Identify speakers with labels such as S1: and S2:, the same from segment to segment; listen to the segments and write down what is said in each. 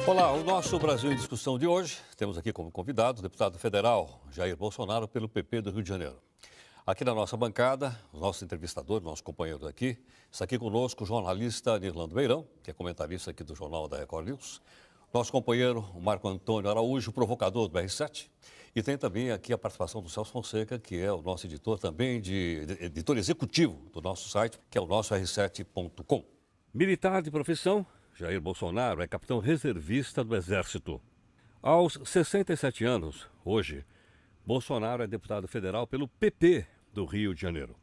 S1: Olá, o nosso Brasil em Discussão de hoje, temos aqui como convidado o deputado federal Jair Bolsonaro pelo PP do Rio de Janeiro. Aqui na nossa bancada, o nosso entrevistador, nosso companheiro aqui, está aqui conosco o jornalista Nirlando Beirão, que é comentarista aqui do Jornal da Record News, nosso companheiro o Marco Antônio Araújo, provocador do BR7, e tem também aqui a participação do Celso Fonseca, que é o nosso editor também, editor executivo do nosso site, que é o nosso r7.com. Militar de profissão, Jair Bolsonaro é capitão reservista do Exército. Aos 67 anos, hoje, Bolsonaro é deputado federal pelo PP do Rio de Janeiro.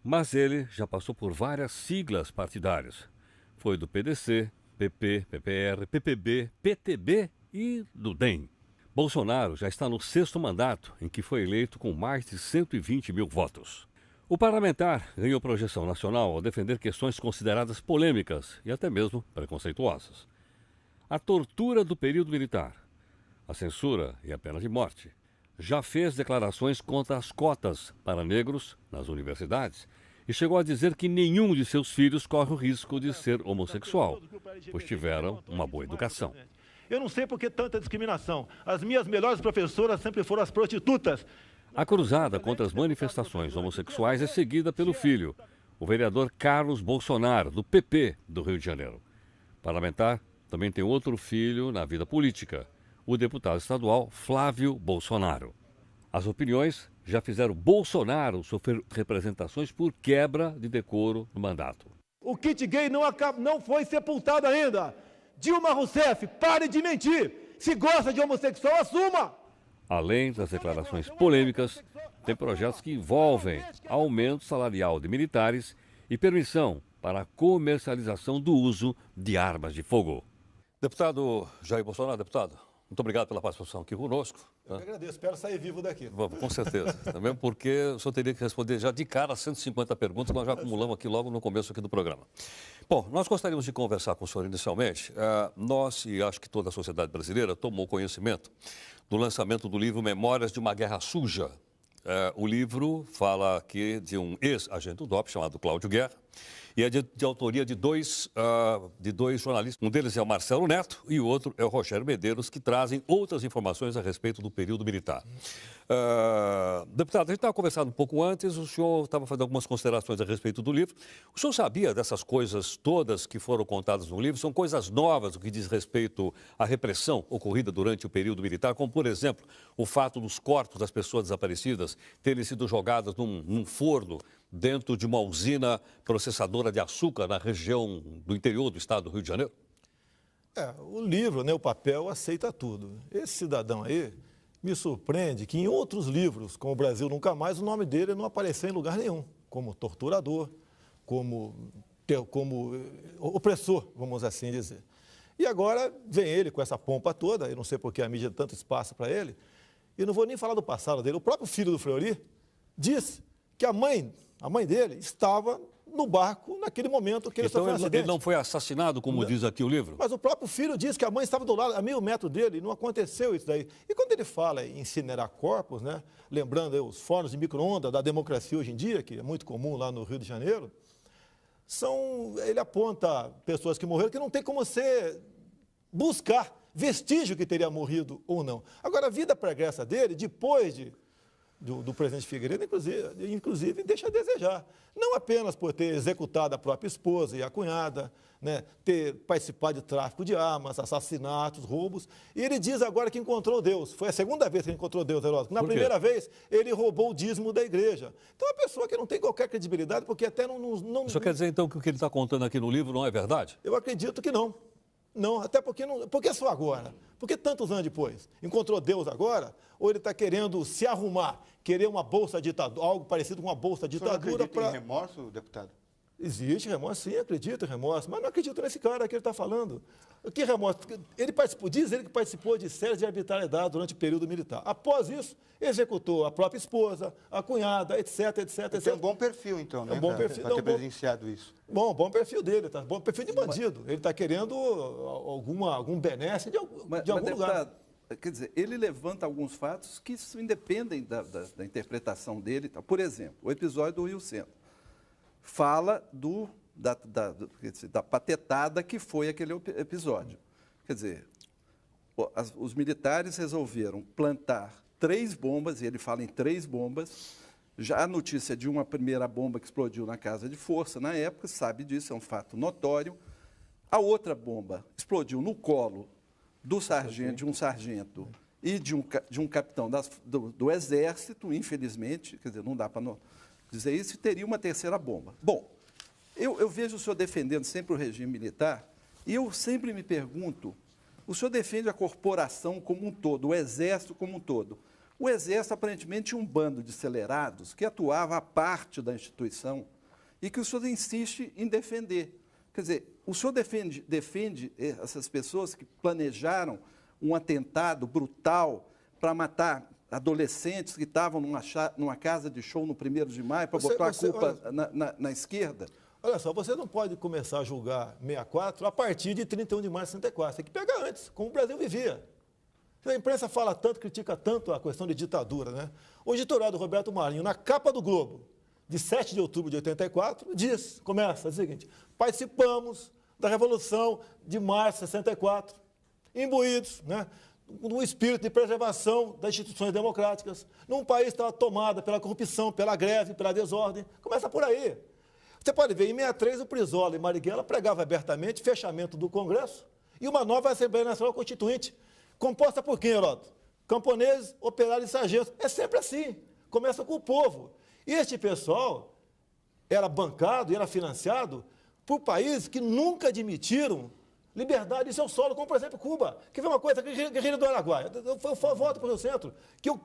S1: Mas ele já passou por várias siglas partidárias. Foi do PDC, PP, PPR, PPB, PTB e do DEM. Bolsonaro já está no 6º mandato, em que foi eleito com mais de 120 mil votos. O parlamentar ganhou projeção nacional ao defender questões consideradas polêmicas e até mesmo preconceituosas. A tortura do período militar, a censura e a pena de morte. Já fez declarações contra as cotas para negros nas universidades e chegou a dizer que nenhum de seus filhos corre o risco de ser homossexual, pois tiveram uma boa educação.
S2: Eu não sei por que tanta discriminação. As minhas melhores professoras sempre foram as prostitutas.
S1: A cruzada contra as manifestações homossexuais é seguida pelo filho, o vereador Carlos Bolsonaro, do PP do Rio de Janeiro. Parlamentar também tem outro filho na vida política, o deputado estadual Flávio Bolsonaro. As opiniões já fizeram Bolsonaro sofrer representações por quebra de decoro no mandato.
S2: O kit gay não foi sepultado ainda. Dilma Rousseff, pare de mentir. Se gosta de homossexual, assuma.
S1: Além das declarações polêmicas, tem projetos que envolvem aumento salarial de militares e permissão para a comercialização do uso de armas de fogo. Deputado Jair Bolsonaro, deputado, muito obrigado pela participação aqui conosco.
S2: Eu que agradeço, espero sair vivo daqui.
S1: Vamos, com certeza. Também porque o senhor teria que responder já de cara 150 perguntas que nós já acumulamos aqui logo no começo aqui do programa. Bom, nós gostaríamos de conversar com o senhor inicialmente. Nós, e acho que toda a sociedade brasileira, tomou conhecimento do lançamento do livro Memórias de uma Guerra Suja. O livro fala aqui de um ex-agente do DOP chamado Cláudio Guerra e é de autoria de dois jornalistas. Um deles é o Marcelo Neto e o outro é o Rogério Medeiros, que trazem outras informações a respeito do período militar. Deputado, a gente estava conversando um pouco antes, o senhor estava fazendo algumas considerações a respeito do livro. O senhor sabia dessas coisas todas que foram contadas no livro? São coisas novas no que diz respeito à repressão ocorrida durante o período militar, como, por exemplo, o fato dos corpos das pessoas desaparecidas terem sido jogadas num forno dentro de uma usina processadora de açúcar na região do interior do estado do Rio de Janeiro?
S2: O livro, né, o papel, aceita tudo. Esse cidadão aí me surpreende que em outros livros, como O Brasil Nunca Mais, o nome dele não apareceu em lugar nenhum, como torturador, como opressor, vamos assim dizer. E agora vem ele com essa pompa toda, eu não sei por que a mídia dá tanto espaço para ele, e não vou nem falar do passado dele. O próprio filho do Fleury disse que a mãe dele estava no barco naquele momento que ele sofreu um acidente.
S1: Ele não foi assassinado, como diz aqui o livro?
S2: Mas o próprio filho diz que a mãe estava do lado, a 1.000 metros dele, e não aconteceu isso daí. E quando ele fala em incinerar corpos, né, lembrando aí os fornos de micro-ondas da democracia hoje em dia, que é muito comum lá no Rio de Janeiro, ele aponta pessoas que morreram que não tem como você buscar vestígio que teria morrido ou não. Agora, a vida pregressa dele, depois do presidente Figueiredo, inclusive, deixa a desejar. Não apenas por ter executado a própria esposa e a cunhada, né, ter participado de tráfico de armas, assassinatos, roubos. E ele diz agora que encontrou Deus. Foi a segunda vez que ele encontrou Deus, Heródoto. Na primeira vez, ele roubou o dízimo da igreja. Então, é uma pessoa que não tem qualquer credibilidade, porque até não...
S1: O senhor quer dizer, então, que o que ele está contando aqui no livro não é verdade?
S2: Eu acredito que não. Não, até porque não. Por que só agora? Por que tantos anos depois? Encontrou Deus agora? Ou ele está querendo se arrumar, querer uma bolsa ditadura, algo parecido com uma bolsa ditadura para.
S3: Tem remorso, deputado?
S2: Existe remorso, sim, acredito em remorso, mas não acredito nesse cara que ele está falando. Que remorso? Diz ele que participou de séries de arbitrariedade durante o período militar. Após isso, executou a própria esposa, a cunhada, etc, etc, etc.
S3: Tem um bom perfil, então, né?
S2: É um bom perfil.
S3: Para ter presenciado isso.
S2: Bom perfil dele, tá? Bom perfil de bandido. Ele está querendo algum benesse de algum lugar.
S4: Quer dizer, ele levanta alguns fatos que independem da interpretação dele. Por exemplo, o episódio do Rio Centro. Fala da patetada que foi aquele episódio. Quer dizer, os militares resolveram plantar 3 bombas, e ele fala em 3 bombas. Já a notícia de uma primeira bomba que explodiu na casa de força, na época, sabe disso, é um fato notório. A outra bomba explodiu no colo de um sargento e de um capitão do Exército, infelizmente, quer dizer, não dá para dizer isso, e teria uma terceira bomba. Bom, eu vejo o senhor defendendo sempre o regime militar, e eu sempre me pergunto, o senhor defende a corporação como um todo, o Exército como um todo. O Exército, aparentemente, tinha um bando de acelerados que atuava à parte da instituição e que o senhor insiste em defender. Quer dizer, o senhor defende essas pessoas que planejaram um atentado brutal para matar adolescentes que estavam numa casa de show no 1º de maio para botar a culpa na esquerda?
S2: Olha só, você não pode começar a julgar 64 a partir de 31 de março de 64. Tem que pegar antes, como o Brasil vivia. A imprensa fala tanto, critica tanto a questão de ditadura, né? O editorial do Roberto Marinho, na capa do Globo, de 7 de outubro de 84, começa o seguinte: participamos da Revolução de março de 64, imbuídos, né, no espírito de preservação das instituições democráticas, num país que estava tomado pela corrupção, pela greve, pela desordem. Começa por aí. Você pode ver, em 63, o Brizola e Marighella pregavam abertamente fechamento do Congresso e uma nova Assembleia Nacional Constituinte, composta por quem, Heródoto? Camponeses, operários e sargentos. É sempre assim. Começa com o povo. E este pessoal era bancado e era financiado por países que nunca admitiram liberdade em seu solo, como, por exemplo, Cuba. Que foi uma coisa, guerrilha do Araguaia. Eu volto para o Centro, que eu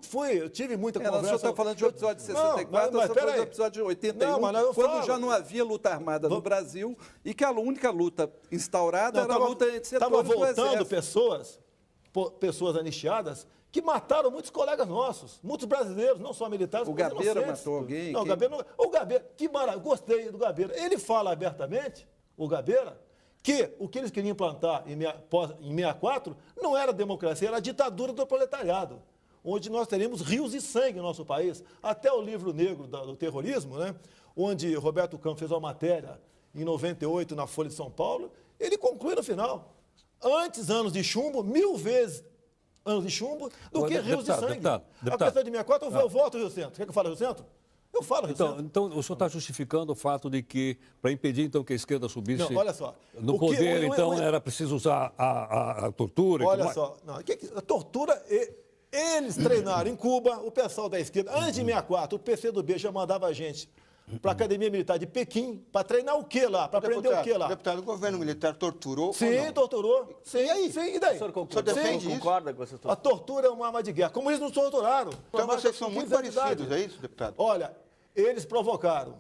S2: tive muita conversa...
S4: O senhor está falando de um episódio de 64, ou falando de um episódio de 81, quando já não havia luta armada no Brasil e que a única luta instaurada era a luta entre setores do Exército.
S2: Estava voltando pessoas anistiadas que mataram muitos colegas nossos, muitos brasileiros, não só militares,
S4: o Gabeira matou alguém?
S2: Não, o Gabeira, que maravilha, gostei do Gabeira. Ele fala abertamente, o Gabeira, que o que eles queriam implantar em 64 não era democracia, era a ditadura do proletariado, onde nós teríamos rios de sangue no nosso país. Até o livro negro do terrorismo, né, onde Roberto Campos fez uma matéria em 98 na Folha de São Paulo, ele conclui no final: antes anos de chumbo, 1000 vezes anos de chumbo, do que rios de sangue.
S1: Deputado.
S2: A questão de 64, eu volto ao Rio Centro. Quer que eu fale Rio Centro? Eu falo Rio Centro.
S1: Então, o senhor está justificando o fato de que, para impedir, então, que a esquerda subisse
S2: olha só,
S1: no poder, era preciso usar a tortura?
S2: Olha só, a tortura... Eles treinaram em Cuba, o pessoal da esquerda. Antes de 64, o PCdoB já mandava a gente para a Academia Militar de Pequim, para treinar o quê lá? Para aprender o quê lá?
S3: Deputado, o governo militar torturou?
S2: Sim, torturou. Sim,
S3: e aí?
S2: Sim, e daí?
S3: O senhor defende isso?
S2: Concorda com essa tortura? A tortura é uma arma de guerra. Como eles não torturaram.
S3: Então vocês são muito parecidos, é isso, deputado?
S2: Olha, eles provocaram.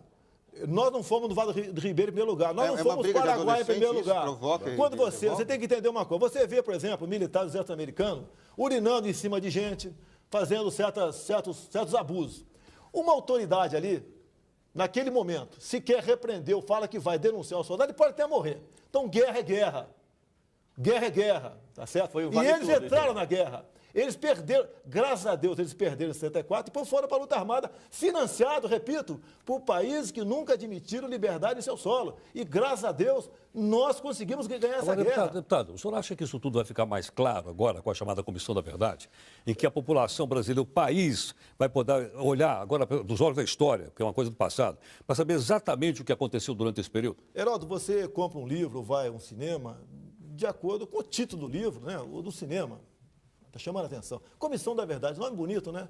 S2: Nós não fomos no Vale do Ribeiro em primeiro lugar. Nós não fomos no Paraguai em primeiro lugar. Quando você tem que entender uma coisa. Você vê, por exemplo, militares norte-americanos urinando em cima de gente, fazendo certos abusos. Uma autoridade ali, naquele momento, se quer repreender, fala que vai denunciar o soldado, ele pode até morrer. Então, guerra é guerra. Guerra é guerra, tá certo? E eles entraram na guerra. Eles perderam, graças a Deus, eles perderam em 64 e depois foram para a luta armada, financiado, repito, por países que nunca admitiram liberdade em seu solo. E, graças a Deus, nós conseguimos ganhar essa guerra.
S1: Deputado, o senhor acha que isso tudo vai ficar mais claro agora com a chamada Comissão da Verdade? Em que a população brasileira, o país, vai poder olhar agora dos olhos da história, que é uma coisa do passado, para saber exatamente o que aconteceu durante esse período?
S2: Heraldo, você compra um livro, vai a um cinema, de acordo com o título do livro, né, o do cinema. Está chamando a atenção. Comissão da Verdade, nome bonito, né?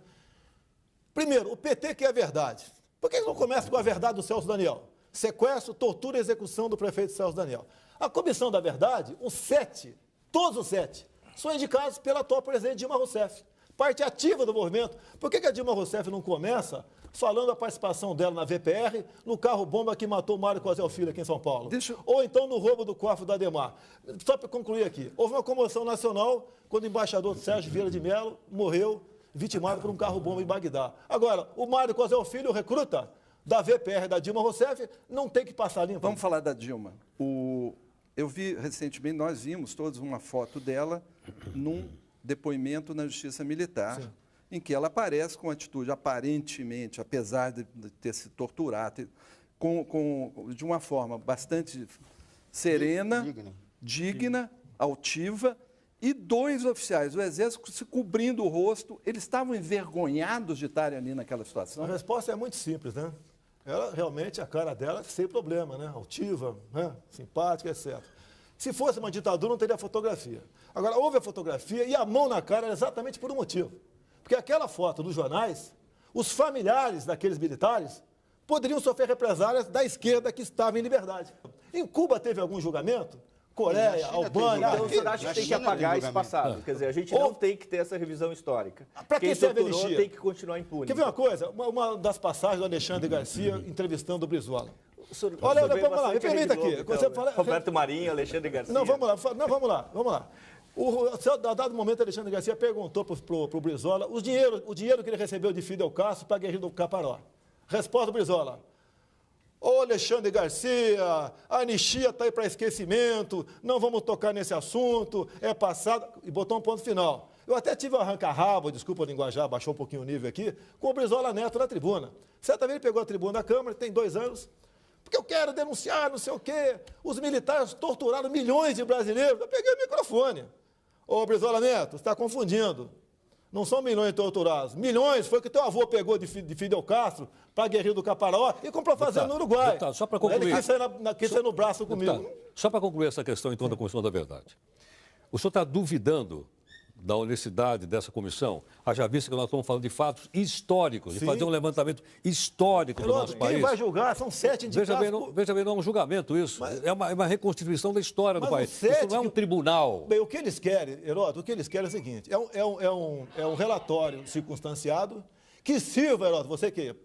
S2: Primeiro, o PT quer a verdade. Por que não começa com a verdade do Celso Daniel? Sequestro, tortura e execução do prefeito Celso Daniel. A Comissão da Verdade, todos os 7, são indicados pela atual presidente Dilma Rousseff, parte ativa do movimento. Por que a Dilma Rousseff não começa falando da participação dela na VPR, no carro-bomba que matou o Mário Cosel Filho aqui em São Paulo? Ou então no roubo do cofre da Ademar? Só para concluir aqui, houve uma comoção nacional quando o embaixador Sérgio Vieira de Mello morreu vitimado por um carro-bomba em Bagdá. Agora, o Mário Cosel Filho, recruta da VPR da Dilma Rousseff, não tem que passar limpo.
S4: Vamos falar da Dilma. Eu vi recentemente, nós vimos todos uma foto dela num depoimento na Justiça Militar, sim, em que ela aparece com atitude, aparentemente, apesar de ter se torturado, de uma forma bastante serena, digna, altiva, e 2 oficiais do Exército se cobrindo o rosto. Eles estavam envergonhados de estarem ali naquela situação?
S2: A resposta é muito simples, né? Ela, realmente, a cara dela, sem problema, né? Altiva, né? Simpática, etc. Se fosse uma ditadura, não teria fotografia. Agora, houve a fotografia e a mão na cara era exatamente por um motivo. Porque aquela foto dos jornais, os familiares daqueles militares poderiam sofrer represálias da esquerda que estava em liberdade. Em Cuba teve algum julgamento? Coreia, Albânia...
S5: Então, o senhor acha que tem que apagar esse passado? Quer dizer, a gente não tem que ter essa revisão histórica.
S2: Para que serve a anistia?
S5: Tem que continuar impune.
S2: Quer ver uma coisa? Uma das passagens do Alexandre Garcia entrevistando o Brizola.
S5: Olha,
S2: vamos lá, me permita aqui.
S5: Então, Roberto Marinho, Alexandre Garcia.
S2: Não, vamos lá. A dado momento, Alexandre Garcia perguntou para o Brizola o dinheiro que ele recebeu de Fidel Castro para a guerrilha do Caparó. Resposta do Brizola: ô Alexandre Garcia, a anistia está aí para esquecimento, não vamos tocar nesse assunto, é passado. E botou um ponto final. Eu até tive um arranca-rabo, desculpa o linguajar, baixou um pouquinho o nível aqui, com o Brizola Neto na tribuna. Certa vez ele pegou a tribuna da Câmara, tem 2 anos, porque eu quero denunciar, não sei o quê. Os militares torturaram milhões de brasileiros. Eu peguei o microfone. Ô, Brizola Neto, você está confundindo. Não são milhões torturados. Milhões foi o que teu avô pegou de Fidel Castro para a guerrilha do Caparaó e comprou fazenda no Uruguai.
S1: Deputado, só para concluir.
S2: Ele quis sair no braço comigo.
S1: Deputado, só para concluir essa questão, então, da Comissão da Verdade. O senhor está duvidando da honestidade dessa comissão, haja vista que nós estamos falando de fatos históricos, de fazer um levantamento histórico do nosso país.
S2: Quem vai julgar? São 7 indicados.
S1: Veja bem, não é um julgamento isso. É uma reconstituição da história do país. Isso não é um tribunal.
S2: Bem, o que eles querem, Heródoto, é o seguinte, é um relatório circunstanciado que sirva, Heródoto, você que,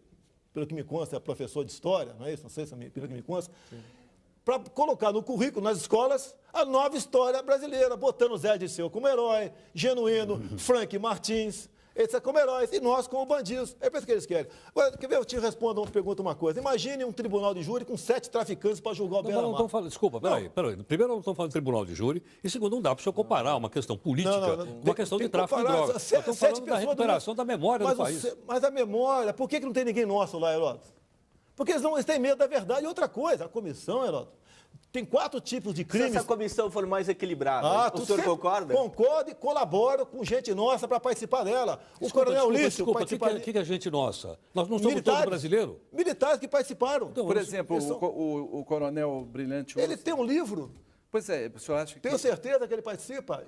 S2: pelo que me consta, é professor de história, não é isso? Não sei se pelo que me consta. Para colocar no currículo, nas escolas, a nova história brasileira, botando Zé Dirceu como herói, Genuíno, Frank Martins, etc. como heróis, e nós como bandidos. É isso que eles querem. Agora, quer ver, eu te respondo, pergunto uma coisa. Imagine um tribunal de júri com 7 traficantes para julgar o Beira-Mar.
S1: Desculpa, peraí. Primeiro, não estamos falando de tribunal de júri, e segundo, não dá para o senhor comparar uma questão política com uma questão de tráfico de drogas. Nós estamos falando da recuperação da memória do país.
S2: Mas a memória, por que não tem ninguém nosso lá, Heródoto? Porque eles têm medo da verdade. E outra coisa, a comissão, Heródoto, tem 4 tipos de crimes.
S5: Se essa comissão for mais equilibrada, o senhor concorda?
S2: Concordo e colaboro com gente nossa para participar dela. O Coronel Lício participa...
S1: O que é gente nossa? Nós não somos todos brasileiros?
S2: Militares que participaram.
S4: Então, por exemplo, o Coronel Brilhante...
S2: Ele tem um livro.
S4: Pois é, o senhor acha que...
S2: Tenho certeza que ele participa.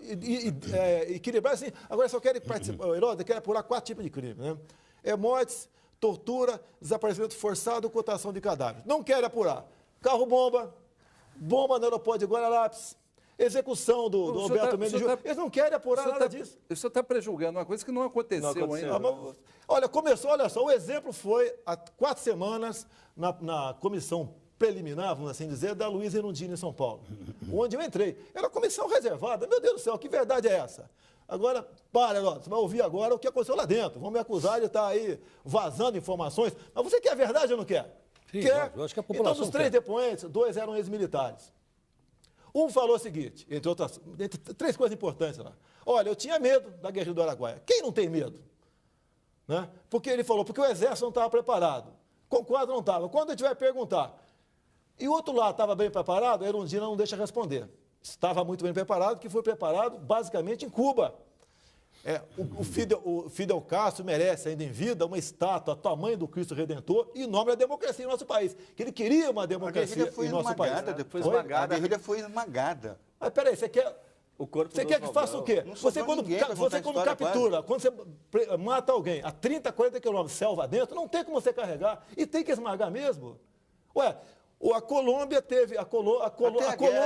S2: Equilibrar, assim. Agora, só quero participar. O Heródoto quer apurar 4 tipos de crime, né? mortes, tortura, desaparecimento forçado, ocultação de cadáveres. Não querem apurar. Carro-bomba, bomba no aeroporto de Guararapes, execução do Roberto Mendes Júnior. Eles não querem apurar nada disso.
S4: O senhor está prejulgando uma coisa que não aconteceu ainda.
S2: Olha, olha só, o exemplo foi há 4 semanas na comissão preliminar, vamos assim dizer, da Luísa Erundina em São Paulo, onde eu entrei. Era comissão reservada. Meu Deus do céu, que verdade é essa? Agora, você vai ouvir agora o que aconteceu lá dentro. Vão me acusar de estar aí vazando informações. Mas você quer verdade ou não quer?
S1: Sim,
S2: quer.
S1: Eu acho que a população
S2: então, dos 3 depoentes, 2 eram ex-militares. Um falou o seguinte, entre 3 coisas importantes lá. Olha, eu tinha medo da guerrilha do Araguaia. Quem não tem medo? Né? Porque ele falou, porque o exército não estava preparado. Concordo, não estava. Quando a gente vai perguntar, e o outro lado estava bem preparado, a Erundina não deixa responder. Estava muito bem preparado, que foi preparado basicamente em Cuba. O Fidel Castro merece, ainda em vida, uma estátua a tamanho do Cristo Redentor em nome da democracia em nosso país. Que ele queria uma democracia em nosso país.
S3: A guerrilha foi esmagada.
S2: Mas peraí, você quer... Você quer que faça o quê? Você quando captura, quando você mata alguém a 30, 40 quilômetros, selva dentro, não tem como você carregar. E tem que esmagar mesmo. Ué, a Colômbia teve... A Colômbia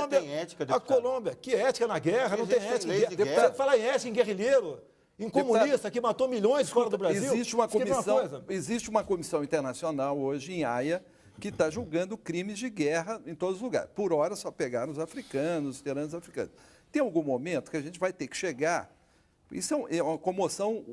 S2: tem ética, deputado. A Colômbia, que ética na guerra, não tem ética em guerra. Você fala em ética em guerrilheiro, em comunista, que matou milhões fora do Brasil.
S4: Existe uma comissão internacional hoje em Haia que está julgando crimes de guerra em todos os lugares. Por hora só pegaram os africanos, os veteranos africanos. Tem algum momento que a gente vai ter que chegar... Isso é uma comoção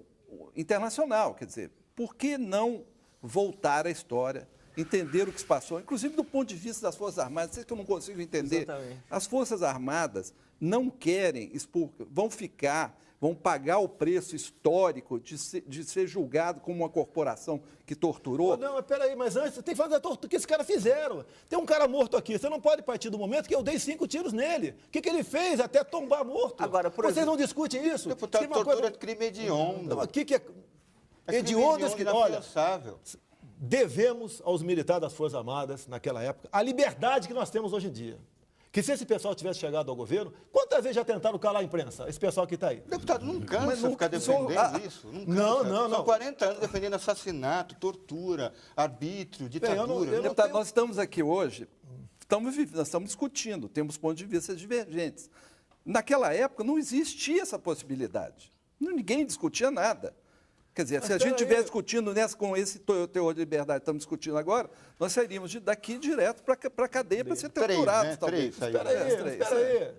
S4: internacional, quer dizer, por que não voltar à história, entender o que se passou, inclusive do ponto de vista das Forças Armadas, sei que eu não consigo entender.
S5: Exatamente.
S4: As Forças Armadas não querem expor, vão ficar vão pagar o preço histórico de ser julgado como uma corporação que torturou?
S2: Não, mas peraí, mas antes tem que fazer a tortura que esses caras fizeram. Tem um cara morto aqui, você não pode partir do momento que eu dei 5 tiros nele. O que ele fez até tombar morto?
S5: Agora, por
S2: Vocês
S5: exemplo,
S2: não discutem isso?
S3: Deputado, tortura é crime hediondo.
S2: Não, aqui que é hediondas que, olha, devemos aos militares das Forças Armadas, naquela época, a liberdade que nós temos hoje em dia. Que se esse pessoal tivesse chegado ao governo, quantas vezes já tentaram calar a imprensa, esse pessoal que está aí?
S3: Deputado, não cansa ficar defendendo isso? Não cansa.
S2: Não.
S3: São 40 anos defendendo assassinato, tortura, arbítrio, ditadura.
S4: Deputado, nós estamos aqui hoje, nós estamos discutindo, temos pontos de vista divergentes. Naquela época não existia essa possibilidade. Ninguém discutia nada. Quer dizer, se a gente estiver discutindo com esse teor de liberdade que estamos discutindo agora, nós sairíamos daqui direto para a cadeia para ser torturados, talvez.
S2: Espera aí.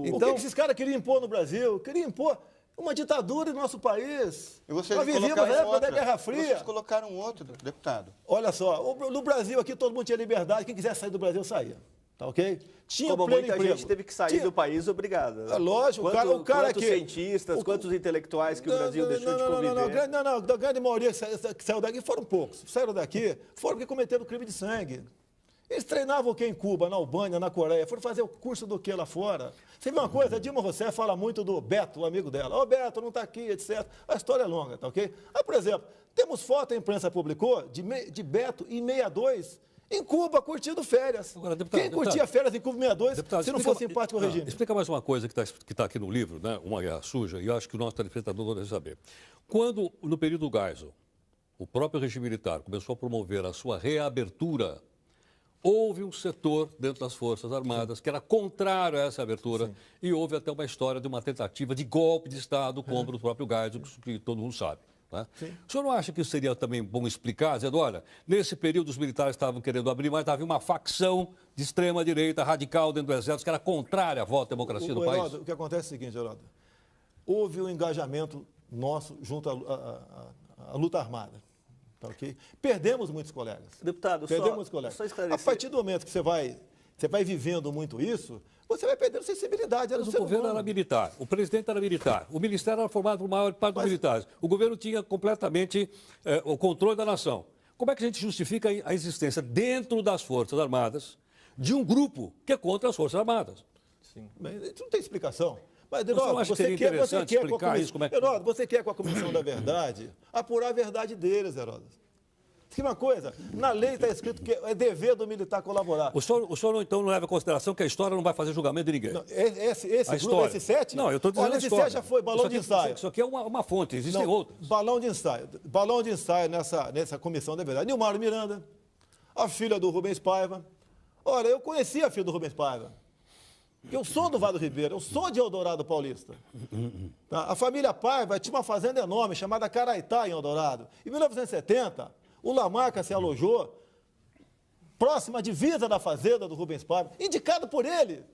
S2: Então, o que esses caras queriam impor no Brasil? Queriam impor uma ditadura no nosso país.
S3: E vocês
S2: nós vivíamos na época da Guerra Fria.
S3: Vocês colocaram outro, deputado.
S2: Olha só, no Brasil aqui todo mundo tinha liberdade, quem quisesse sair do Brasil saía. Tá ok? Tinha
S5: como
S2: pleno
S5: muita
S2: emprego.
S5: gente teve que sair do país obrigada. Né?
S2: Lógico, o cara
S5: quantos cientistas, quantos intelectuais que o Brasil deixou de conviver?
S2: Não, da grande maioria que saiu daqui foram poucos. Saíram daqui, foram porque cometeram crime de sangue. Eles treinavam o que em Cuba, na Albânia, na Coreia? Foram fazer o curso do que lá fora? Você vê uma coisa, a Dilma Rousseff fala muito do Beto, o amigo dela. Beto, não está aqui, etc. A história é longa, tá ok? Por exemplo, temos foto, a imprensa publicou, de Beto em 62, em Cuba, curtindo férias.
S1: Agora, deputado,
S2: quem curtia férias em Cuba em 62, se não fosse simpático ao regime?
S1: Explica mais uma coisa que tá aqui no livro, né? Uma guerra suja, e eu acho que o nosso telespectador deve saber. Quando, no período Geisel, o próprio regime militar começou a promover a sua reabertura, houve um setor dentro das Forças Armadas que era contrário a essa abertura. Sim. E houve até uma história de uma tentativa de golpe de Estado contra o próprio Geisel, que todo mundo sabe. Né? O senhor não acha que seria também bom explicar, dizendo, olha, nesse período os militares estavam querendo abrir, mas havia uma facção de extrema-direita radical dentro do Exército que era contrária à volta à democracia do país?
S2: O que acontece é o seguinte, Geraldo, houve um engajamento nosso junto à luta armada. Tá, okay? Perdemos muitos colegas.
S5: Deputado,
S2: só esclarecer. A partir do momento que você vai vivendo muito isso, você vai perdendo sensibilidade.
S1: Mas o governo era militar, o presidente era militar, o ministério era formado por maior parte dos militares, o governo tinha completamente o controle da nação. Como é que a gente justifica a existência dentro das Forças Armadas de um grupo que é contra as Forças Armadas?
S2: Sim. Mas isso não tem explicação. Mas,
S1: Eduardo, você
S2: quer com a Comissão da Verdade apurar a verdade deles, Heródoto. Uma coisa, na lei está escrito que é dever do militar colaborar.
S1: O senhor então não leva em consideração que a história não vai fazer julgamento de ninguém?
S2: Não, esse 7?
S1: Não, eu estou dizendo
S2: esse 7 já foi balão de ensaio.
S1: Isso aqui é uma fonte, existem outros.
S2: Balão de ensaio nessa Comissão da Verdade. Nilmar Miranda, a filha do Rubens Paiva. Olha, eu conheci a filha do Rubens Paiva. Eu sou do Vale do Ribeiro, eu sou de Eldorado Paulista. A família Paiva tinha uma fazenda enorme chamada Caraitá, em Eldorado. Em 1970, o Lamarca se alojou próxima à divisa da fazenda do Rubens Paiva, indicado por ele.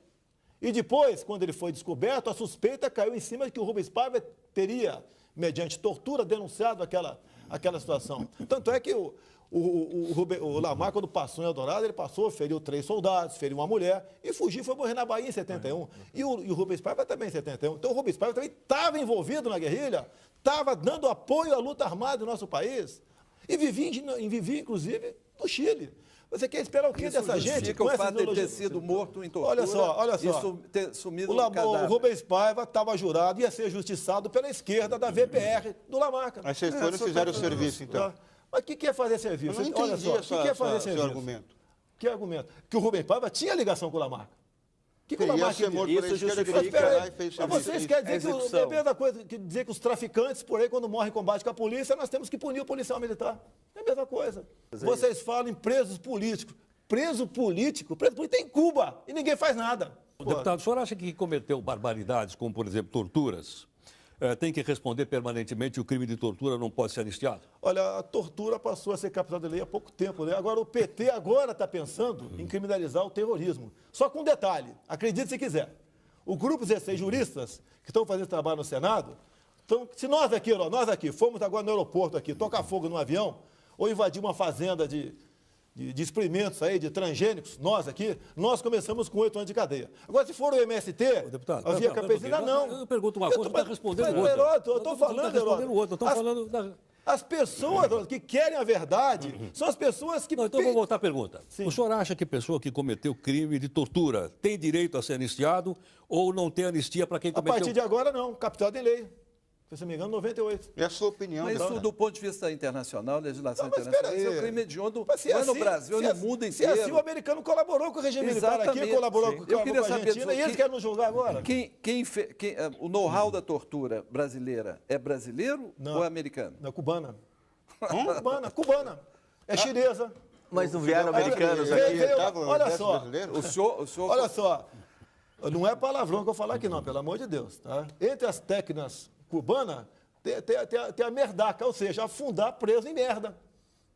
S2: E depois, quando ele foi descoberto, a suspeita caiu em cima de que o Rubens Paiva teria, mediante tortura, denunciado aquela situação. Tanto é que o Lamarca, quando passou em Eldorado, ele feriu 3 soldados, feriu uma mulher e fugiu, foi morrer na Bahia em 71. E o Rubens Paiva também em 71. Então o Rubens Paiva também estava envolvido na guerrilha, estava dando apoio à luta armada do nosso país e vivia inclusive, no Chile. Você quer esperar o quê dessa gente?
S4: O fato de ter sido morto em tortura.
S2: Olha só.
S4: Isso ter sumido
S2: o Rubens Paiva estava jurado, ia ser justiçado pela esquerda da VPR do Lamarca.
S3: Aí vocês foram e fizeram o serviço, então.
S2: Mas o que é fazer serviço?
S3: Eu não entendi o que é fazer serviço. Argumento.
S2: Que argumento? Que o Rubens Paiva tinha ligação com o Lamarca. O que o Lamarca
S5: isso justifica?
S2: Mas vocês querem dizer que a mesma coisa que dizer que os traficantes, por aí, quando morrem em combate com a polícia, nós temos que punir o policial militar. É a mesma coisa. Vocês falam em presos políticos. Preso político tem em Cuba e ninguém faz nada.
S1: Deputado, o senhor acha que cometeu barbaridades, como, por exemplo, torturas, tem que responder permanentemente e o crime de tortura não pode ser anistiado?
S2: Olha, a tortura passou a ser captada de lei há pouco tempo, né? Agora, o PT agora está pensando em criminalizar o terrorismo. Só com um detalhe, acredite se quiser. O grupo 16 juristas que estão fazendo trabalho no Senado, então, se nós aqui fomos agora no aeroporto aqui, tocar fogo num avião, ou invadir uma fazenda de de experimentos aí, de transgênicos, nós aqui, nós começamos com 8 anos de cadeia. Agora, se for o MST,
S1: deputado,
S2: havia campesina, não.
S1: Eu pergunto uma coisa, você está respondendo outra.
S2: Heródoto, eu estou falando, Heródoto.
S1: Estou falando da...
S2: As pessoas que querem a verdade são as pessoas que...
S1: Não, então eu vou voltar à pergunta.
S2: Sim.
S1: O senhor acha que pessoa que cometeu crime de tortura tem direito a ser anistiado ou não tem anistia para quem cometeu...
S2: A partir de agora, não. Capital tem lei. Se não me engano, 98.
S3: É a sua opinião.
S4: Mas isso, do ponto de vista internacional, legislação
S2: Não, mas
S4: internacional,
S2: espera aí.
S4: isso é crime hediondo,
S2: Mas se
S4: não é
S2: assim,
S4: no Brasil,
S2: se
S4: no
S2: assim-
S4: mundo
S2: Se
S4: inteiro.
S2: assim o americano colaborou com o regime militar aqui,
S4: Exatamente,
S2: colaborou
S4: sim.
S2: com
S4: Eu
S2: a
S4: queria saber
S2: Argentina, e eles querem nos julgar agora.
S4: O know-how da tortura brasileira é brasileiro
S2: Não.
S4: ou é americano?
S2: Não, cubana. Cubana. É chinesa.
S5: Mas não vieram americanos
S2: Veio-
S5: aqui.
S2: veio- olha só.
S4: O senhor
S2: Olha só, não é palavrão que eu falar aqui não, pelo amor de Deus. Tá? Entre as técnicas cubanas, tem a merdaca, ou seja, afundar preso em merda.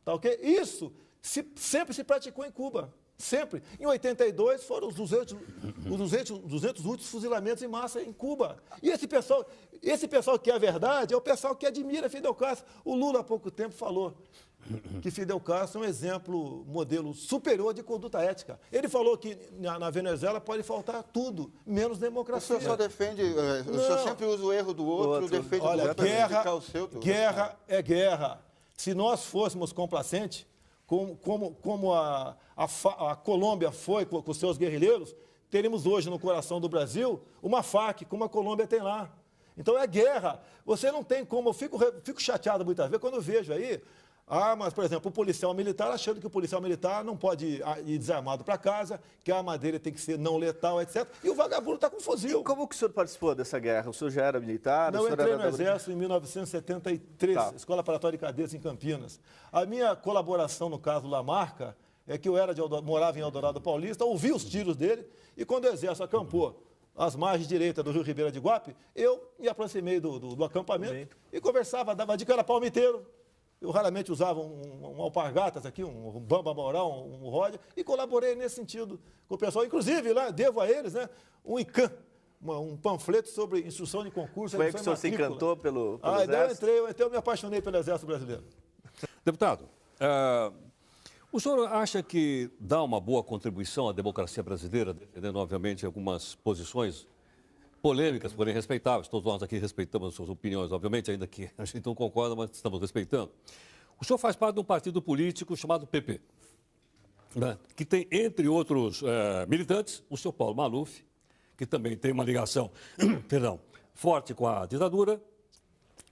S2: Tá ok? Isso sempre se praticou em Cuba. Sempre. Em 82 foram os 200 últimos fuzilamentos em massa em Cuba. E esse pessoal que é a verdade é o pessoal que admira Fidel Castro. O Lula há pouco tempo falou que Fidel Castro é um exemplo, modelo superior de conduta ética. Ele falou que na Venezuela pode faltar tudo, menos
S3: O
S2: democracia.
S3: senhor só defende, o senhor sempre usa o erro do outro, defende o
S2: Olha,
S3: outro para criticar o seu.
S2: guerra é guerra. Se nós fôssemos complacentes, como a Colômbia foi com seus guerrilheiros, teríamos hoje no coração do Brasil uma FARC, como a Colômbia tem lá. Então é guerra. Você não tem como. Eu fico chateado muitas vezes quando eu vejo aí armas, por exemplo, o policial militar achando que o policial militar não pode ir desarmado para casa, que a arma dele tem que ser não letal, etc. E o vagabundo está com fuzil.
S5: Como que o senhor participou dessa guerra? O senhor já era militar?
S2: Não,
S5: o
S2: eu
S5: senhor
S2: entrei
S5: era
S2: no Exército em 1973,
S5: Tá.
S2: Escola Preparatória de Cadeias em Campinas. A minha colaboração, no caso Lamarca, é que eu morava em Eldorado Paulista, ouvi os tiros dele, e quando o Exército acampou às margens direitas do Rio Ribeira de Guape, eu me aproximei do acampamento e conversava, dava dica, era palmiteiro. Eu raramente usava um alpargatas aqui, um bamba moral, um ródia, e colaborei nesse sentido com o pessoal. Inclusive, lá, devo a eles, né, um ICAM, um panfleto sobre instrução de concurso.
S5: Foi aí que o senhor se encantou pelo
S2: daí
S5: Exército?
S2: eu me apaixonei pelo Exército Brasileiro.
S1: Deputado, o senhor acha que dá uma boa contribuição à democracia brasileira, defendendo, obviamente, algumas posições polêmicas, porém respeitáveis? Todos nós aqui respeitamos as suas opiniões, obviamente, ainda que a gente não concorda, mas estamos respeitando. O senhor faz parte de um partido político chamado PP, né, que tem, entre outros militantes, o senhor Paulo Maluf, que também tem uma ligação forte com a ditadura,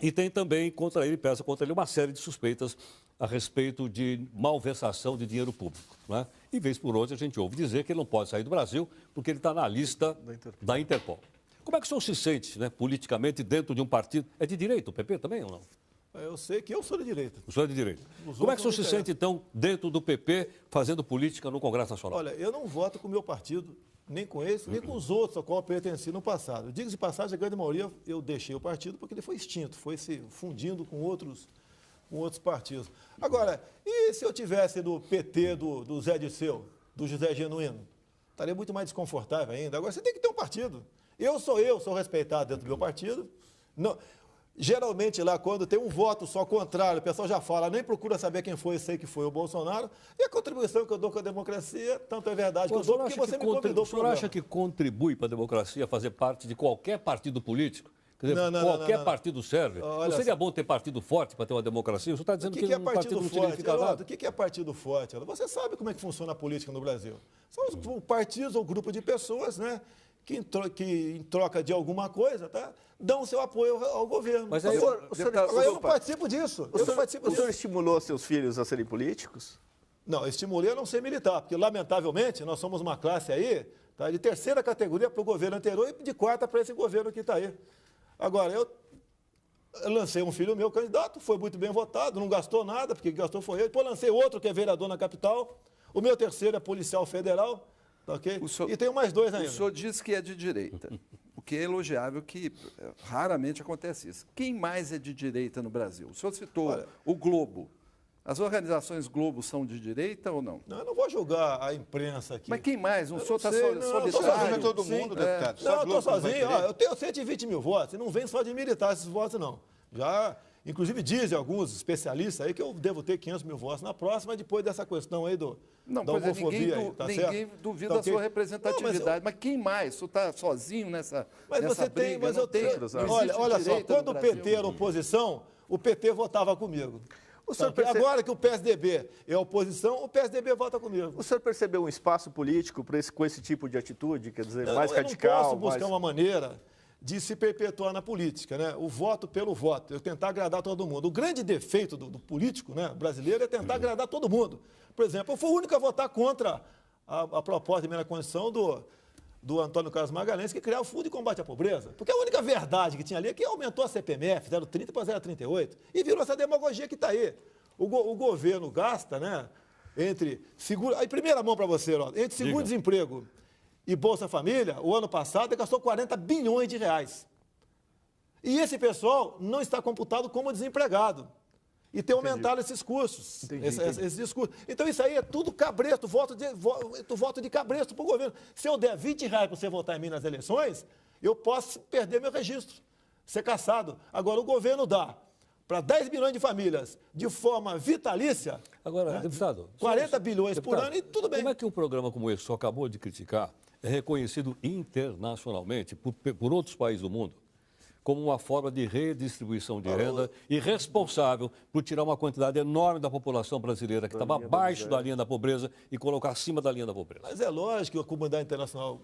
S1: e tem também pesa contra ele uma série de suspeitas a respeito de malversação de dinheiro público. Né? E, vez por outra, a gente ouve dizer que ele não pode sair do Brasil porque ele está na lista da Interpol. Como é que o senhor se sente, né, politicamente, dentro de um partido? É de direita o PP também ou não?
S2: Eu sei que eu sou de direita.
S1: O senhor é de direita. Como é que o senhor se sente, então, dentro do PP, fazendo política no Congresso Nacional?
S2: Olha, eu não voto com o meu partido, nem com esse, nem com os outros a qual eu pertenci no passado. Digo de passagem, a grande maioria eu deixei o partido porque ele foi extinto, foi se fundindo com outros partidos. Agora, e se eu tivesse no PT do Zé Disseu, do José Genuíno? Estaria muito mais desconfortável ainda. Agora, você tem que ter um partido. Eu sou respeitado dentro do meu partido. Não, geralmente lá, quando tem um voto só contrário, o pessoal já fala, nem procura saber quem foi, sei que foi o Bolsonaro. E a contribuição que eu dou com a democracia, tanto é verdade que eu dou, porque você me convidou.
S1: O senhor acha que contribui para a democracia fazer parte de qualquer partido político? Quer dizer, qualquer partido serve. Não seria bom ter partido forte para ter uma democracia? O senhor está dizendo que
S2: é
S1: um partido não significa nada?
S2: O que é partido forte? Você sabe como é que funciona a política no Brasil. São os partidos ou grupo de pessoas, né, que em troca de alguma coisa, tá, dão seu apoio ao governo.
S1: Mas
S2: aí,
S1: eu
S2: não participo disso.
S5: O senhor estimulou seus filhos a serem políticos?
S2: Não, estimulei a não ser militar, porque, lamentavelmente, nós somos uma classe aí, tá, de terceira categoria para o governo anterior e de quarta para esse governo que está aí. Agora, eu lancei um filho meu candidato, foi muito bem votado, não gastou nada, porque quem gastou foi ele. Depois lancei outro que é vereador na capital. O meu terceiro é policial federal. Tá, okay? E tenho mais dois ainda.
S4: O senhor diz que é de direita, o que é elogiável, que raramente acontece isso. Quem mais é de direita no Brasil? O senhor citou o Globo. As organizações Globo são de direita ou não?
S2: Não, eu não vou julgar a imprensa aqui.
S4: Mas quem mais? O senhor está
S3: Não estou sozinho, todo
S2: Sim.
S3: mundo, deputado.
S2: Não, eu estou sozinho. Ó, eu tenho 120 mil votos. E não vem só de militar esses votos, não. Já, inclusive, dizem alguns especialistas aí que eu devo ter 500 mil votos na próxima, depois dessa questão aí da homofobia.
S4: Ninguém duvida da sua representatividade. Mas quem mais? O senhor está sozinho nessa briga?
S2: Mas eu tenho. Olha só, quando o PT era oposição, o PT votava comigo. Agora que o PSDB é oposição, o PSDB vota comigo.
S5: O senhor percebeu um espaço político com esse tipo de atitude, quer dizer, mais radical?
S2: Eu não posso buscar uma maneira de se perpetuar na política, né? O voto pelo voto, eu tentar agradar todo mundo. O grande defeito do político, né, brasileiro é tentar agradar todo mundo. Por exemplo, eu fui o único a votar contra a proposta de emenda à Constituição do Antônio Carlos Magalhães, que criar o Fundo de Combate à Pobreza. Porque a única verdade que tinha ali é que aumentou a CPMF, 0,30 para 0,38, e virou essa demagogia que está aí. O governo gasta, né, entre seguro... Aí, primeira mão para você, ó, entre seguro-desemprego e Bolsa Família, o ano passado gastou 40 bilhões de reais. E esse pessoal não está computado como desempregado. E tem aumentado esses custos, esses discursos. Então, isso aí é tudo cabresto, voto de cabresto para o governo. Se eu der 20 reais para você votar em mim nas eleições, eu posso perder meu registro, ser cassado. Agora, o governo dá para 10 bilhões de famílias de forma vitalícia.
S1: Agora, né, deputado...
S2: 40 bilhões por ano e tudo bem.
S1: Como é que um programa como esse, que o senhor acabou de criticar, é reconhecido internacionalmente por outros países do mundo como uma forma de redistribuição de renda e responsável por tirar uma quantidade enorme da população brasileira que estava abaixo da linha da pobreza e colocar acima da linha da pobreza?
S2: Mas é lógico que a comunidade internacional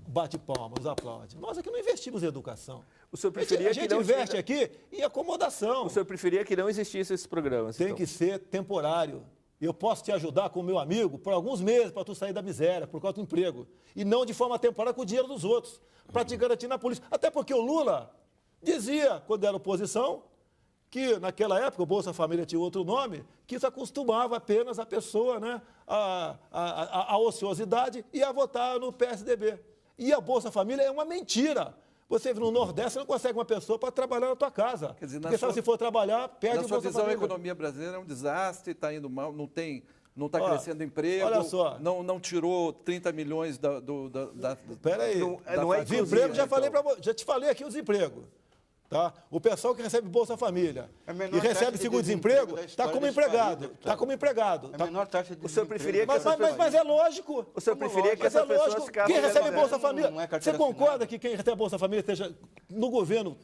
S2: bate palmas, aplaude. Nós aqui não investimos em educação.
S5: O senhor preferia
S2: a gente investe aqui em acomodação.
S5: O senhor preferia que não existissem esses programas?
S2: Tem que ser temporário. Eu posso te ajudar com o meu amigo por alguns meses para tu sair da miséria, por causa do emprego. E não de forma temporária com o dinheiro dos outros, para te garantir na polícia. Até porque o Lula dizia, quando era oposição, que naquela época o Bolsa Família tinha outro nome, que isso acostumava apenas a pessoa, né, a ociosidade e a votar no PSDB. E a Bolsa Família é uma mentira. Você no Nordeste não consegue uma pessoa para trabalhar na tua casa. Quer dizer, porque se for trabalhar, perde o Bolsa Família.
S4: Na sua visão, a economia brasileira é um desastre, está indo mal, não está crescendo emprego,
S2: olha só.
S4: Não tirou 30 milhões da...
S2: Espera aí.
S5: Não é
S2: desemprego, já te falei aqui o desemprego. Tá? O pessoal que recebe Bolsa Família e recebe seguro-desemprego está como empregado. Está como empregado.
S3: A menor taxa de
S5: O senhor preferia que
S2: mas é lógico.
S5: O senhor preferia que essas pessoas ficassem...
S2: Quem recebe Bolsa Família...
S3: Não é
S2: Você concorda que quem recebe Bolsa Família esteja no governo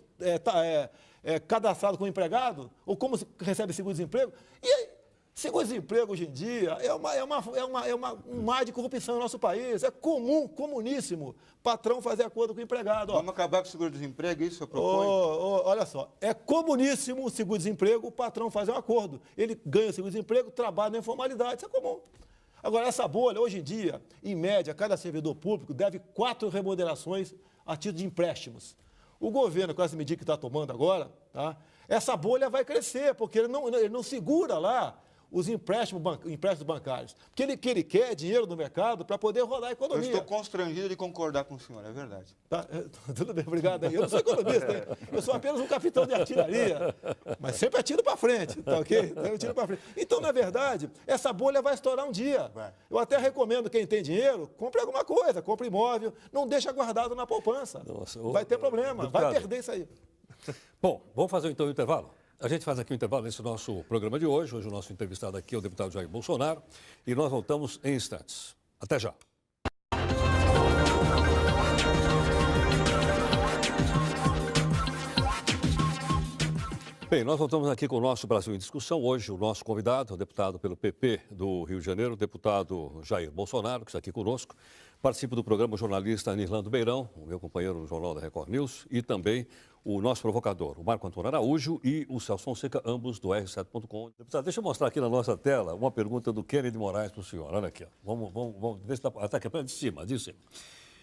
S2: cadastrado como empregado? Ou como recebe seguro-desemprego? E aí, seguro-desemprego hoje em dia é um mar de corrupção no nosso país. É comum, comuníssimo, patrão fazer acordo com o empregado.
S3: Vamos acabar com o seguro-desemprego, isso eu proponho?
S2: Olha só, é comuníssimo o seguro-desemprego, o patrão fazer um acordo. Ele ganha o seguro-desemprego, trabalha na informalidade, isso é comum. Agora, essa bolha, hoje em dia, em média, cada servidor público deve 4 remunerações a título de empréstimos. O governo, com essa medida que está tomando agora, tá, essa bolha vai crescer, porque ele não segura lá os empréstimos bancários. Porque ele quer dinheiro no mercado para poder rodar a economia.
S3: Eu estou constrangido de concordar com o senhor, é verdade.
S2: Tá, tudo bem, obrigado. Eu não sou economista, hein? Eu sou apenas um capitão de artilharia, mas sempre atiro para frente, tá ok? Eu tiro para frente. Então, na verdade, essa bolha vai estourar um dia. Eu até recomendo quem tem dinheiro, compre alguma coisa, compre imóvel, não deixa guardado na poupança. Nossa, vai ter problema, deputado, vai perder isso aí.
S1: Bom, vamos fazer então o intervalo? A gente faz aqui um intervalo nesse nosso programa de hoje. Hoje o nosso entrevistado aqui é o deputado Jair Bolsonaro. E nós voltamos em instantes. Até já. Bem, nós voltamos aqui com o nosso Brasil em Discussão. Hoje o nosso convidado, o deputado pelo PP do Rio de Janeiro, o deputado Jair Bolsonaro, que está aqui conosco. Participa do programa o jornalista Nirlando Beirão, o meu companheiro no Jornal da Record News, e também o nosso provocador, o Marco Antônio Araújo e o Celso Fonseca, ambos do R7.com. Deputado, deixa eu mostrar aqui na nossa tela uma pergunta do Kennedy Moraes para o senhor. Olha aqui, ó. Vamos ver se está aqui, de cima.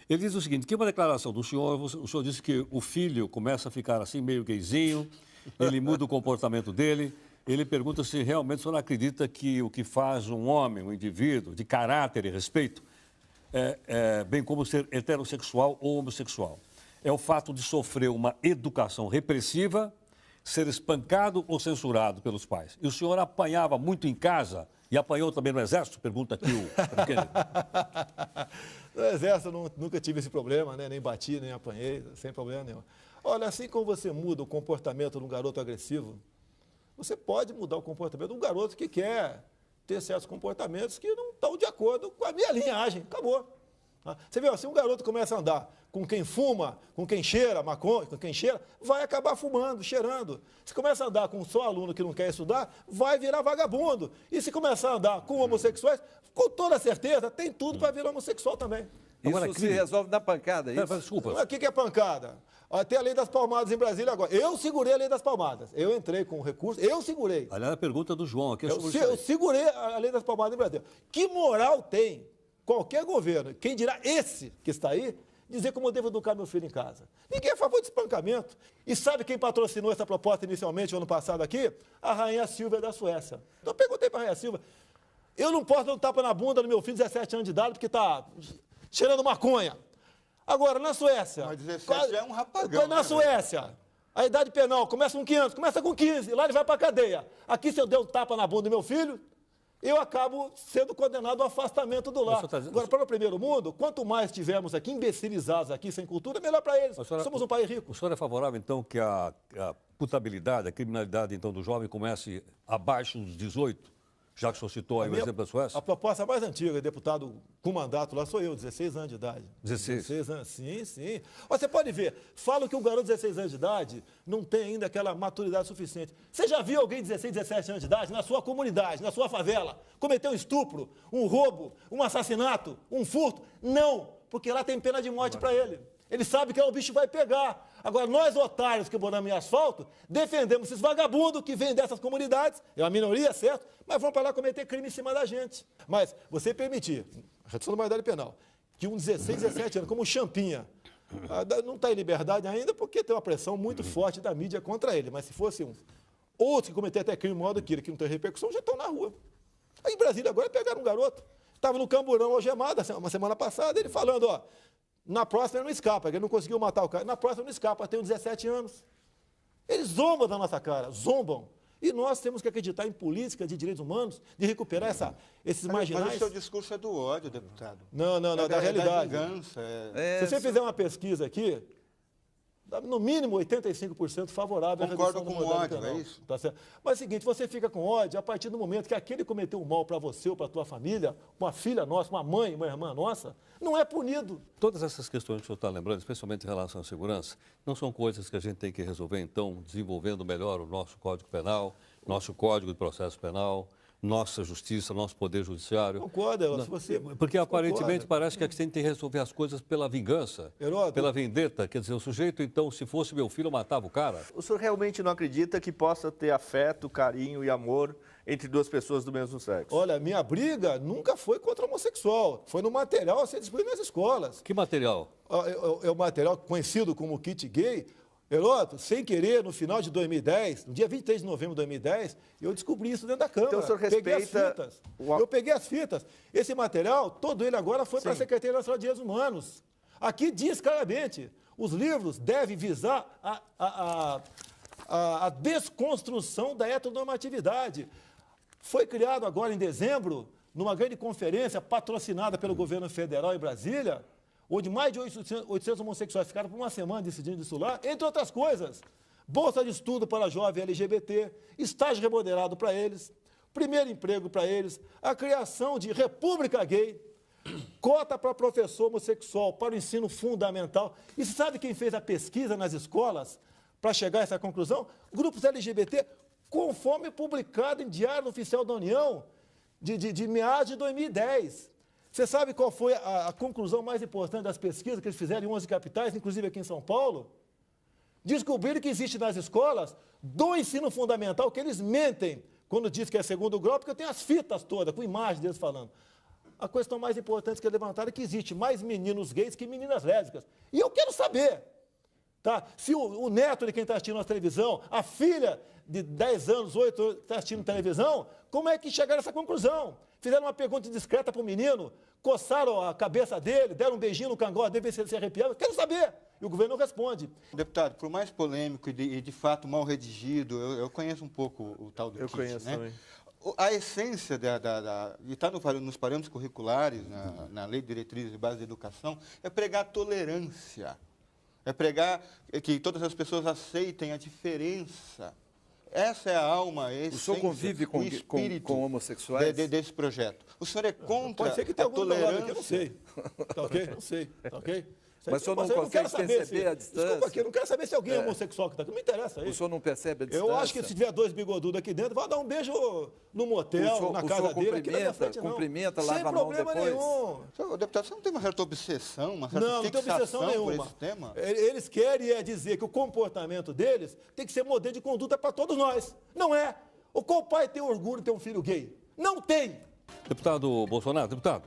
S1: Ele diz o seguinte, que uma declaração do senhor, o senhor disse que o filho começa a ficar assim meio gayzinho, ele muda o comportamento dele. Ele pergunta se realmente o senhor acredita que o que faz um homem, um indivíduo de caráter e respeito, bem como ser heterossexual ou homossexual, é o fato de sofrer uma educação repressiva, ser espancado ou censurado pelos pais. E o senhor apanhava muito em casa e apanhou também no Exército? Pergunta aqui o pequeno.
S2: No Exército eu nunca tive esse problema, né? Nem bati, nem apanhei, sem problema nenhum. Olha, assim como você muda o comportamento de um garoto agressivo, você pode mudar o comportamento de um garoto que quer ter certos comportamentos que não estão de acordo com a minha linhagem. Acabou. Você vê, se um garoto começa a andar com quem fuma, com quem cheira maconha, com quem cheira, vai acabar fumando, cheirando. Se começa a andar com só aluno que não quer estudar, vai virar vagabundo. E se começar a andar com homossexuais, com toda certeza, tem tudo para virar homossexual também.
S4: Agora, isso se resolve na pancada, é isso?
S1: Desculpa.
S2: O que é pancada? Tem a lei das palmadas em Brasília agora. Eu segurei a lei das palmadas. Eu entrei com o recurso, eu segurei.
S1: Aliás, a pergunta do João aqui é sobre
S2: Eu segurei a lei das palmadas em Brasília. Que moral tem qualquer governo, quem dirá esse que está aí, dizer como eu devo educar meu filho em casa? Ninguém é a favor de espancamento. E sabe quem patrocinou essa proposta inicialmente, ano passado aqui? A Rainha Silvia da Suécia. Então eu perguntei para a Rainha Silvia, eu não posso dar um tapa na bunda do meu filho de 17 anos de idade porque está cheirando maconha. Agora, na Suécia...
S3: Mas 17 já é um rapagão.
S2: Na Suécia, a idade penal começa com 500, começa com 15, lá ele vai para a cadeia. Aqui, se eu der um tapa na bunda do meu filho, eu acabo sendo condenado ao afastamento do lar. Agora, para o primeiro mundo, quanto mais tivermos aqui imbecilizados aqui, sem cultura, melhor para eles. Somos um país rico.
S1: O senhor é favorável, então, que a putabilidade, a criminalidade, então, do jovem comece abaixo dos 18? Já que o senhor citou aí o exemplo da Suécia?
S2: A proposta mais antiga, deputado com mandato lá, sou eu, 16 anos de idade.
S1: 16
S2: anos, sim, sim. Você pode ver, falam que o garoto de 16 anos de idade não tem ainda aquela maturidade suficiente. Você já viu alguém de 16, 17 anos de idade, na sua comunidade, na sua favela, cometer um estupro, um roubo, um assassinato, um furto? Não, porque lá tem pena de morte para ele. Ele sabe que o bicho vai pegar. Agora, nós, otários que moramos em asfalto, defendemos esses vagabundos que vêm dessas comunidades, é uma minoria, certo? Mas vão para lá cometer crime em cima da gente. Mas você permitir, redução da maioridade penal, que um 16, 17 anos, como o Champinha, não está em liberdade ainda porque tem uma pressão muito forte da mídia contra ele. Mas se fosse outros que cometer até crime maior do que ele, que não tem repercussão, já estão na rua. Aí em Brasília agora pegaram um garoto, estava no Camburão algemado, uma semana passada, ele falando, ó, na próxima ele não escapa, ele não conseguiu matar o cara. Na próxima ele não escapa, tem 17 anos. Eles zombam da nossa cara, zombam. E nós temos que acreditar em política de direitos humanos, de recuperar esses marginais.
S3: Mas o seu discurso é do ódio, deputado.
S2: Não, da realidade.
S3: Da vingança.
S2: Se você fizer uma pesquisa aqui, no mínimo 85% favorável à redução
S3: Concordo
S2: da
S3: com o
S2: maioridade
S3: ódio,
S2: penal.
S3: é isso?
S2: Tá certo? Mas é o seguinte, você fica com ódio a partir do momento que aquele cometeu um mal para você ou para a tua família, uma filha nossa, uma mãe, uma irmã nossa, não é punido.
S1: Todas essas questões que o senhor está lembrando, especialmente em relação à segurança, não são coisas que a gente tem que resolver, então, desenvolvendo melhor o nosso Código Penal, nosso Código de Processo Penal, nossa justiça, nosso poder judiciário.
S2: Concorda, se você...
S1: Porque aparentemente parece que a gente tem que resolver as coisas pela vingança, pela vendetta. Quer dizer, o sujeito, então, se fosse meu filho, eu matava o cara.
S5: O senhor realmente não acredita que possa ter afeto, carinho e amor entre duas pessoas do mesmo sexo?
S2: Olha, minha briga nunca foi contra o homossexual. Foi no material a ser distribuído nas escolas.
S1: Que material?
S2: É o material conhecido como kit gay. Heroto, sem querer, no final de 2010, no dia 23 de novembro de 2010, eu descobri isso dentro da Câmara.
S5: Então o senhor respeita...
S2: Peguei as fitas. Eu peguei as fitas. Esse material, todo ele agora foi para a Secretaria Nacional de Direitos Humanos. Aqui diz claramente, os livros devem visar a desconstrução da heteronormatividade. Foi criado agora em dezembro, numa grande conferência patrocinada pelo governo federal em Brasília, onde mais de 800 homossexuais ficaram por uma semana decidindo isso lá, entre outras coisas. Bolsa de estudo para jovem LGBT, estágio remunerado para eles, primeiro emprego para eles, a criação de república gay, cota para professor homossexual para o ensino fundamental. E você sabe quem fez a pesquisa nas escolas para chegar a essa conclusão? Grupos LGBT, conforme publicado em Diário Oficial da União, de meados de 2010. Você sabe qual foi a conclusão mais importante das pesquisas que eles fizeram em 11 capitais, inclusive aqui em São Paulo? Descobriram que existe nas escolas do ensino fundamental que eles mentem quando diz que é segundo grau, porque tem as fitas todas, com imagens deles falando. A questão mais importante que levantaram é que existe mais meninos gays que meninas lésbicas. E eu quero saber, tá? Se o neto de quem está assistindo a televisão, a filha de 10 anos, 8 anos, está assistindo televisão, como é que chegaram a essa conclusão? Fizeram uma pergunta discreta para o menino, coçaram a cabeça dele, deram um beijinho no cangote dele, ver se ele se arrepiava. Quero saber. E o governo não responde.
S3: Deputado, por mais polêmico e de fato mal redigido, eu conheço um pouco o tal do
S5: Eu
S3: kit,
S5: conheço
S3: né?
S5: também.
S3: A essência de estar nos parâmetros curriculares, na Lei de Diretrizes e Bases de Educação, é pregar tolerância, é pregar que todas as pessoas aceitem a diferença. Essa é a alma, a essência,
S4: O senhor convive
S3: o espírito
S4: com homossexuais?
S3: desse projeto. O senhor é contra
S2: Pode ser que tenha
S3: a
S2: algum do lado aqui, eu
S3: tolerância.
S2: não sei. Tá ok? Não sei. Tá ok?
S4: Mas o senhor não
S2: quero
S4: consegue
S2: saber
S4: perceber a distância?
S2: Desculpa aqui, eu não quero saber se alguém é homossexual que está aqui. Não me interessa
S4: O
S2: isso.
S4: senhor não percebe a distância?
S2: Eu acho que se tiver dois bigodudos aqui dentro, vai dar um beijo no motel, na casa dele, aqui na minha frente, não.
S4: cumprimenta,
S2: sem
S4: lava a mão
S2: problema
S4: depois?
S2: nenhum.
S3: Senhor deputado, você não tem uma certa obsessão, uma certa
S2: Não tem obsessão
S3: fixação por
S2: nenhuma.
S3: esse tema?
S2: Eles querem dizer que o comportamento deles tem que ser modelo de conduta para todos nós. Não é. Qual pai tem orgulho de ter um filho gay? Não tem.
S1: Deputado Bolsonaro, deputado,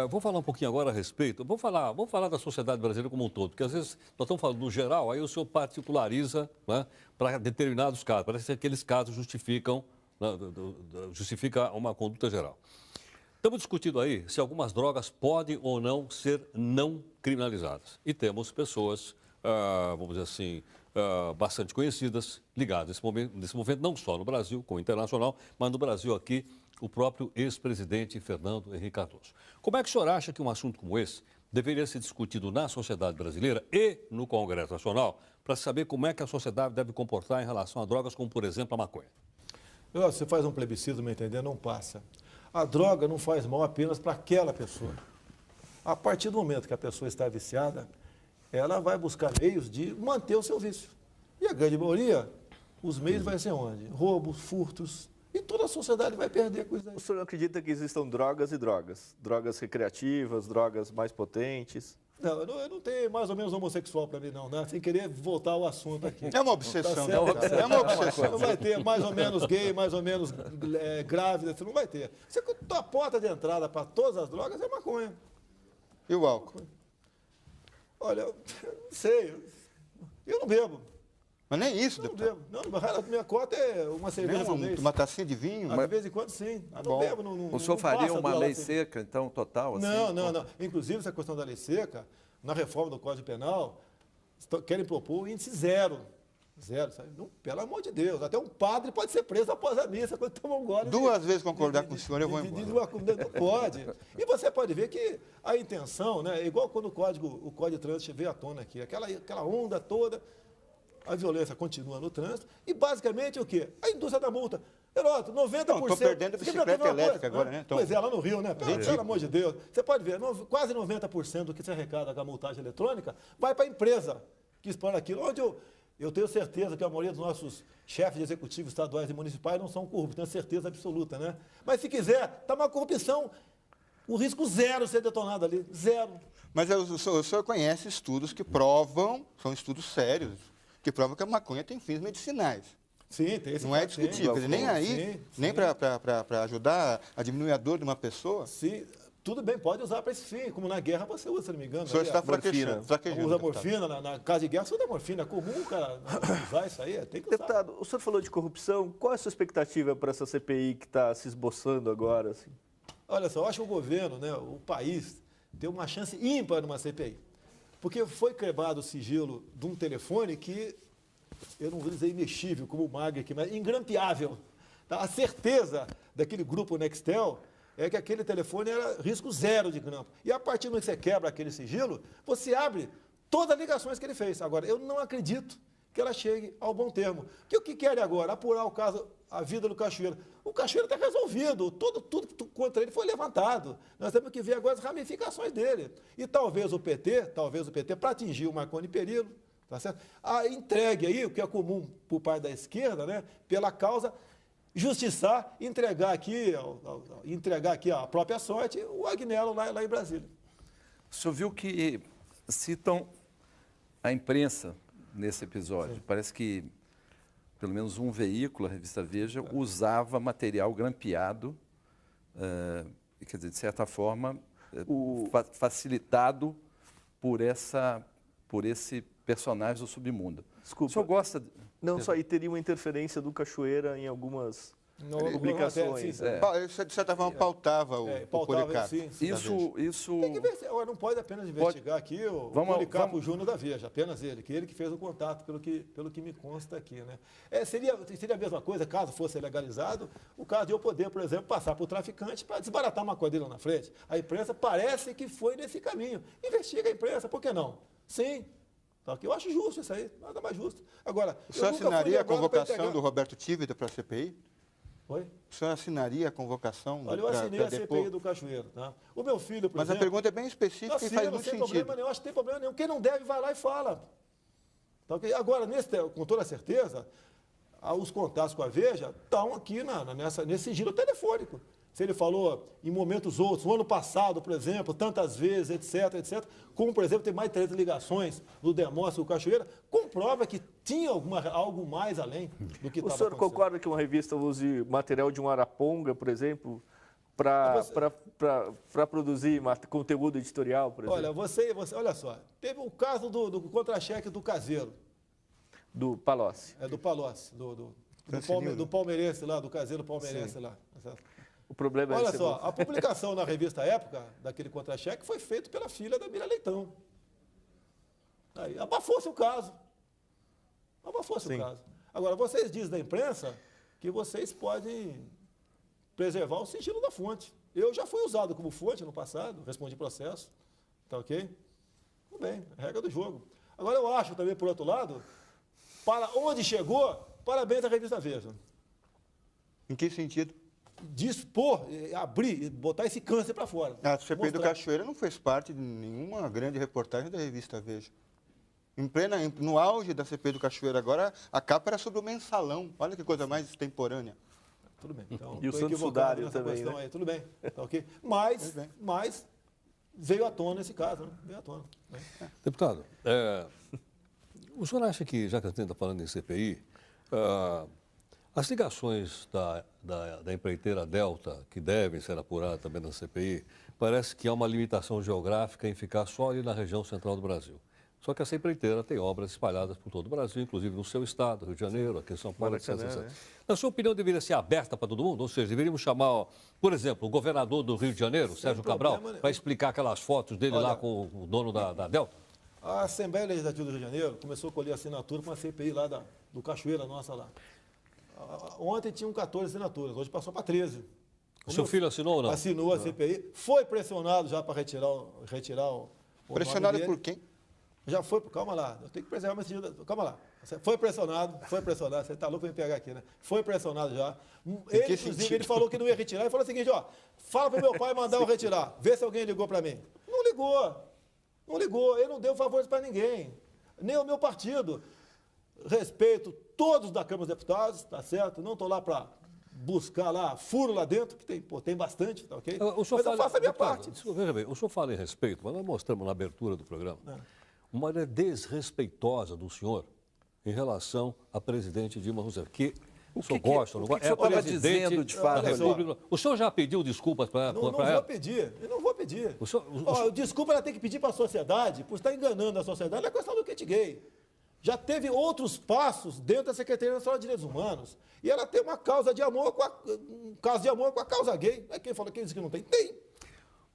S1: vou falar um pouquinho agora a respeito. Vamos falar da sociedade brasileira como um todo, porque às vezes nós estamos falando no geral, aí o senhor particulariza, né, para determinados casos. Parece que aqueles casos justificam uma conduta geral. Estamos discutindo aí se algumas drogas podem ou não ser não criminalizadas. E temos pessoas, vamos dizer assim, bastante conhecidas, ligadas nesse momento, não só no Brasil, como internacional, mas no Brasil aqui, o próprio ex-presidente Fernando Henrique Cardoso. Como é que o senhor acha que um assunto como esse deveria ser discutido na sociedade brasileira e no Congresso Nacional, para saber como é que a sociedade deve comportar em relação a drogas como, por exemplo, a maconha?
S2: Você faz um plebiscito, me entender, não passa. A droga não faz mal apenas para aquela pessoa. A partir do momento que a pessoa está viciada, ela vai buscar meios de manter o seu vício. E a grande maioria, os meios vai ser onde? Roubos, furtos, e toda a sociedade vai perder com isso aí.
S5: O senhor acredita que existam drogas e drogas? Drogas recreativas, drogas mais potentes?
S2: Não, eu não tenho mais ou menos homossexual para mim, não, né? Sem querer voltar ao assunto aqui.
S3: É uma obsessão,
S2: Tá certo?
S3: deputado, é uma obsessão.
S2: Não vai ter mais ou menos gay, mais ou menos grávida, você não vai ter. A porta de entrada para todas as drogas é maconha.
S3: E o álcool?
S2: Olha, eu não sei, eu não bebo.
S3: Mas nem isso,
S2: Não
S3: deputado.
S2: bebo. Não, a minha cota é uma cerveja por mês.
S3: Uma tacinha de vinho?
S2: De vez em quando, sim. Não
S3: bom.
S2: bebo, não.
S4: O senhor
S2: não
S4: faria
S2: passa
S4: uma
S2: do
S4: lei
S2: assim.
S4: seca, então, total? Assim?
S2: Não. Inclusive, essa questão da lei seca, na reforma do Código Penal, querem propor o índice zero. Zero, sabe? Não, pelo amor de Deus. Até um padre pode ser preso após a missa quando toma um gole.
S3: Duas vezes concordar com o senhor, eu vou embora.
S2: Não pode. E você pode ver que a intenção, né, é igual quando o Código de Trânsito veio à tona aqui, aquela onda toda, a violência continua no trânsito, e basicamente o quê? A indústria da multa. Heródoto, 90%...
S3: Não, estou perdendo bicicleta elétrica agora, né? Então,
S2: Pois é, lá no Rio, né? Pelo amor de Deus. Você pode ver, quase 90% do que se arrecada com a multagem eletrônica vai para a empresa que expõe aquilo. Onde eu tenho certeza que a maioria dos nossos chefes de executivos estaduais e municipais não são corruptos, tenho certeza absoluta, né? Mas se quiser, está uma corrupção, o risco zero ser detonado ali, zero.
S3: mas o senhor conhece estudos que provam, são estudos sérios, que provam que a maconha tem fins medicinais.
S2: Sim, tem esse
S3: Não é
S2: caso, sim.
S3: discutível. Quer dizer, nem aí,
S2: Sim,
S3: nem para ajudar a diminuir a dor de uma pessoa.
S2: Sim, tudo bem, pode usar para esse fim, como na guerra você usa, se não me engano.
S3: O senhor está
S5: morfina.
S3: fraquejando.
S2: Usa
S3: deputado.
S2: morfina, na casa de guerra você usa morfina, é comum, cara, usar isso aí, tem que usar.
S5: Deputado, o senhor falou de corrupção. Qual é a sua expectativa para essa CPI que está se esboçando agora? Assim?
S2: Olha só, eu acho que o governo, né, o país, tem uma chance ímpar numa CPI. Porque foi quebrado o sigilo de um telefone que, eu não vou dizer imexível, como o Magre aqui, mas ingrampeável. Tá? A certeza daquele grupo Nextel é que aquele telefone era risco zero de grampo. E a partir do momento que você quebra aquele sigilo, você abre todas as ligações que ele fez. Agora, eu não acredito que ela chegue ao bom termo. Que o que querem agora? Apurar o caso, a vida do Cachoeira. O Cachoeira está resolvido, tudo contra ele foi levantado. Nós temos que ver agora as ramificações dele. E talvez o PT, para atingir o Marconi Perillo, tá certo? Entregue aí, o que é comum por parte da esquerda, né, pela causa, justiçar, entregar aqui a própria sorte, o Agnello lá em Brasília.
S4: O senhor viu que citam a imprensa nesse episódio. Sim. Parece que pelo menos um veículo, a revista Veja, usava material grampeado, quer dizer, de certa forma, facilitado por esse personagem do submundo.
S5: Desculpa.
S4: O senhor gosta...
S5: Não, só aí teria uma interferência do Cachoeira em algumas publicações.
S2: Sim.
S3: Isso, de certa forma, pautava o Policarpo.
S2: Sim.
S4: Isso
S2: Tem que ver, agora não pode apenas investigar aqui o Policarpo Júnior da Veja, apenas ele que fez o contato, pelo que me consta aqui, né? Seria a mesma coisa, caso fosse legalizado, o caso de eu poder, por exemplo, passar por traficante para desbaratar uma coisa dele lá na frente. A imprensa parece que foi nesse caminho. Investiga a imprensa, por que não? Sim. Eu acho justo isso aí, nada mais justo. Agora,
S3: o senhor assinaria a convocação do Roberto Tivita para a CPI?
S2: Oi?
S3: O senhor assinaria a convocação?
S2: Olha, eu assinei a CPI do Cachoeiro. Tá? O meu filho, por exemplo...
S3: Mas a pergunta é bem específica e faz muito sentido.
S2: Problema nenhum, acho que tem problema nenhum. Quem não deve, vai lá e fala. Tá, okay? Agora, com toda certeza, os contatos com a Veja estão aqui nesse sigilo telefônico. Se ele falou em momentos outros, no ano passado, por exemplo, tantas vezes, etc., como, por exemplo, tem mais de 3 ligações do Demóstenes com o Cachoeira, comprova que tinha algo mais além do que estava acontecendo.
S5: O senhor concorda que uma revista use material de um araponga, por exemplo, para produzir conteúdo editorial, por exemplo?
S2: Olha, olha só, teve o caso do contra-cheque do Caseiro.
S5: Do Palocci.
S2: Do Palocci, do palmeirense lá, do Caseiro palmeirense lá.
S5: O problema
S2: Olha só, a publicação na revista Época, daquele contra-cheque, foi feita pela filha da Miriam Leitão. Aí, abafou-se o caso. Abafou-se o caso. Agora, vocês dizem da imprensa que vocês podem preservar o sigilo da fonte. Eu já fui usado como fonte no passado, respondi processo. Tá ok? Tudo bem, é a regra do jogo. Agora, eu acho também, por outro lado, para onde chegou, parabéns à revista Veja.
S3: Em que sentido?
S2: Dispor, abrir, botar esse câncer para fora.
S3: A CPI do Cachoeira não fez parte de nenhuma grande reportagem da revista Veja. No auge da CPI do Cachoeira agora, a capa era sobre o mensalão. Olha que coisa mais extemporânea.
S2: Tudo bem. Então,
S5: e o Santos Sudário também, né?
S2: Aí, tudo bem, tá ok? Mas veio à tona esse caso, né? Veio à tona. Né?
S1: Deputado, o senhor acha que, já que a gente está falando em CPI, as ligações da empreiteira Delta, que devem ser apuradas também na CPI, parece que há uma limitação geográfica em ficar só ali na região central do Brasil. Só que essa empreiteira tem obras espalhadas por todo o Brasil, inclusive no seu estado, Rio de Janeiro, aqui em São Paulo, etc. Na sua opinião, deveria ser aberta para todo mundo? Ou seja, deveríamos chamar, por exemplo, o governador do Rio de Janeiro, Sérgio Cabral, para explicar aquelas fotos dele lá com o dono da Delta?
S2: A Assembleia Legislativa do Rio de Janeiro começou a colher assinatura para uma CPI lá do Cachoeira nossa lá. Ontem tinham 14 assinaturas, hoje passou para 13.
S1: O seu filho assinou ou não?
S2: Assinou a CPI, foi pressionado já para retirar o
S3: pressionado por quem?
S2: Já foi, calma lá, eu tenho que preservar meu sigilo. Calma lá. Foi pressionado, você está louco para me pegar aqui, né? Foi pressionado já. Ele, inclusive, ele falou que não ia retirar, ele falou o seguinte, ó, fala para o meu pai mandar eu retirar, vê se alguém ligou para mim. Não ligou, ele não deu favores para ninguém, nem o meu partido. Respeito todos da Câmara dos Deputados, tá certo? Não estou lá para buscar lá furo lá dentro, que tem bastante, tá ok? Mas eu faço a minha parte.
S1: Veja bem, o senhor fala em respeito, mas nós mostramos na abertura do programa uma maneira desrespeitosa do senhor em relação à presidente Dilma Rousseff, que o senhor gosta, não gosta?
S4: É a presidente
S1: de fato da República. O senhor já pediu desculpas para ela?
S2: Não vou pedir. Desculpa ela tem que pedir para a sociedade, por estar enganando a sociedade, é questão do kit gay. Já teve outros passos dentro da Secretaria Nacional de Direitos Humanos. E ela tem uma causa de amor com a causa gay. Quem falou que diz que não tem? Tem.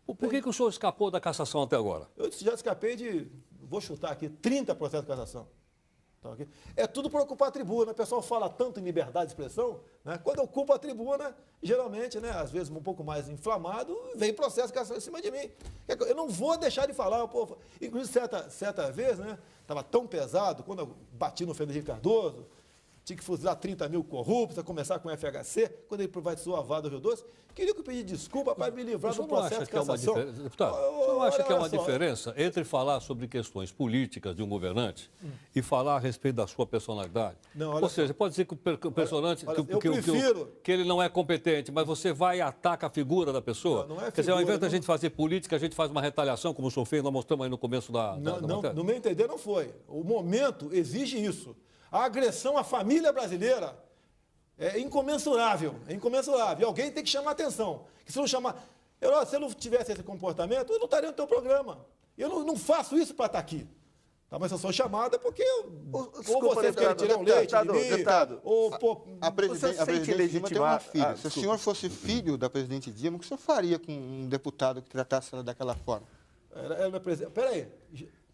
S1: Por que o senhor escapou da cassação até agora?
S2: Eu já escapei de, vou chutar aqui, 30% de cassação. Tá, okay? É tudo por ocupar a tribuna. O pessoal fala tanto em liberdade de expressão, né? Quando eu ocupo a tribuna, geralmente, né, às vezes um pouco mais inflamado, vem processo de cassação em cima de mim. Eu não vou deixar de falar. Pô, inclusive, certa vez, né, estava tão pesado, quando eu bati no Fernando Henrique Cardoso, tinha que fuzilar 30 mil corruptos, a começar com o FHC, quando ele privatizou a Vale do Rio Doce, queria que eu pedisse desculpa para me livrar do processo de cassação.
S1: Deputado, o senhor não acha que é uma diferença entre falar sobre questões políticas de um governante e falar a respeito da sua personalidade?
S2: Não,
S1: ou seja, pode dizer que o personagem, que ele não é competente, mas você vai e ataca a figura da pessoa?
S2: Não é figura,
S1: quer dizer, ao invés da gente fazer política, a gente faz uma retaliação, como o senhor fez, nós mostramos aí no começo da matéria.
S2: No meu entender, não foi. O momento exige isso. A agressão à família brasileira é incomensurável, E alguém tem que chamar a atenção. Que se eu não tivesse esse comportamento, eu não estaria no teu programa. Eu não faço isso para estar aqui. Tá, mas eu sou chamada porque
S5: Desculpa,
S2: vocês querem tirar um leite de mim,
S5: deputado,
S2: ou, pô,
S3: A presidente Dilma tem uma filha. Se o
S5: desculpa.
S3: senhor fosse filho da presidente Dilma, o que o senhor faria com um deputado que tratasse ela daquela forma?
S2: ela é presidente. Peraí,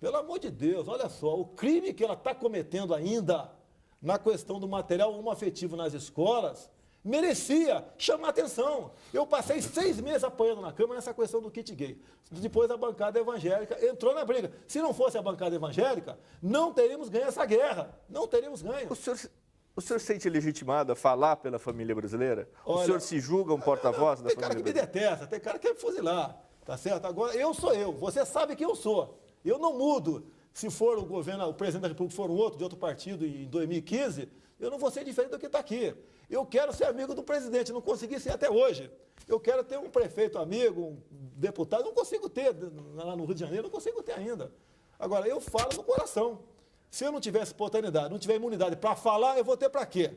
S2: pelo amor de Deus, olha só, o crime que ela está cometendo ainda na questão do material homoafetivo nas escolas merecia chamar atenção. Eu passei 6 meses apanhando na Câmara nessa questão do kit gay. Depois a bancada evangélica entrou na briga. Se não fosse a bancada evangélica, não teríamos ganho essa guerra. Não teríamos ganho.
S5: O senhor se sente legitimado a falar pela família brasileira?
S2: Olha,
S5: o senhor se julga um porta-voz da
S2: tem cara
S5: família
S2: que me
S5: brasileira?
S2: detesta, tem cara que quer me fuzilar, tá certo? Agora, eu sou eu, você sabe que eu sou. Eu não mudo. Se for o governo, o presidente da República for um outro, de outro partido, em 2015, eu não vou ser diferente do que está aqui. Eu quero ser amigo do presidente, não consegui ser até hoje. Eu quero ter um prefeito amigo, um deputado, não consigo ter, lá no Rio de Janeiro, não consigo ter ainda. Agora, eu falo no coração. Se eu não tivesse oportunidade, não tiver imunidade para falar, eu vou ter para quê?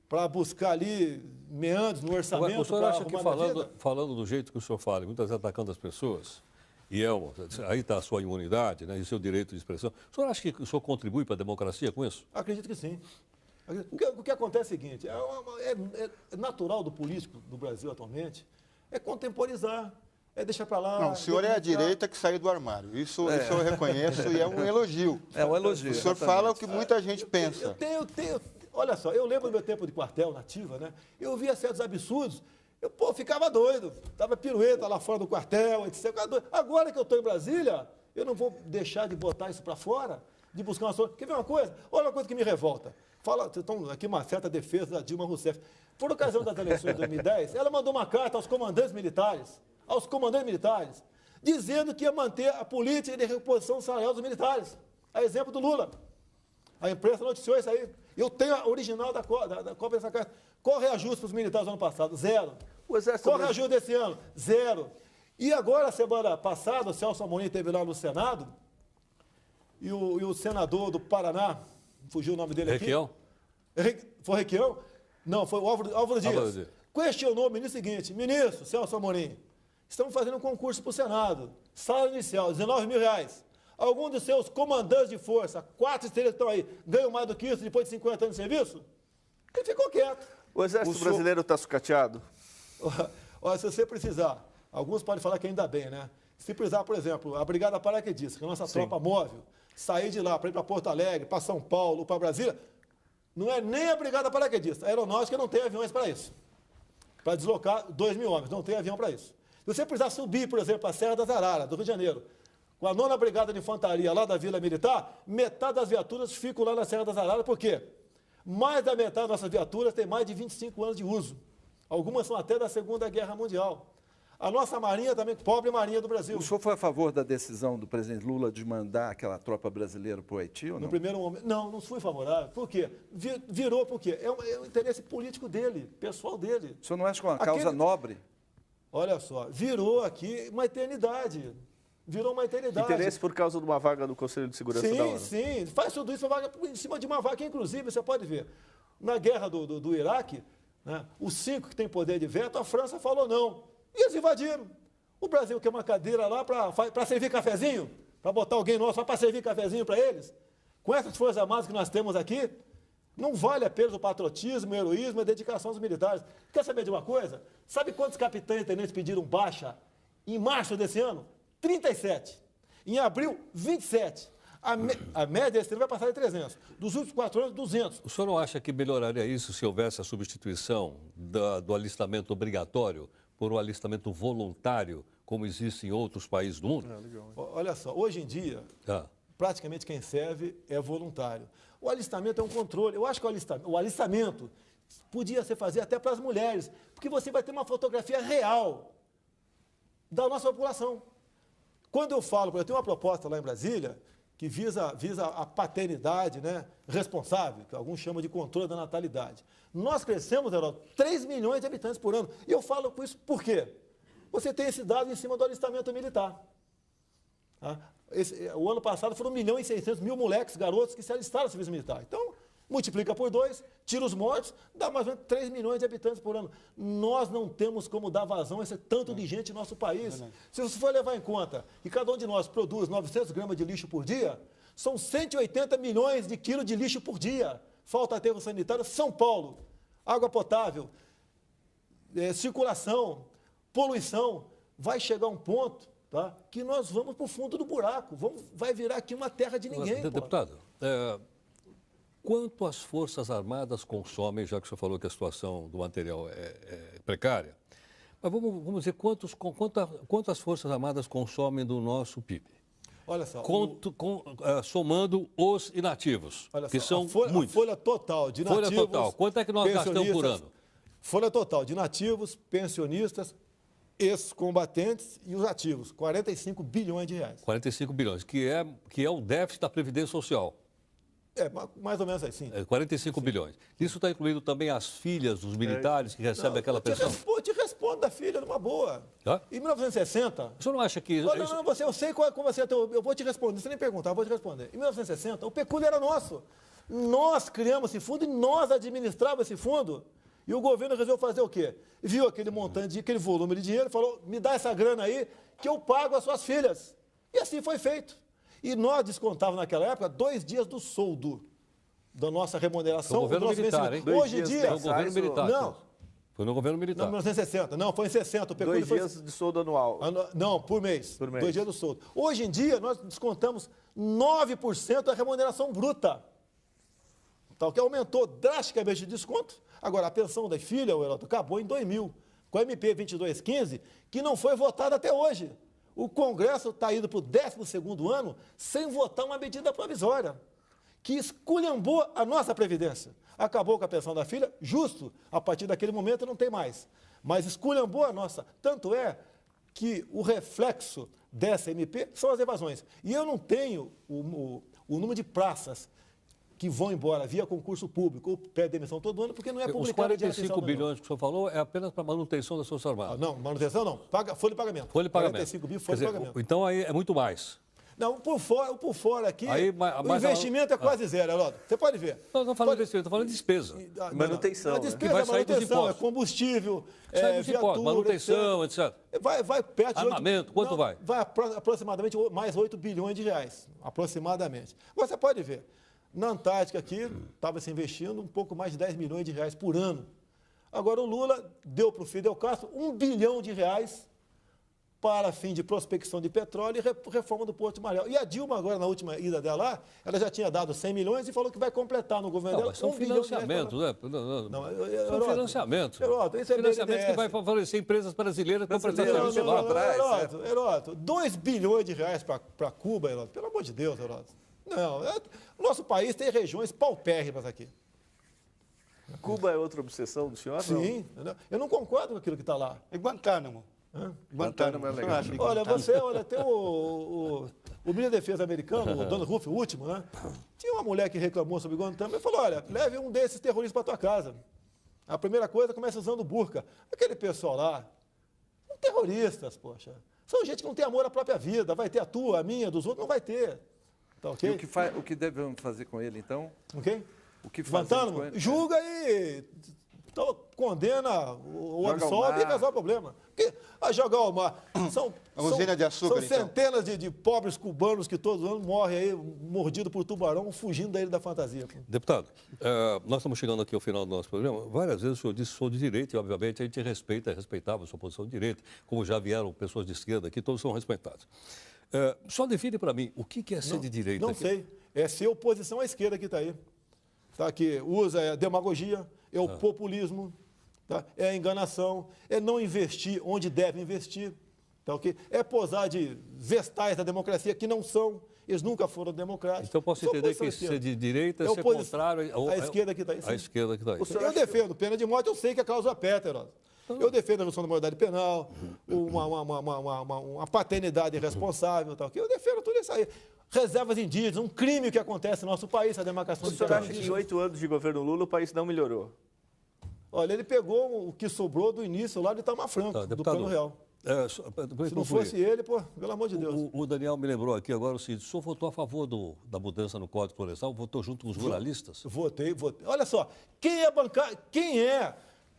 S2: Para buscar ali meandros no orçamento.
S1: Agora, o senhor acha que falando do jeito que o senhor fala, e muitas vezes atacando as pessoas, aí está a sua imunidade, né, e o seu direito de expressão, o senhor acha que o senhor contribui para a democracia com isso?
S2: Acredito que sim. O que acontece é o seguinte, é natural do político do Brasil atualmente, é contemporizar, é deixar para lá.
S3: Não, o senhor é a direita que saiu do armário. Isso eu reconheço e é um elogio.
S4: É um elogio.
S3: O senhor fala o que muita gente pensa.
S2: Olha só, eu lembro do meu tempo de quartel, nativa, né? Eu via certos absurdos, eu ficava doido, dava pirueta lá fora do quartel, etc. Agora que eu estou em Brasília, eu não vou deixar de botar isso para fora, de buscar uma solução. Quer ver uma coisa? Olha uma coisa que me revolta. Então, aqui uma certa defesa da Dilma Rousseff. Por ocasião das eleições de 2010, ela mandou uma carta aos comandantes militares, dizendo que ia manter a política de reposição salarial dos militares. A exemplo do Lula. A imprensa noticiou isso aí. Eu tenho a original da cópia dessa carta. Qual reajuste para os militares do ano passado? 0. Qual reajuste desse ano? 0. E agora, semana passada, o Celso Amorim esteve lá no Senado, e o senador do Paraná, fugiu o nome dele aqui.
S1: Requião?
S2: Foi Requião? Não, foi o Álvaro Dias. Questionou o ministro seguinte: ministro Celso Amorim, estamos fazendo um concurso para o Senado, salário inicial, R$19 mil. Algum dos seus comandantes de força, 4 estrelas que estão aí, ganham mais do que isso depois de 50 anos de serviço? Ele ficou quieto.
S5: O Exército Brasileiro está sucateado?
S2: Olha, se você precisar, alguns podem falar que ainda bem, né? Se precisar, por exemplo, a Brigada Paraquedista, que é a nossa tropa móvel, sair de lá para ir para Porto Alegre, para São Paulo, para Brasília, não é nem a Brigada Paraquedista. A aeronáutica não tem aviões para isso. Para deslocar 2 mil homens, não tem avião para isso. Se você precisar subir, por exemplo, a Serra das Araras, do Rio de Janeiro, com a 9ª Brigada de Infantaria lá da Vila Militar, metade das viaturas ficam lá na Serra das Araras. Por quê? Mais da metade das nossas viaturas tem mais de 25 anos de uso. Algumas são até da Segunda Guerra Mundial. A nossa marinha também, pobre marinha do Brasil.
S4: O senhor foi a favor da decisão do presidente Lula de mandar aquela tropa brasileira para o Haiti ou não?
S2: No primeiro momento, não fui favorável. Por quê? Virou por quê? É o interesse político dele, pessoal dele.
S4: O senhor não acha que é uma causa nobre?
S2: Olha só, virou aqui uma eternidade. Virou uma eternidade.
S5: Interesse por causa de uma vaga do Conselho de Segurança da ONU.
S2: Sim, faz tudo isso em cima de uma vaga, inclusive, você pode ver. Na guerra do Iraque, né, os 5 que têm poder de veto, a França falou não. E eles invadiram. O Brasil quer uma cadeira lá para servir cafezinho? Para botar alguém nosso para servir cafezinho para eles? Com essas forças armadas que nós temos aqui, não vale a pena o patriotismo, o heroísmo e a dedicação dos militares. Quer saber de uma coisa? Sabe quantos capitães e tenentes pediram baixa em março desse ano? 37. Em abril, 27. A média esse ano vai passar de 300. Dos últimos 4 anos, 200.
S1: O senhor não acha que melhoraria isso se houvesse a substituição do alistamento obrigatório por um alistamento voluntário, como existe em outros países do mundo?
S2: Olha só, hoje em dia, praticamente quem serve é voluntário. O alistamento é um controle. Eu acho que o alistamento podia ser fazer até para as mulheres, porque você vai ter uma fotografia real da nossa população. Quando eu tenho uma proposta lá em Brasília que visa a paternidade, né, responsável, que alguns chamam de controle da natalidade. Nós crescemos, Heródoto, 3 milhões de habitantes por ano. E eu falo com isso por quê? Você tem esse dado em cima do alistamento militar. Tá? O ano passado foram 1.600.000 moleques, garotos, que se alistaram no serviço militar. Então, multiplica por 2, tira os mortos, dá mais ou menos 3 milhões de habitantes por ano. Nós não temos como dar vazão a esse tanto de gente no nosso país. Se você for levar em conta que cada um de nós produz 900 gramas de lixo por dia, São 180 milhões de quilos de lixo por dia. Falta aterro sanitário. São Paulo, água potável, circulação, poluição. Vai chegar um ponto, tá, que nós vamos para o fundo do buraco. Vai virar aqui uma terra de ninguém.
S1: Deputado, quanto as Forças Armadas consomem, já que o senhor falou que a situação do material é precária, mas vamos dizer quanto as Forças Armadas consomem do nosso PIB?
S2: Olha só.
S1: Somando os inativos,
S2: olha
S1: que
S2: só,
S1: são muitos.
S2: A folha total de nativos...
S1: Folha total, quanto é que nós gastamos por ano?
S2: Folha total de nativos, pensionistas, ex-combatentes e os ativos, 45 bilhões de reais.
S1: 45 bilhões, que é o déficit da Previdência Social.
S2: Mais ou menos assim.
S1: 45 bilhões. Isso está incluindo também as filhas dos militares que recebem aquela pensão?
S2: Eu te respondo da filha, numa boa.
S1: Hã?
S2: Em 1960...
S1: O senhor não acha que...
S2: Não, eu sei como você... Eu vou te responder, você nem perguntar, eu vou te responder. Em 1960, o pecúlio era nosso. Nós criamos esse fundo e nós administrávamos esse fundo. E o governo resolveu fazer o quê? Viu aquele montante, aquele volume de dinheiro e falou, me dá essa grana aí que eu pago as suas filhas. E assim foi feito. E nós descontávamos naquela época 2 dias do soldo da nossa remuneração.
S1: Foi o governo militar, hein?
S2: Hoje em dia...
S1: Foi o governo militar.
S2: Não.
S1: Foi no governo militar.
S2: Não, 1960. Não, foi em 60. O pecúlio
S5: 2 dias de soldo anual.
S2: Não, por mês.
S5: Por mês.
S2: 2 dias do soldo. Hoje em dia, nós descontamos 9% da remuneração bruta. Tal que aumentou drasticamente o desconto. Agora, a pensão da filha, Heródoto, acabou em 2000, com a MP 2215, que não foi votada até hoje. O Congresso está indo para o 12º ano sem votar uma medida provisória, que esculhambou a nossa Previdência. Acabou com a pensão da filha, justo, a partir daquele momento não tem mais. Mas esculhambou a nossa. Tanto é que o reflexo dessa MP são as evasões. E eu não tenho o número de praças que vão embora via concurso público ou pede demissão todo ano, porque não é publicado.
S1: Os 45 bilhões que o senhor falou é apenas para manutenção das Forças Armadas.
S2: Não, manutenção não. Folha de pagamento.
S1: Folha de pagamento.
S2: 45 bilhões, folha de pagamento.
S1: Então aí é muito mais.
S2: Não, por fora aqui,
S1: Aí,
S2: o investimento é quase zero, Heródoto. Você pode ver.
S1: Não estou falando de investimento, estou falando de despesa.
S5: Manutenção.
S2: A
S5: né?
S2: despesa
S1: Que vai
S2: é
S1: sair dos
S2: manutenção,
S1: impostos.
S2: é combustível,
S1: Sai dos impostos,
S2: viatura,
S1: manutenção, etc.
S2: Vai perto de
S1: Armamento, quanto vai?
S2: Vai aproximadamente mais 8 bilhões de reais, aproximadamente. Agora, você pode ver, na Antártica aqui, estava se investindo um pouco mais de 10 milhões de reais por ano. Agora, o Lula deu para o Fidel Castro 1 bilhão de reais para fim de prospecção de petróleo e reforma do Porto de Mariel. E a Dilma, agora, na última ida dela lá, ela já tinha dado 100 milhões e falou que vai completar no governo dela.
S1: Mas são financiamentos, né? São financiamentos.
S2: Heródoto, isso é
S1: financiamentos que vai favorecer empresas brasileiras para prestar serviço lá.
S2: Heródoto, 2 bilhões de reais para Cuba, Heródoto. Pelo amor de Deus, Heródoto. Não, o nosso país tem regiões paupérrimas aqui.
S5: Cuba é outra obsessão do senhor?
S2: Sim, eu não concordo com aquilo que está lá.
S3: É Guantánamo.
S5: Guantánamo é legal.
S2: Olha, tem o ministro da Defesa americano, o Donald Ruff, o último, né? Tinha uma mulher que reclamou sobre Guantánamo e falou, olha, leve um desses terroristas para tua casa. A primeira coisa, começa usando burca. Aquele pessoal lá, são terroristas, poxa. São gente que não tem amor à própria vida. Vai ter a tua, a minha, dos outros, não vai ter. Tá, okay?
S4: E o que devemos fazer com ele, então?
S2: Ok?
S4: O que fazemos com ele?
S2: Julga e condena, o absolve e resolve o problema. Porque a jogar ao mar são centenas de pobres cubanos que todos os anos morrem aí, mordidos por tubarão, fugindo da ilha da fantasia.
S1: Deputado, nós estamos chegando aqui ao final do nosso programa. Várias vezes o senhor disse que sou de direita e, obviamente, a gente respeitava a sua posição de direita, como já vieram pessoas de esquerda aqui, todos são respeitados. Só define para mim o que é ser de direita.
S2: Não sei. É ser oposição à esquerda que está aí. Tá, que usa a demagogia, é o populismo, tá? É a enganação, é não investir onde deve investir. Tá, okay? É posar de vestais da democracia que não são, eles nunca foram democráticos.
S1: Então posso entender que ser de direita é ser contrário
S2: à esquerda que está aí.
S1: A esquerda que está aí.
S2: Eu defendo pena de morte, eu sei que a causa aperta, Heródoto. Eu defendo a redução da moralidade penal, uma paternidade responsável, tal. Eu defendo tudo isso aí. Reservas indígenas, um crime que acontece no nosso país, a demarcação de
S5: terras. O senhor acha que em 8 anos de governo Lula o país não melhorou?
S2: Olha, ele pegou o que sobrou do início lá de Itamar Franco, do Plano Real. Se não fosse ele, pelo amor de Deus.
S1: O Daniel me lembrou aqui agora o seguinte: o senhor votou a favor da mudança no Código Florestal? Votou junto com os ruralistas?
S2: Votei. Olha só, quem é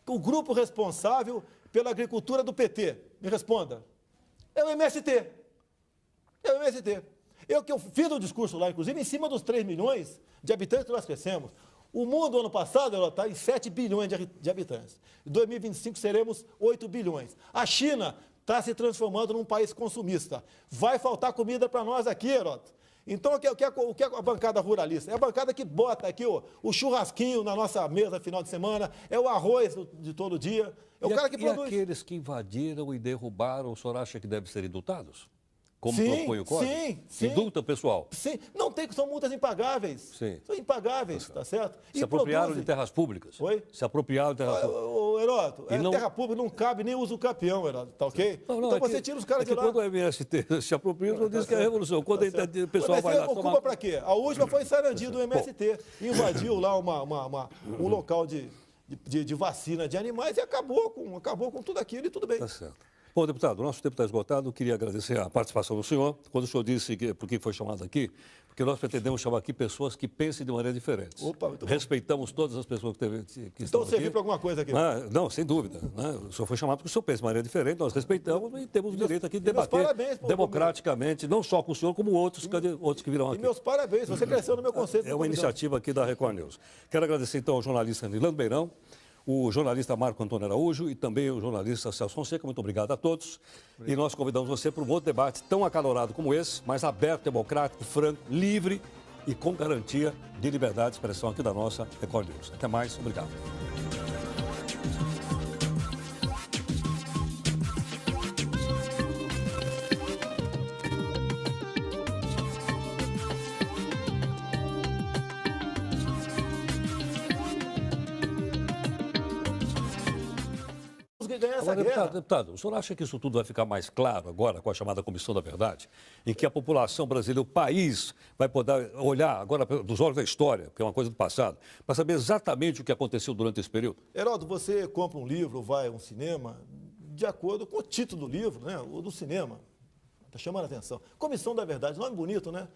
S2: o grupo responsável pela agricultura do PT? Me responda. É o MST. Eu fiz o discurso lá, inclusive, em cima dos 3 milhões de habitantes que nós crescemos. O mundo, ano passado, está em 7 bilhões de habitantes. Em 2025, seremos 8 bilhões. A China está se transformando num país consumista. Vai faltar comida para nós aqui, Heródoto. Então, o que é a bancada ruralista? É a bancada que bota aqui o churrasquinho na nossa mesa final de semana, é o arroz de todo dia. É o cara que produz.
S1: E aqueles que invadiram e derrubaram, o senhor acha que devem ser indultados? Como
S2: sim,
S1: propõe o código?
S2: Sim.
S1: Indulta, pessoal?
S2: Sim. Não tem, são multas impagáveis.
S1: Sim.
S2: São impagáveis, tá certo?
S1: Se apropriaram de terras públicas.
S2: Oi?
S1: Se apropriaram de terras públicas.
S2: Ô, Heródoto,
S1: não...
S2: terra pública não cabe nem uso campeão, Heródoto, tá ok?
S1: Não,
S2: então você tira os caras de lá.
S1: Quando o MST se apropria, não diz que é a revolução. Quando o pessoal vai lá...
S2: Ocupa para quê? A última foi em Sarandi, do MST. Invadiu lá um local de vacina de animais e acabou com tudo aquilo e tudo bem.
S1: Tá certo. Bom, deputado, o nosso tempo está esgotado. Eu queria agradecer a participação do senhor. Quando o senhor disse por que foi chamado aqui, porque nós pretendemos chamar aqui pessoas que pensem de maneira diferente.
S2: Opa, muito bom.
S1: Respeitamos todas as pessoas que estão aqui.
S2: Então serviu para alguma coisa aqui?
S1: Não, sem dúvida. Né? O senhor foi chamado porque o senhor pensa de maneira diferente, nós respeitamos e temos o direito aqui de debater democraticamente, não só com o senhor, como outros que virão aqui.
S2: E meus parabéns, você cresceu no meu conceito.
S1: É uma iniciativa aqui da Record News. Quero agradecer, então, ao jornalista Nilando Beirão, o jornalista Marco Antônio Araújo e também o jornalista Celso Fonseca. Muito obrigado a todos. E nós convidamos você para um outro debate tão acalorado como esse, mas aberto, democrático, franco, livre e com garantia de liberdade de expressão aqui da nossa Record News. Até mais. Obrigado. Agora, deputado, o senhor acha que isso tudo vai ficar mais claro agora com a chamada Comissão da Verdade, em que a população brasileira, o país, vai poder olhar agora dos olhos da história, que é uma coisa do passado, para saber exatamente o que aconteceu durante esse período?
S2: Heraldo, você compra um livro, vai a um cinema, de acordo com o título do livro, né, o do cinema. Está chamando a atenção. Comissão da Verdade, nome bonito, né?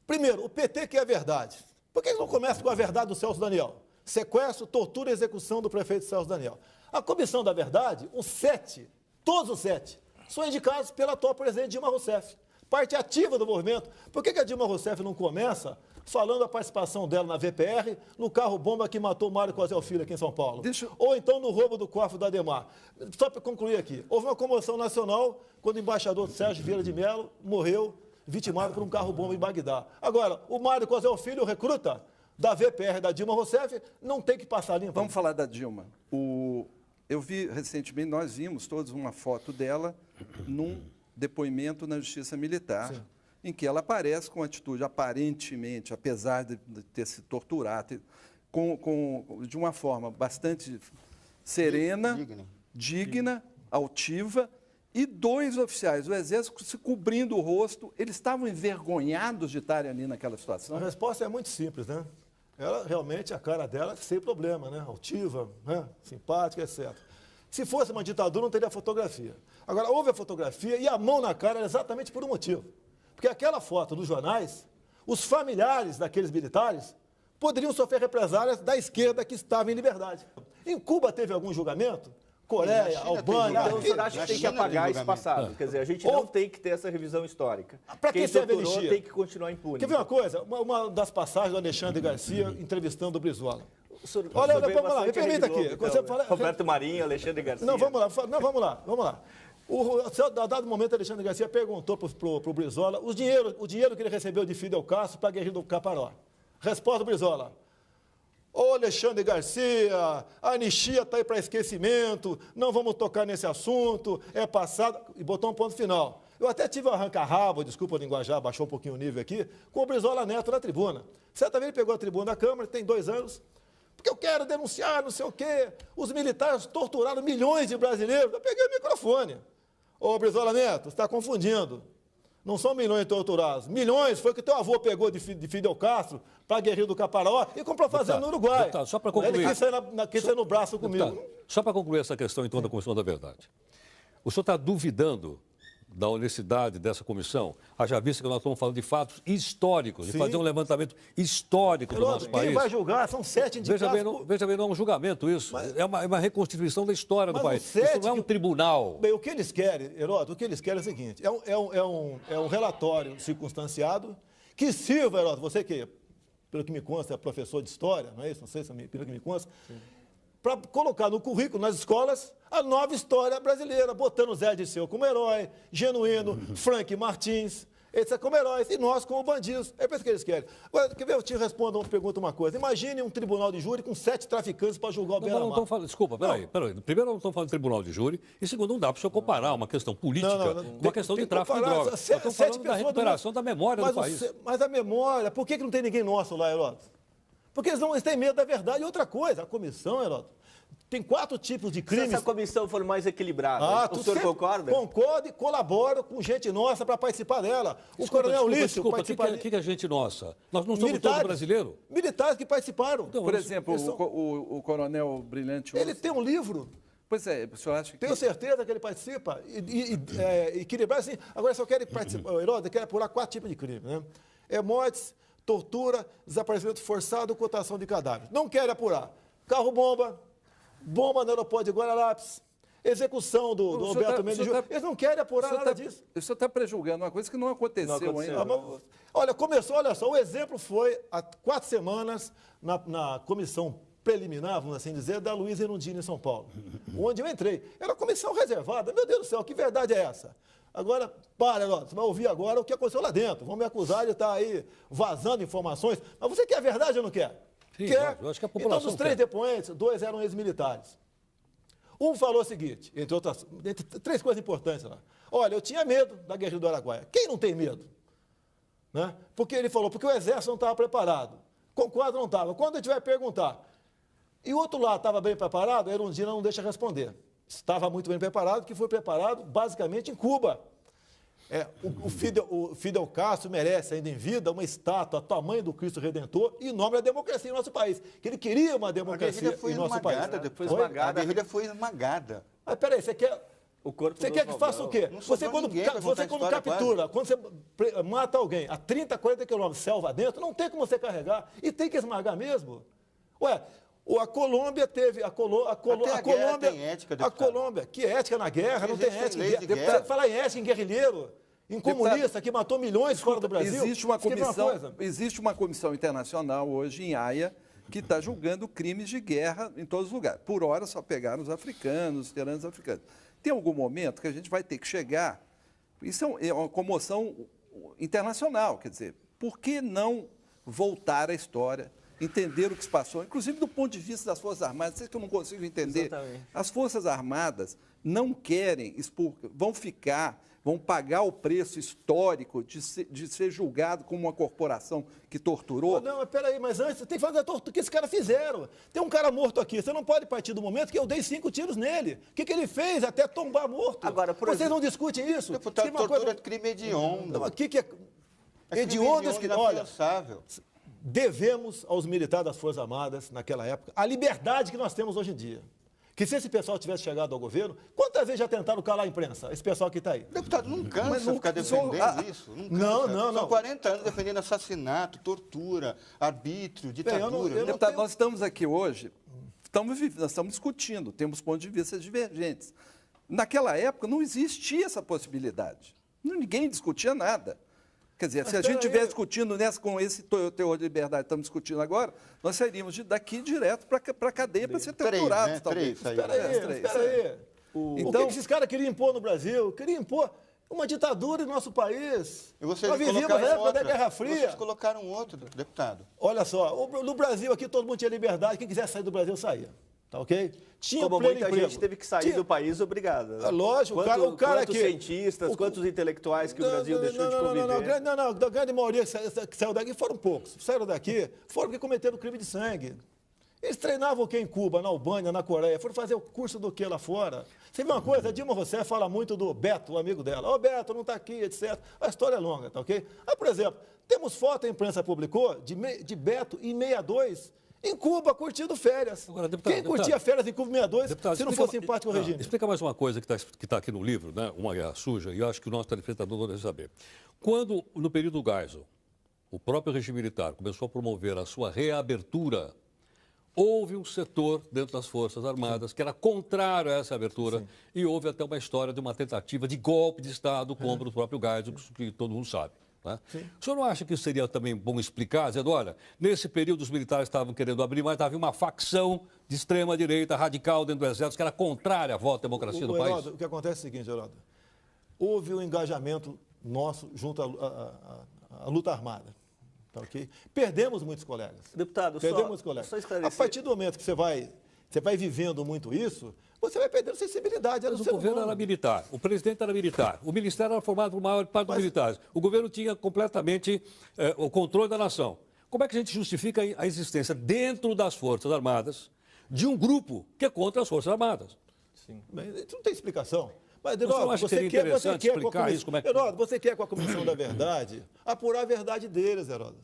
S2: Primeiro, o PT quer a verdade. Por que não começa com a verdade do Celso Daniel? Sequestro, tortura e execução do prefeito Celso Daniel. A Comissão da Verdade, os 7, todos os 7, são indicados pela atual presidente Dilma Rousseff, parte ativa do movimento. Por que a Dilma Rousseff não começa falando da participação dela na VPR, no carro-bomba que matou o Mário Cosel Filho aqui em São Paulo? Ou então no roubo do cofre da Ademar? Só para concluir aqui, houve uma comoção nacional quando o embaixador Sérgio Vieira de Mello morreu vitimado por um carro-bomba em Bagdá. Agora, o Mário Cosel Filho, recruta da VPR da Dilma Rousseff, não tem que passar limpo.
S4: Vamos falar da Dilma. Eu vi recentemente, nós vimos todos uma foto dela num depoimento na Justiça Militar, sim, em que ela aparece com atitude aparentemente, apesar de ter se torturado, de uma forma bastante serena, digna, altiva, e 2 oficiais do Exército se cobrindo o rosto. Eles estavam envergonhados de estarem ali naquela situação?
S2: A resposta é muito simples, né? Ela, realmente, a cara dela, sem problema, né? Altiva, né? Simpática, etc. Se fosse uma ditadura, não teria fotografia. Agora, houve a fotografia e a mão na cara era exatamente por um motivo. Porque aquela foto dos jornais, os familiares daqueles militares poderiam sofrer represálias da esquerda que estava em liberdade. Em Cuba teve algum julgamento? Coreia, Albânia...
S5: Então, o senhor acha que tem que apagar esse passado? Quer dizer, a gente não tem que ter essa revisão histórica.
S2: Para que serve a anistia?
S5: Tem que continuar impune.
S2: Quer ver uma coisa? Uma das passagens do Alexandre Garcia entrevistando o Brizola.
S5: Olha,
S2: vamos lá, me permita aqui.
S5: Então, você fala... Roberto Marinho, Alexandre Garcia.
S2: Não, vamos lá. A dado momento, Alexandre Garcia perguntou para o Brizola o dinheiro que ele recebeu de Fidel Castro para a guerrilha do Caparó. Resposta do Brizola: ô Alexandre Garcia, a anistia está aí para esquecimento, não vamos tocar nesse assunto, é passado, e botou um ponto final. Eu até tive um arranca-rabo, desculpa o linguajar, baixou um pouquinho o nível aqui, com o Brizola Neto na tribuna. Certa vez ele pegou a tribuna da Câmara, tem 2 anos, porque eu quero denunciar, não sei o quê, os militares torturaram milhões de brasileiros. Eu peguei o microfone. Ô Brizola Neto, você está confundindo. Não são milhões torturados. Milhões foi o que teu avô pegou de Fidel Castro para a guerrilha do Caparaó e comprou fazenda no Uruguai.
S1: Deputado, só para concluir.
S2: Ele quis sair no braço comigo.
S1: Deputado, só para concluir essa questão, então, da Comissão da Verdade. O senhor está duvidando da honestidade dessa comissão? Haja vista que nós estamos falando de fatos históricos, de
S2: Sim.
S1: fazer um levantamento histórico do nosso
S2: Quem
S1: país.
S2: vai julgar? São 7 indicados.
S1: Veja bem, não é um julgamento isso. É uma reconstituição da história do
S2: Mas
S1: país.
S2: os 7
S1: Isso não é um tribunal.
S2: Bem, o que eles querem, Heródoto, o que eles querem é o seguinte, é um relatório circunstanciado que sirva, Heródoto, você que, pelo que me consta, é professor de história, não é isso? Não sei se pelo que me consta, para colocar no currículo, nas escolas, a nova história brasileira, botando Zé Dirceu como herói, Genuíno, Frank Martins, eles como heróis, e nós como bandidos. É por isso que eles querem. Agora, quer ver, eu te respondo uma coisa. Imagine um tribunal de júri com 7 traficantes para julgar o
S1: Não
S2: Beira-Mar.
S1: estamos falando, desculpa, peraí. Primeiro, não estamos falando de tribunal de júri, e segundo, não dá para o senhor comparar uma questão política com uma questão de tráfico de drogas. Nós estamos falando da recuperação da memória do país.
S2: Mas a memória, por que não tem ninguém nosso lá, Heródoto? Porque eles têm medo da verdade. E outra coisa, a comissão, Heródoto, tem 4 tipos de crimes.
S5: Se essa comissão for mais equilibrada, o senhor concorda?
S2: Concordo e colaboro com gente nossa para participar dela. O Coronel Lício participa.
S1: O que é gente nossa? Nós não somos todos brasileiros?
S2: Militares que participaram.
S1: Então,
S4: Por exemplo, o Coronel Brilhante...
S2: Ele tem um livro.
S4: Pois é, o senhor acha que...
S2: Tenho certeza que ele participa. Equilibrar, assim. Agora, só quero participar, Heródoto, quero apurar 4 tipos de crime, né? mortes, tortura, desaparecimento forçado, ocultação de cadáveres. Não querem apurar. Carro-bomba, bomba no aeroporto de Guararapes, execução do Roberto Mendes Júnior. Eles não querem apurar nada disso.
S4: O senhor está prejulgando uma coisa que não aconteceu ainda.
S2: Olha, olha só, o exemplo foi há 4 semanas na comissão preliminar, vamos assim dizer, da Luísa Erundina em São Paulo, onde eu entrei. Era uma comissão reservada. Meu Deus do céu, que verdade é essa? Agora, Heródoto, você vai ouvir agora o que aconteceu lá dentro. Vão me acusar de estar aí vazando informações. Mas você quer a verdade ou não quer?
S1: Sim,
S2: quer.
S1: Eu acho que a população
S2: então, dos 3 depoentes, 2 eram ex-militares. Um falou o seguinte, entre 3 coisas importantes lá. Olha, eu tinha medo da guerrilha do Araguaia. Quem não tem medo? Né? Porque ele falou, porque o exército não estava preparado. Concordo, não estava. Quando a gente vai perguntar, e o outro lado estava bem preparado, a Erundina não deixa responder. Estava muito bem preparado, que foi preparado basicamente em Cuba. O Fidel Castro merece, ainda em vida, uma estátua a tamanho do Cristo Redentor em nome da democracia em nosso país. Que ele queria uma democracia em nosso país.
S3: A guerrilha foi esmagada.
S2: Mas peraí, você quer... Você quer que faça o quê? Você quando captura, quando você mata alguém a 30, 40 quilômetros selva dentro, não tem como você carregar. E tem que esmagar mesmo. Ué, a Colômbia teve... A Colômbia tem ética, deputado. A Colômbia, que ética na guerra? Não tem ética em guerra. Você fala em ética em guerrilheiro, em comunista que matou milhões fora do Brasil.
S4: Existe uma comissão internacional hoje em Haia que está julgando crimes de guerra em todos os lugares. Por hora só pegaram os africanos, os veteranos africanos. Tem algum momento que a gente vai ter que chegar... Isso é uma comoção internacional, quer dizer, por que não voltar à história, entender o que se passou, inclusive do ponto de vista das Forças Armadas, sei que eu não consigo entender. Exatamente. As Forças Armadas não querem expor, vão pagar o preço histórico de ser julgado como uma corporação que torturou.
S2: Não, mas peraí, mas antes tem que fazer a tortura que esses caras fizeram. Tem um cara morto aqui, você não pode partir do momento que eu dei 5 tiros nele. O que ele fez até tombar morto?
S5: Agora,
S2: vocês não discutem isso?
S3: Deputado, tortura é crime hediondo.
S2: Não, o que é hediondas que... Olha, devemos aos militares das Forças Armadas, naquela época, a liberdade que nós temos hoje em dia. Que se esse pessoal tivesse chegado ao governo, quantas vezes já tentaram calar a imprensa, esse pessoal que está aí?
S3: Deputado, não cansa ficar defendendo isso? Não cansa. São 40 anos defendendo assassinato, tortura, arbítrio, ditadura.
S4: Deputado, nós estamos aqui hoje, nós estamos discutindo, temos pontos de vista divergentes. Naquela época não existia essa possibilidade. Ninguém discutia nada. Quer dizer, se a gente estiver discutindo com esse teor de liberdade que estamos discutindo agora, nós sairíamos daqui direto para a cadeia para ser torturados, talvez.
S2: Espera aí. O que esses caras queriam impor no Brasil? Queriam impor uma ditadura no nosso país.
S3: E vocês
S2: nós vivíamos na época da Guerra Fria.
S3: Vocês colocaram outro, deputado.
S2: Olha só, no Brasil aqui todo mundo tinha liberdade, quem quisesse sair do Brasil saía. Tá ok?
S5: Tinha muita gente teve que sair do país obrigada.
S2: Né? Lógico,
S5: quantos cientistas, quantos intelectuais que o Brasil deixou de conviver?
S2: Não, da grande maioria que saiu daqui foram poucos. Saíram daqui, foram porque cometeram crime de sangue. Eles treinavam o que em Cuba, na Albânia, na Coreia? Foram fazer o curso do que lá fora? Você vê uma coisa, a Dilma Rousseff fala muito do Beto, o amigo dela. Ô, Beto, não está aqui, etc. A história é longa, tá ok? Por exemplo, temos foto, a imprensa publicou, de Beto em 62, em Cuba, curtindo férias.
S1: Agora, deputado,
S2: Quem curtia férias em Cuba 62,
S1: deputado,
S2: se não fosse simpático ao regime?
S1: Explica mais uma coisa que tá aqui no livro, né? Uma guerra suja, e eu acho que o nosso telespectador deve saber. Quando, no período Geisel, o próprio regime militar começou a promover a sua reabertura, houve um setor dentro das Forças Armadas que era contrário a essa abertura e houve até uma história de uma tentativa de golpe de Estado contra o próprio Geisel, que todo mundo sabe. Né? O senhor não acha que seria também bom explicar, dizendo, olha, nesse período os militares estavam querendo abrir, mas havia uma facção de extrema-direita radical dentro do Exército que era contrária à voto à democracia do país?
S2: Heraldo, o que acontece é o seguinte, Geraldo. Houve um engajamento nosso junto à luta armada. Tá, okay? Perdemos muitos colegas.
S5: Deputado,
S2: Perdemos muitos colegas.
S5: só esclarecer.
S2: A partir do momento que você vai vivendo muito isso, você vai perdendo sensibilidade.
S1: Mas o governo era militar, o presidente era militar, o ministério era formado por maior parte dos militares, o governo tinha completamente o controle da nação. Como é que a gente justifica a existência dentro das Forças Armadas de um grupo que é contra as Forças Armadas?
S2: Sim. Isso não tem explicação. Mas,
S1: Você não acha que seria interessante explicar isso? Como é que...
S2: Heraldo, você quer com a Comissão da Verdade apurar a verdade deles, Heraldo.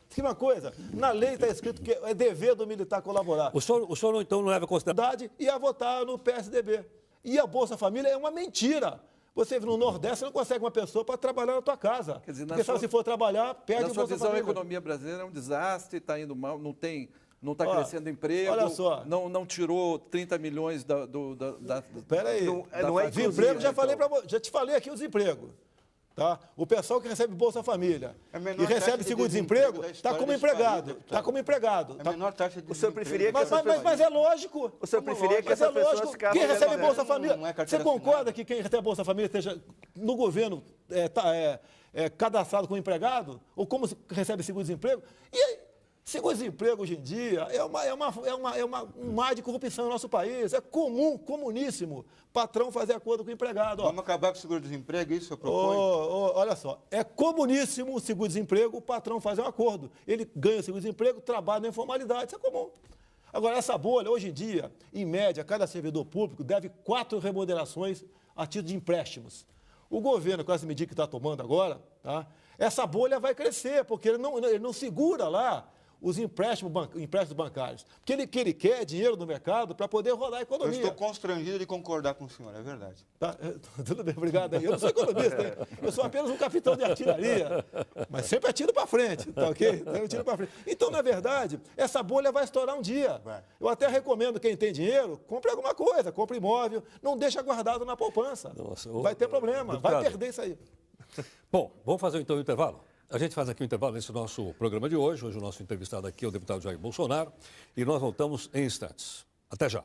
S2: Diz uma coisa, na lei está escrito que é dever do militar colaborar.
S1: O senhor então não leva em consideração?
S2: Ia votar no PSDB. E a Bolsa Família é uma mentira. Você no Nordeste, você não consegue uma pessoa para trabalhar na tua casa.
S4: Quer dizer,
S2: porque se for trabalhar, perde o
S4: Na sua
S2: Bolsa
S4: visão, a
S2: Família.
S4: economia brasileira é um desastre, está indo mal, não está crescendo emprego,
S2: olha só.
S4: Não tirou 30 milhões da
S2: Espera aí.
S5: Não é
S2: Desemprego,
S5: inclusive,
S2: já te falei aqui o desemprego. Tá? O pessoal que recebe Bolsa Família
S3: É a menor
S2: e
S3: taxa
S2: recebe
S3: de
S2: seguro-desemprego
S3: desemprego da
S2: está
S3: história
S2: como
S3: desse país,
S2: empregado.
S3: deputado.
S2: Está como empregado.
S3: A menor taxa de
S5: O senhor preferia que
S3: desemprego.
S5: essas
S2: Mas é lógico.
S5: O senhor preferia que
S2: Mas é
S5: essas pessoas
S2: lógico.
S5: ficassem...
S2: Quem recebe
S5: dentro-
S2: Bolsa Família,
S3: não é
S2: você
S3: carteira
S2: concorda
S3: assinada.
S2: que quem recebe Bolsa Família esteja no governo cadastrado como empregado? Ou como recebe seguro-desemprego? E aí, seguro-desemprego hoje em dia um mar de corrupção no nosso país. É comum, comuníssimo, patrão fazer acordo com o empregado. Ó.
S3: Vamos acabar com o seguro-desemprego, isso eu proponho?
S2: Olha só, é comuníssimo o seguro-desemprego, o patrão fazer um acordo. Ele ganha o seguro-desemprego, trabalha na informalidade, isso é comum. Agora, essa bolha, hoje em dia, em média, cada servidor público deve 4 remunerações a título de empréstimos. O governo, com essa medida que está tomando agora, tá, essa bolha vai crescer, porque ele não segura lá os empréstimos bancários. Porque ele quer dinheiro no mercado para poder rodar a
S3: Eu
S2: economia.
S3: estou constrangido de concordar com o senhor, é verdade.
S2: Tá, tudo bem, obrigado. Eu não sou economista, hein? Eu sou apenas um capitão de artilharia, mas sempre atiro para frente, tá ok? Eu tiro para frente. Então, na verdade, essa bolha vai estourar um dia.
S3: Vai.
S2: Eu até recomendo quem tem dinheiro, compre alguma coisa, compre imóvel, não deixa guardado na poupança.
S1: Nossa,
S2: vai ter problema,
S1: deputado.
S2: vai perder isso aí.
S1: Bom, vamos fazer então o intervalo? A gente faz aqui o intervalo nesse nosso programa de hoje. Hoje o nosso entrevistado aqui é o deputado Jair Bolsonaro e nós voltamos em instantes. Até já.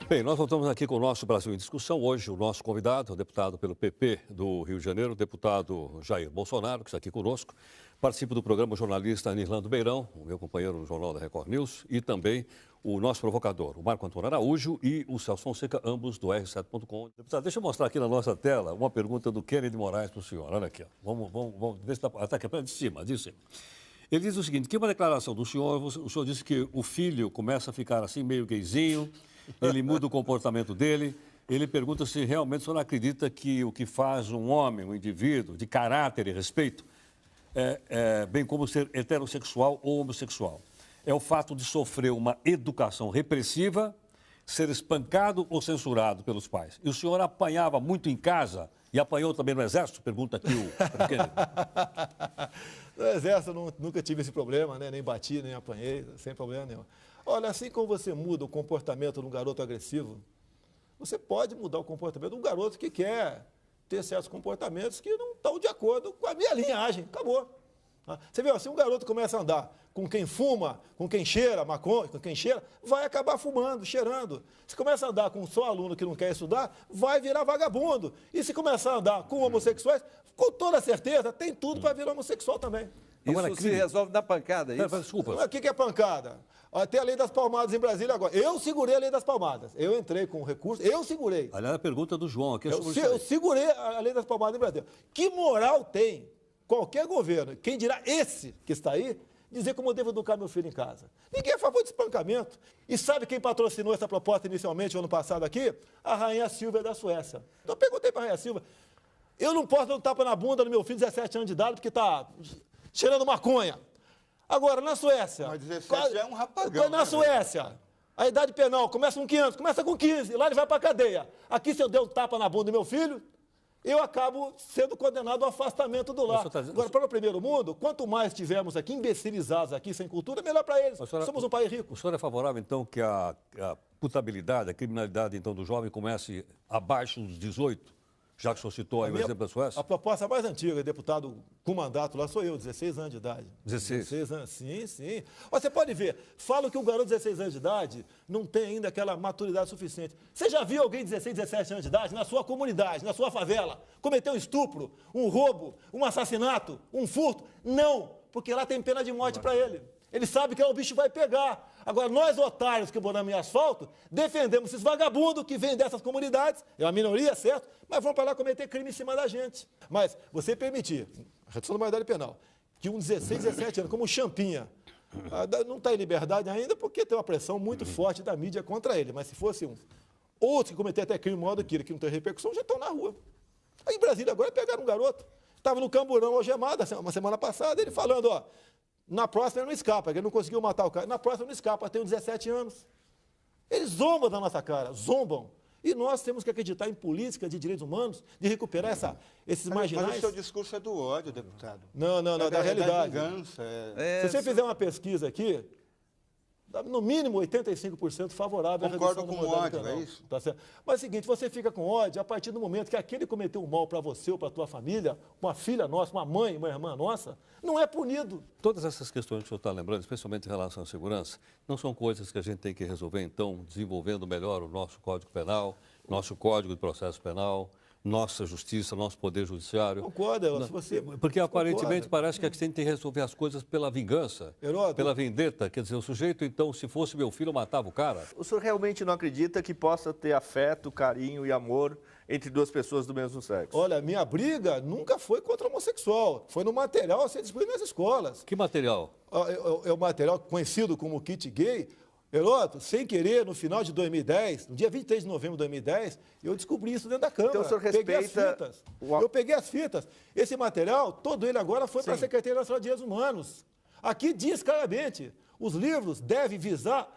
S1: Bem, nós voltamos aqui com o nosso Brasil em Discussão. Hoje, o nosso convidado, o deputado pelo PP do Rio de Janeiro, o deputado Jair Bolsonaro, que está aqui conosco. Participa do programa o jornalista Nirlando Beirão, o meu companheiro no Jornal da Record News, e também o nosso provocador, o Marco Antônio Araújo e o Celso Fonseca, ambos do R7.com. Deputado, deixa eu mostrar aqui na nossa tela uma pergunta do Kennedy Moraes para o senhor. Olha aqui, ó. Vamos ver se está aqui, de cima, de cima. Ele diz o seguinte, que uma declaração do senhor, o senhor disse que o filho começa a ficar assim meio gayzinho, ele muda o comportamento dele. Ele pergunta se realmente o senhor acredita que o que faz um homem, um indivíduo de caráter e respeito, bem como ser heterossexual ou homossexual, é o fato de sofrer uma educação repressiva, ser espancado ou censurado pelos pais. E o senhor apanhava muito em casa e apanhou também no Exército? Pergunta aqui o Kennedy.
S2: No Exército eu nunca tive esse problema, né? Nem bati, nem apanhei, sem problema nenhum. Olha, assim como você muda o comportamento de um garoto agressivo, você pode mudar o comportamento de um garoto que quer ter certos comportamentos que não estão de acordo com a minha linhagem. Acabou. Você vê, se um garoto começa a andar com quem fuma, com quem cheira maconha, com quem cheira, vai acabar fumando, cheirando. Se começa a andar com só aluno que não quer estudar, vai virar vagabundo. E se começar a andar com homossexuais, com toda certeza, tem tudo para virar homossexual também.
S1: Agora,
S4: Isso se resolve na pancada, é isso?
S1: Desculpa.
S2: O que é pancada? Tem a lei das palmadas em Brasília agora. Eu segurei a lei das palmadas. Eu entrei com recurso, eu segurei.
S1: Aliás, a pergunta do João aqui é sobre
S2: Eu segurei a lei das palmadas em Brasília. Que moral tem qualquer governo, quem dirá esse que está aí, dizer como eu devo educar meu filho em casa? Ninguém é a favor de espancamento. E sabe quem patrocinou essa proposta inicialmente, ano passado aqui? A Rainha Silvia da Suécia. Então eu perguntei para a Rainha Silvia, Eu não posso dar um tapa na bunda do meu filho de 17 anos de idade porque está cheirando maconha. Agora, na Suécia...
S3: Mas 17 já é um rapagão.
S2: Na Suécia, a idade penal começa com 500, começa com 15, lá ele vai para a cadeia. Aqui, se eu der um tapa na bunda do meu filho, eu acabo sendo condenado ao afastamento do lar. Agora, para o primeiro mundo, quanto mais tivermos aqui imbecilizados aqui, sem cultura, melhor para eles. Somos um país rico.
S1: O senhor é favorável, então, que a putabilidade, a criminalidade, então, do jovem comece abaixo dos 18? Já que o senhor citou aí o exemplo da Suécia?
S2: A proposta mais antiga, deputado com mandato lá, sou eu, 16 anos de idade.
S1: 16?
S2: 16 anos, sim. Você pode ver, falam que um garoto de 16 anos de idade não tem ainda aquela maturidade suficiente. Você já viu alguém de 16, 17 anos de idade, na sua comunidade, na sua favela, cometer um estupro, um roubo, um assassinato, um furto? Não, porque lá tem pena de morte para ele. Ele sabe que o bicho vai pegar. Agora, nós, otários que moramos em asfalto, defendemos esses vagabundos que vêm dessas comunidades, é uma minoria, certo? Mas vão para lá cometer crime em cima da gente. Mas você permitir, a redução da maioridade penal, que um 16, 17 anos, como o Champinha, não está em liberdade ainda porque tem uma pressão muito forte da mídia contra ele. Mas se fosse outro que cometer até crime maior do que ele, que não tem repercussão, já estão na rua. Aí em Brasília agora pegaram um garoto, estava no Camburão algemado, uma semana passada, ele falando, ó, na próxima ele não escapa, ele não conseguiu matar o cara. Na próxima ele não escapa, tem 17 anos. Eles zombam da nossa cara, zombam. E nós temos que acreditar em política de direitos humanos, de recuperar esses marginais.
S3: Mas o seu discurso é do ódio, deputado.
S2: Não, da realidade.
S3: Da vingança.
S2: Se você fizer uma pesquisa aqui, no mínimo 85% favorável à redução do maioridade penal.
S3: É isso?
S2: Tá certo? Mas é o seguinte, você fica com ódio a partir do momento que aquele cometeu um mal para você ou para a tua família, uma filha nossa, uma mãe, uma irmã nossa, não é punido.
S1: Todas essas questões que o senhor está lembrando, especialmente em relação à segurança, não são coisas que a gente tem que resolver, então, desenvolvendo melhor o nosso Código Penal, nosso Código de Processo Penal, nossa justiça, nosso poder judiciário.
S2: Concorda, se você...
S1: Porque aparentemente parece que a gente tem que resolver as coisas pela vingança, pela vendetta. Quer dizer, o sujeito, então, se fosse meu filho, eu matava o cara.
S5: O senhor realmente não acredita que possa ter afeto, carinho e amor entre duas pessoas do mesmo sexo?
S2: Olha, minha briga nunca foi contra o homossexual. Foi no material a ser distribuído nas escolas.
S1: Que material?
S2: É o material conhecido como kit gay. Heródoto, sem querer, no final de 2010, no dia 23 de novembro de 2010, eu descobri isso dentro da Câmara.
S5: Então o senhor respeita...
S2: Peguei as fitas. Eu peguei as fitas. Esse material, todo ele agora foi para a Secretaria Nacional de Direitos Humanos. Aqui diz claramente, os livros devem visar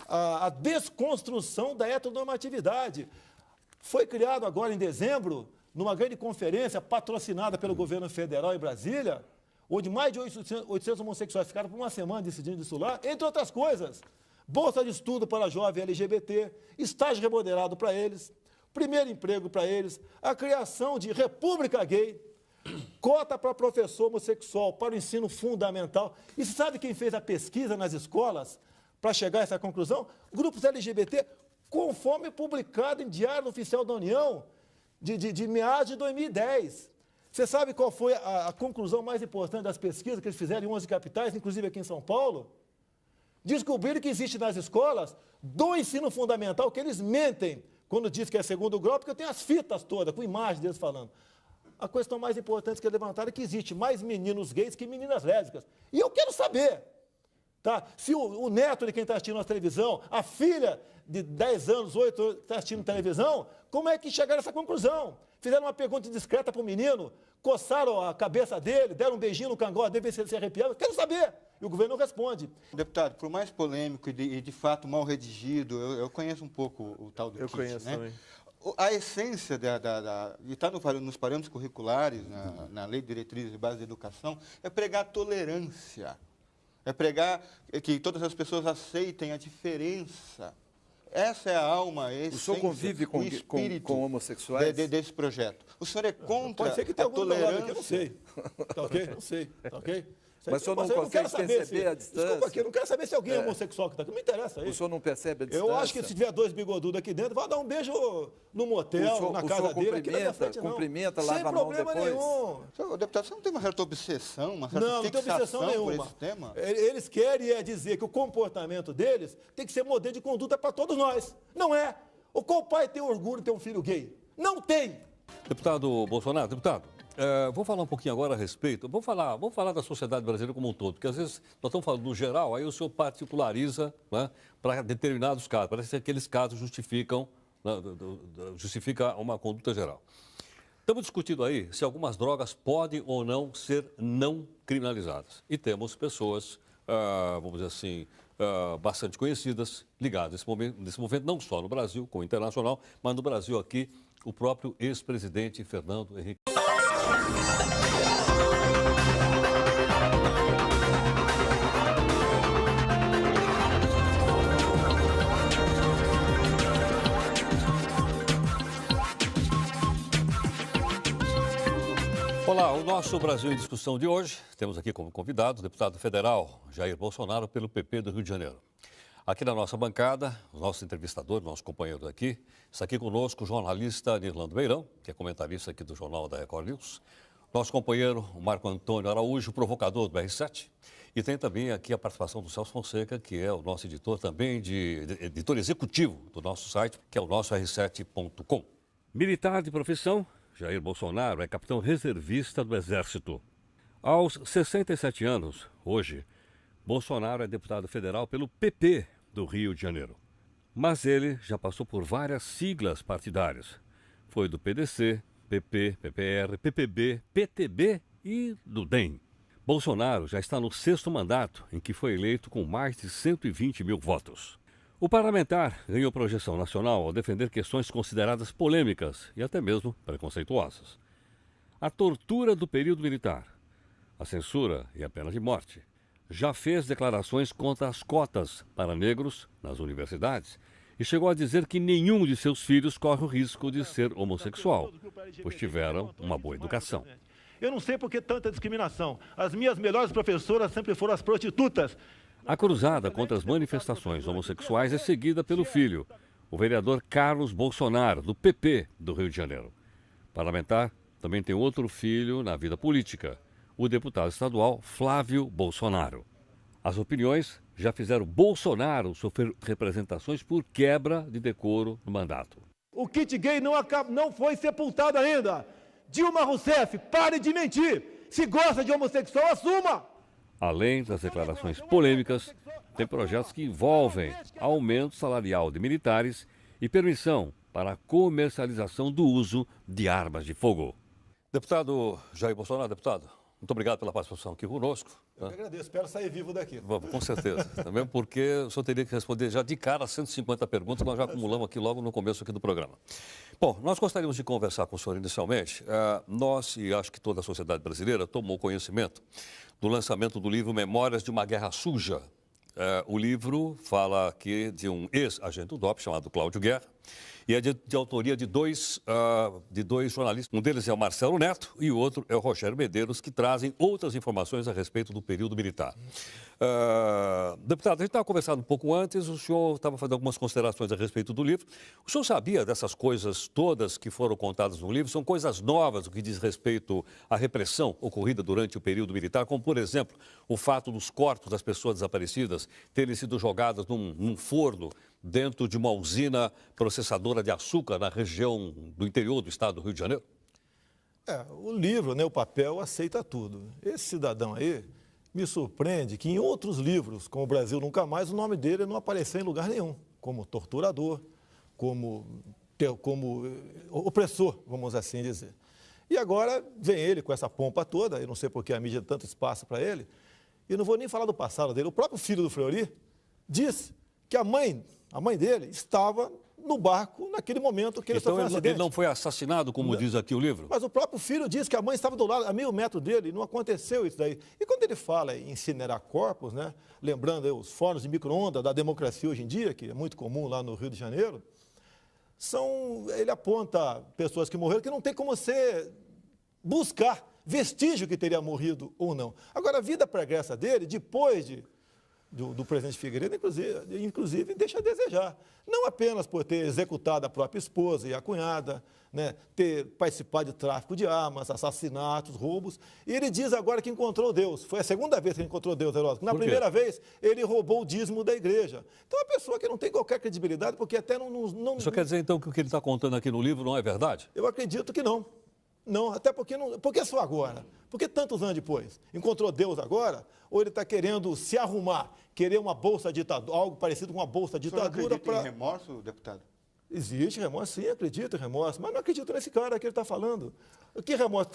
S2: a desconstrução da heteronormatividade. Foi criado agora em dezembro, numa grande conferência patrocinada pelo governo federal em Brasília, onde mais de 800 homossexuais ficaram por uma semana decidindo isso lá, entre outras coisas. Bolsa de estudo para jovem LGBT, estágio remunerado para eles, primeiro emprego para eles, a criação de república gay, cota para professor homossexual para o ensino fundamental. E você sabe quem fez a pesquisa nas escolas para chegar a essa conclusão? Grupos LGBT, conforme publicado em Diário Oficial da União, de meados de 2010. Você sabe qual foi a conclusão mais importante das pesquisas que eles fizeram em 11 capitais, inclusive aqui em São Paulo? Descobriram que existe nas escolas do ensino fundamental que eles mentem quando diz que é segundo grau, porque eu tenho as fitas todas, com imagens deles falando. A questão mais importante que levantaram é que existe mais meninos gays que meninas lésbicas. E eu quero saber, tá? Se o neto de quem está assistindo a televisão, a filha de 10 anos, 8 anos que está assistindo televisão, como é que chegaram a essa conclusão? Fizeram uma pergunta discreta para o menino, coçaram a cabeça dele, deram um beijinho no cangote dele, ver se ele se arrepiava. Quero saber. E o governo não responde.
S3: Deputado, por mais polêmico e de fato mal redigido, eu conheço um pouco o tal do
S5: Eu
S3: kit,
S5: conheço
S3: né?
S5: também.
S3: A essência de estar nos parâmetros curriculares, na Lei de Diretrizes e Bases de Educação, é pregar a tolerância. É pregar que todas as pessoas aceitem a diferença. Essa é a alma, a essência,
S4: o senhor convive com,
S3: o espírito
S4: com homossexuais?
S3: Desse projeto. O senhor é contra
S2: Pode ser que tenha
S3: a
S2: algum tolerância.
S3: tolerância?
S2: Eu não sei. Tá ok? Não sei. Tá ok?
S4: Mas o senhor não consegue perceber a distância?
S2: Desculpa aqui, eu não quero saber se alguém é homossexual que está aqui. Não me interessa isso.
S4: O senhor não percebe a distância?
S2: Eu acho que se tiver dois bigodudos aqui dentro, vai dar um beijo no motel, na casa dele. Aqui na minha frente, não.
S4: Cumprimenta,
S2: sem
S4: lava a mão
S2: problema
S4: depois.
S2: nenhum.
S3: Senhor deputado, você não tem uma certa obsessão, uma certa
S2: Não tem obsessão
S3: fixação por
S2: nenhuma.
S3: esse tema?
S2: Eles querem dizer que o comportamento deles tem que ser modelo de conduta para todos nós. Não é. Qual pai tem orgulho de ter um filho gay? Não tem.
S1: Deputado Bolsonaro, deputado, vou falar um pouquinho agora a respeito. Vamos falar da sociedade brasileira como um todo, porque às vezes nós estamos falando do geral, aí o senhor particulariza, né, para determinados casos. Parece que aqueles casos justificam uma conduta geral. Estamos discutindo aí se algumas drogas podem ou não ser não criminalizadas. E temos pessoas, vamos dizer assim, bastante conhecidas, ligadas nesse movimento, não só no Brasil, como internacional, mas no Brasil aqui, o próprio ex-presidente Fernando Henrique. Olá, o nosso Brasil em Discussão de hoje, temos aqui como convidado o deputado federal Jair Bolsonaro pelo PP do Rio de Janeiro. Aqui na nossa bancada, o nosso entrevistador, nosso companheiro aqui, está aqui conosco o jornalista Nirlando Beirão, que é comentarista aqui do Jornal da Record News, nosso companheiro o Marco Antônio Araújo, provocador do R7, e tem também aqui a participação do Celso Fonseca, que é o nosso editor também, editor executivo do nosso site, que é o nosso r7.com. Militar de profissão, Jair Bolsonaro é capitão reservista do Exército. Aos 67 anos, hoje, Bolsonaro é deputado federal pelo PP do Rio de Janeiro. Mas ele já passou por várias siglas partidárias. Foi do PDC, PP, PPR, PPB, PTB e do DEM. Bolsonaro já está no 6º mandato, em que foi eleito com mais de 120 mil votos. O parlamentar ganhou projeção nacional ao defender questões consideradas polêmicas e até mesmo preconceituosas. A tortura do período militar, a censura e a pena de morte. Já fez declarações contra as cotas para negros nas universidades e chegou a dizer que nenhum de seus filhos corre o risco de ser homossexual, pois tiveram uma boa educação.
S2: Eu não sei por que tanta discriminação. As minhas melhores professoras sempre foram as prostitutas.
S1: A cruzada contra as manifestações homossexuais é seguida pelo filho, o vereador Carlos Bolsonaro, do PP do Rio de Janeiro. Parlamentar também tem outro filho na vida política, o deputado estadual Flávio Bolsonaro. As opiniões já fizeram Bolsonaro sofrer representações por quebra de decoro no mandato.
S2: O kit gay não foi sepultado ainda. Dilma Rousseff, pare de mentir. Se gosta de homossexual, assuma.
S1: Além das declarações polêmicas, tem projetos que envolvem aumento salarial de militares e permissão para a comercialização do uso de armas de fogo. Deputado Jair Bolsonaro, deputado, muito obrigado pela participação aqui conosco.
S2: Eu que agradeço, espero sair vivo daqui.
S1: Vamos, com certeza. Também porque o senhor teria que responder já de cara 150 perguntas, nós já acumulamos aqui logo no começo aqui do programa. Bom, nós gostaríamos de conversar com o senhor inicialmente. Nós, e acho que toda a sociedade brasileira, tomou conhecimento do lançamento do livro Memórias de uma Guerra Suja. O livro fala aqui de um ex-agente do DOP chamado Cláudio Guerra, e é de autoria de dois jornalistas. Um deles é o Marcelo Neto e o outro é o Rogério Medeiros, que trazem outras informações a respeito do período militar. Deputado, a gente estava conversando um pouco antes, o senhor estava fazendo algumas considerações a respeito do livro. O senhor sabia dessas coisas todas que foram contadas no livro? São coisas novas no que diz respeito à repressão ocorrida durante o período militar, como, por exemplo, o fato dos corpos das pessoas desaparecidas terem sido jogadas num forno dentro de uma usina processadora de açúcar na região do interior do estado do Rio de Janeiro?
S2: O livro, né, o papel, aceita tudo. Esse cidadão aí me surpreende que em outros livros, como O Brasil Nunca Mais, o nome dele não apareceu em lugar nenhum, como torturador, como opressor, vamos assim dizer. E agora vem ele com essa pompa toda, eu não sei por que a mídia dá tanto espaço para ele, e não vou nem falar do passado dele. O próprio filho do Fleury disse que a mãe dele estava no barco naquele momento que ele sofreu um acidente.
S1: Ele não foi assassinado, como diz aqui o livro?
S2: Mas o próprio filho disse que a mãe estava do lado, a 1000 metros dele, e não aconteceu isso daí. E quando ele fala em incinerar corpos, né, lembrando aí os fornos de micro-ondas da democracia hoje em dia, que é muito comum lá no Rio de Janeiro, ele aponta pessoas que morreram que não tem como você buscar vestígio que teria morrido ou não. Agora, a vida pregressa dele, depois do presidente Figueiredo, inclusive, deixa a desejar. Não apenas por ter executado a própria esposa e a cunhada, né, ter participado de tráfico de armas, assassinatos, roubos. E ele diz agora que encontrou Deus. Foi a segunda vez que ele encontrou Deus, Heródoto. Na primeira vez, ele roubou o dízimo da igreja. Então, é uma pessoa que não tem qualquer credibilidade, porque até não...
S1: O senhor quer dizer, então, que o que ele está contando aqui no livro não é verdade?
S2: Eu acredito que não. Não, até porque não. Por que só agora? Por que tantos anos depois? Encontrou Deus agora? Ou ele está querendo se arrumar, querer uma bolsa ditadura, algo parecido com uma bolsa ditadura
S3: para... Tem remorso, deputado?
S2: Existe remorso, sim, acredito em remorso, mas não acredito nesse cara que ele está falando. O que remorso?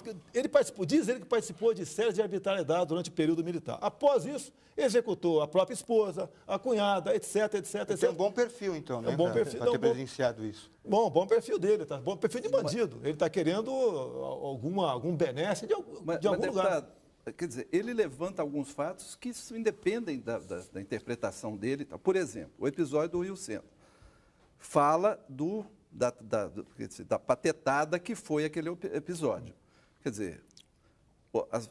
S2: Diz ele que participou de séries de arbitrariedade durante o período militar. Após isso, executou a própria esposa, a cunhada, etc, etc, etc.
S3: Tem um bom perfil, então, né?
S2: É um bom perfil,
S3: Para ter presenciado isso.
S2: Bom perfil dele, tá? Bom perfil de bandido. Ele está querendo algum benesse de algum lugar.
S4: Deputado, quer dizer, ele levanta alguns fatos que independem da interpretação dele. Por exemplo, o episódio do Rio Centro fala da patetada que foi aquele episódio. Quer dizer,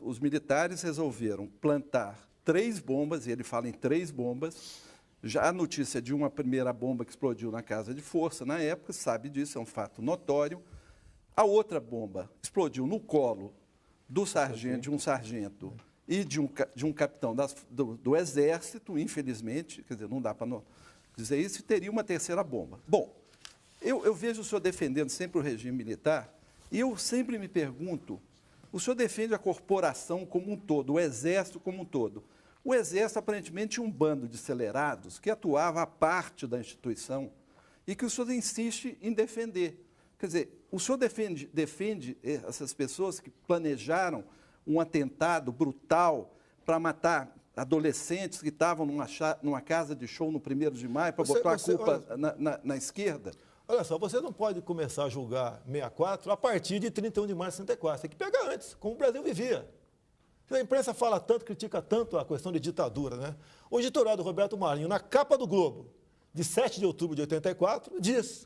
S4: os militares resolveram plantar 3 bombas, e ele fala em 3 bombas. Já a notícia de uma primeira bomba que explodiu na casa de força, na época, sabe disso, é um fato notório. A outra bomba explodiu no colo de um sargento e de um capitão do Exército, infelizmente, quer dizer, não dá para dizer isso, e teria uma terceira bomba. Bom, eu vejo o senhor defendendo sempre o regime militar, e eu sempre me pergunto, o senhor defende a corporação como um todo, o Exército como um todo. O Exército, aparentemente, tinha um bando de acelerados que atuava à parte da instituição e que o senhor insiste em defender. Quer dizer, o senhor defende essas pessoas que planejaram um atentado brutal para matar adolescentes que estavam numa casa de show no 1º de maio para botar a culpa na esquerda?
S2: Olha só, você não pode começar a julgar 64 a partir de 31 de março de 64. Tem que pegar antes, como o Brasil vivia. A imprensa fala tanto, critica tanto a questão de ditadura, né? O editorial do Roberto Marinho, na capa do Globo, de 7 de outubro de 84,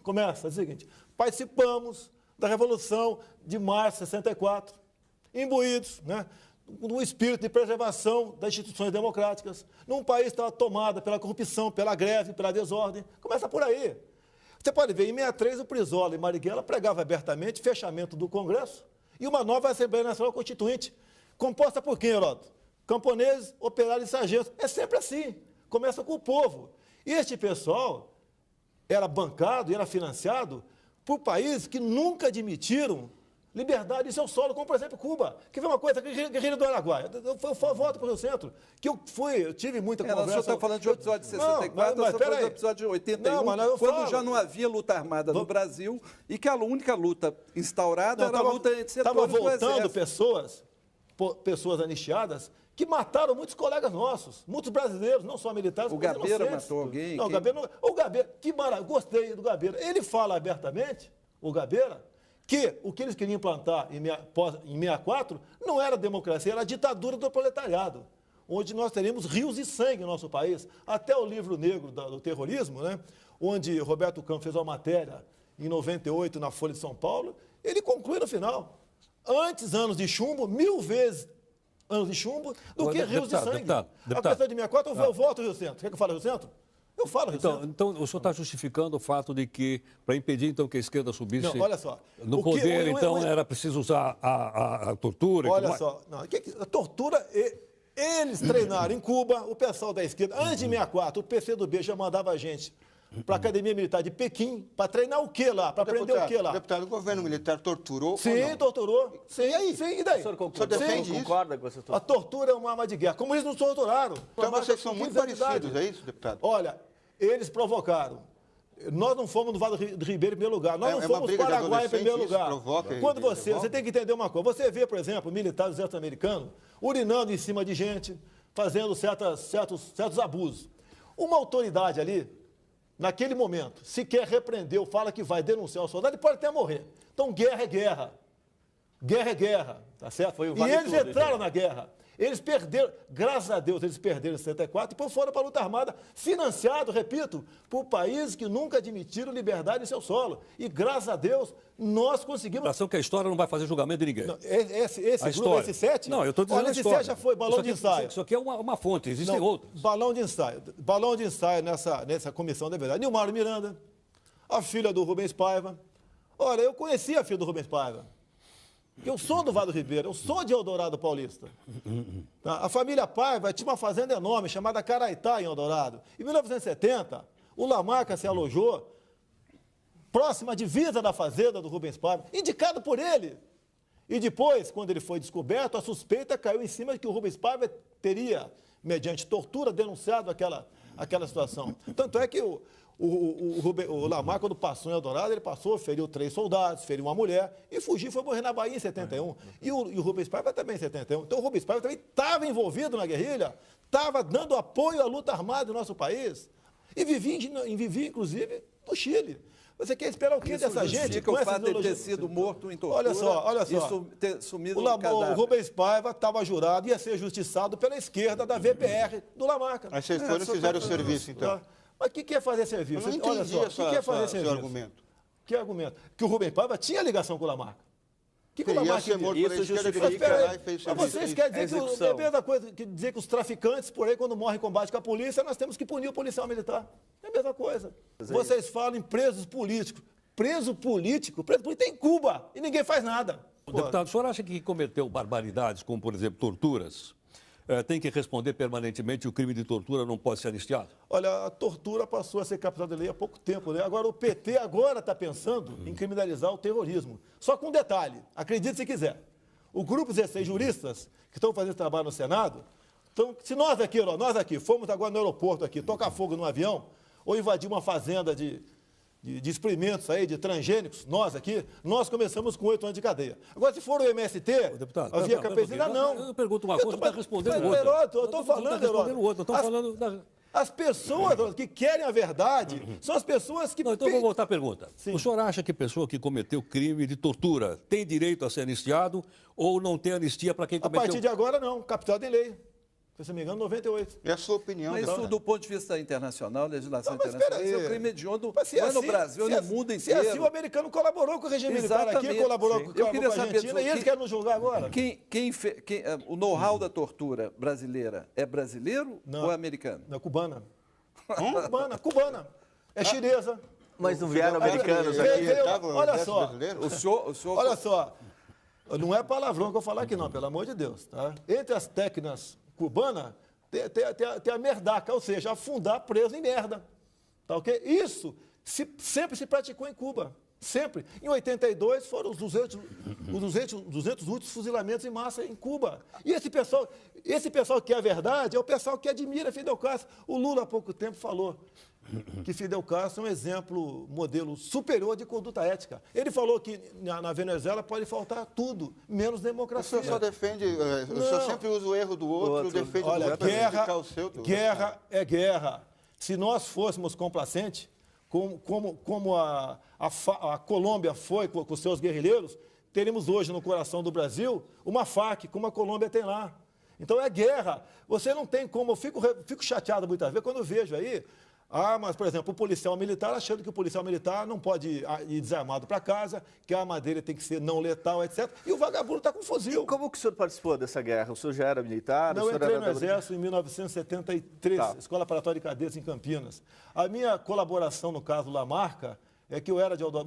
S2: começa o seguinte: participamos da Revolução de março de 64, imbuídos, né, no espírito de preservação das instituições democráticas, num país que estava tomado pela corrupção, pela greve, pela desordem. Começa por aí. Você pode ver, em 63, o Brizola e Marighella pregavam abertamente fechamento do Congresso e uma nova Assembleia Nacional Constituinte, composta por quem, Heródoto? Camponeses, operários e sargentos. É sempre assim. Começa com o povo. E este pessoal era bancado e era financiado por países que nunca admitiram liberdade em seu solo, como, por exemplo, Cuba, que foi uma coisa, guerrilha do Araguaia. Eu volto para o Rio Centro, que eu tive muita conversa...
S4: O senhor está falando de um episódio de 64, o senhor está falando de um episódio de 81, quando não havia luta armada no Brasil e que a única luta instaurada era a luta entre setores do Exército.
S2: Estava voltando pessoas anistiadas que mataram muitos colegas nossos, muitos brasileiros, não só militares,
S4: o Gabeira matou alguém?
S2: O Gabeira, gostei do Gabeira. Ele fala abertamente, o Gabeira, que o que eles queriam implantar em 64 não era democracia, era a ditadura do proletariado, onde nós teríamos rios de sangue no nosso país. Até o livro negro do terrorismo, né, onde Roberto Campos fez uma matéria em 98 na Folha de São Paulo, ele conclui no final: antes anos de chumbo, 1000 vezes anos de chumbo, do que rios de sangue. Deputado. A questão de 64, eu voto Rio Centro. Quer que eu fale Rio Centro? Eu falo Rio Centro.
S1: Então, o senhor está justificando o fato de que, para impedir, então, que a esquerda subisse
S2: olha só,
S1: no poder, era preciso usar a tortura?
S2: Olha só, a tortura... Eles treinaram em Cuba, o pessoal da esquerda. Antes de 64, o PCdoB já mandava a gente para a Academia Militar de Pequim, para treinar o quê lá? Para aprender o quê lá?
S3: Deputado, o governo militar torturou?
S2: Sim, torturou. Sim, e aí? Sim, e daí?
S5: O senhor concorda com essa tortura?
S2: A tortura é uma arma de guerra. Como eles nos torturaram.
S3: Então vocês são muito parecidos, é isso, deputado?
S2: Olha, eles provocaram. Nós não fomos no Vale do Ribeiro em primeiro lugar. Nós não fomos no Paraguai em primeiro lugar. Quando você tem que entender uma coisa. Você vê, por exemplo, militares norte-americanos urinando em cima de gente, fazendo certos abusos. Uma autoridade ali, naquele momento, sequer repreendeu, fala que vai denunciar o soldado e pode até morrer. Então, guerra é guerra. Guerra é guerra, tá certo? E eles entraram na guerra. Eles perderam, graças a Deus, eles perderam em 64 e depois foram para a luta armada, financiado, repito, por países que nunca admitiram liberdade em seu solo. E, graças a Deus, nós conseguimos...
S1: Ação que a história não vai fazer julgamento de ninguém.
S2: Não, esse 7...
S1: Não, eu estou dizendo
S2: esse 7 já foi balão de ensaio.
S1: Isso aqui é uma fonte, existem outros.
S2: Balão de ensaio nessa comissão da verdade. Nilmar Miranda, a filha do Rubens Paiva. Olha, eu conheci a filha do Rubens Paiva. Eu sou do Vale do Ribeiro, eu sou de Eldorado Paulista. A família Paiva tinha uma fazenda enorme chamada Caraitá, em Eldorado. Em 1970, o Lamarca se alojou próxima à divisa da fazenda do Rubens Paiva, indicado por ele. E depois, quando ele foi descoberto, a suspeita caiu em cima de que o Rubens Paiva teria, mediante tortura, denunciado aquela situação. Tanto é que o Lamarca, quando passou em Eldorado, ele passou, feriu 3 soldados, feriu uma mulher e fugiu, foi morrer na Bahia em 71. E o Rubens Paiva também em 71. Então o Rubens Paiva também estava envolvido na guerrilha, estava dando apoio à luta armada do nosso país e vivia inclusive, no Chile. Você quer esperar o quê dessa gente?
S4: Com o fato de ter sido morto em tortura.
S2: Olha só.
S4: E ter sumido no
S2: O
S4: cadáver.
S2: Rubens Paiva estava jurado, ia ser justiçado pela esquerda da VPR do Lamarca.
S3: Aí vocês foram e fizeram o serviço, então.
S2: Mas o que é fazer serviço?
S3: Eu não
S2: Olha
S3: entendi
S2: só, o que é fazer
S3: seu
S2: serviço?
S3: argumento.
S2: Que argumento? Que o Rubens Paiva tinha ligação com o Lamarca. O que o
S3: Ia
S2: Lamarca
S3: ser morto pela
S5: Isso
S3: esquerda,
S5: justifica-
S3: ele foi lá e fez
S2: Mas
S3: serviço.
S2: vocês querem dizer que
S5: execução.
S2: é a mesma coisa que dizer que os traficantes, por aí, quando morrem em combate com a polícia, nós temos que punir o policial militar. É a mesma coisa. Vocês falam em presos políticos. Preso político tem em Cuba e ninguém faz nada.
S1: Deputado, o senhor acha que cometeu barbaridades, como, por exemplo, torturas, tem que responder permanentemente e o crime de tortura não pode ser anistiado?
S2: Olha, a tortura passou a ser captada de lei há pouco tempo, né? Agora, o PT agora está pensando em criminalizar o terrorismo. Só com um detalhe, acredite se quiser. O grupo 16 juristas que estão fazendo esse trabalho no Senado, então, se nós aqui, fomos agora no aeroporto aqui, tocar fogo num avião, ou invadir uma fazenda de experimentos aí, de transgênicos, nós começamos com 8 anos de cadeia. Agora, se for o MST,
S1: Deputado,
S2: a via campesina, não.
S1: Eu pergunto uma coisa, você está respondendo
S2: mas,
S1: outra.
S2: Heródoto, eu estou falando,
S1: Está respondendo outra, eu estou
S2: As-
S1: falando da...
S2: As pessoas que querem a verdade são as pessoas que...
S1: Não, então eu vou voltar à pergunta.
S2: Sim.
S1: O senhor acha que pessoa que cometeu crime de tortura tem direito a ser anistiado ou não tem anistia para quem
S2: A
S1: cometeu?
S2: partir de agora, não. Capitado em lei. Se não me engano, 98.
S3: É a sua opinião.
S4: Mas
S3: deputado.
S4: isso, do ponto de vista internacional, legislação
S2: Não, mas espera
S4: internacional, isso é
S2: aí.
S4: um crime hediondo,
S2: Mas se
S4: não é
S2: assim-
S4: no Brasil,
S2: se
S4: é
S2: assim-
S4: no mundo
S2: Se
S4: inteiro.
S2: assim o americano colaborou com o regime militar aqui,
S4: Exatamente,
S2: colaborou
S4: sim.
S2: com,
S4: Eu
S2: com
S4: queria
S2: a
S4: saber
S2: Argentina,
S4: disso.
S2: e eles querem nos julgar agora?
S4: O know-how da tortura brasileira é brasileiro
S2: Não.
S4: ou é americano?
S2: Não, cubana. Cubana. É chinesa.
S5: Mas não vieram americanos
S2: Veio-
S5: aqui.
S2: veio-
S3: Tava o
S2: olha
S3: exército
S2: só.
S3: brasileiro?
S4: O senhor
S2: Olha só, não é palavrão que eu falar aqui não, pelo amor de Deus. Tá? Entre as técnicas cubanas, tem a merdaca, ou seja, afundar preso em merda. Tá ok? Isso sempre se praticou em Cuba. Sempre. Em 82 foram os 200 últimos fuzilamentos em massa em Cuba. E esse pessoal que quer a verdade é o pessoal que admira Fidel Castro. O Lula há pouco tempo falou que Fidel Castro é um exemplo, modelo superior de conduta ética. Ele falou que na Venezuela pode faltar tudo, menos
S3: O
S2: democracia.
S3: senhor só defende, o senhor
S2: Não.
S3: sempre usa o erro do outro, defende o
S2: Olha,
S3: outro para justificar o seu.
S2: guerra é guerra. Se nós fôssemos complacentes, como a Colômbia foi com os seus guerrilheiros, teríamos hoje no coração do Brasil uma FARC, como a Colômbia tem lá. Então é guerra. Você não tem como. Eu fico chateado muitas vezes quando eu vejo aí armas, por exemplo, o policial militar achando que o policial militar não pode ir desarmado para casa, que a arma dele tem que ser não letal, etc. E o vagabundo está com fuzil.
S5: Como que o senhor participou dessa guerra? O senhor já era militar?
S2: Não,
S5: o
S2: eu
S5: senhor
S2: entrei
S5: era
S2: no Exército em 1973,
S5: Tá.
S2: Escola Preparatória de Cadetes em Campinas. A minha colaboração, no caso Lamarca, é que eu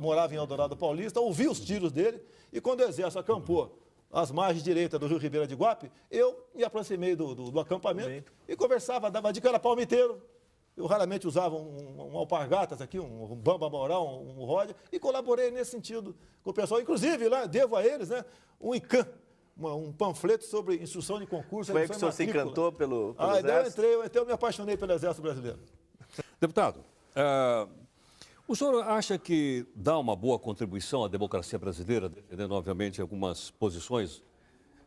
S2: morava em Eldorado Paulista, ouvi os tiros dele, e quando o Exército acampou às margens direitas do Rio Ribeira de Guape, eu me aproximei do acampamento e conversava, dava dica, era palmiteiro. Eu raramente usava um alpargatas aqui, um bamba moral, um roda, e colaborei nesse sentido com o pessoal. Inclusive, lá, devo a eles, né, um ICAM, um panfleto sobre instrução de concurso.
S5: Foi aí que o
S2: eleição
S5: senhor
S2: e
S5: se
S2: matrícula.
S5: encantou pelo
S2: Daí
S5: Exército?
S2: eu entrei, eu me apaixonei pelo Exército Brasileiro.
S1: Deputado, o senhor acha que dá uma boa contribuição à democracia brasileira, defendendo, obviamente, algumas posições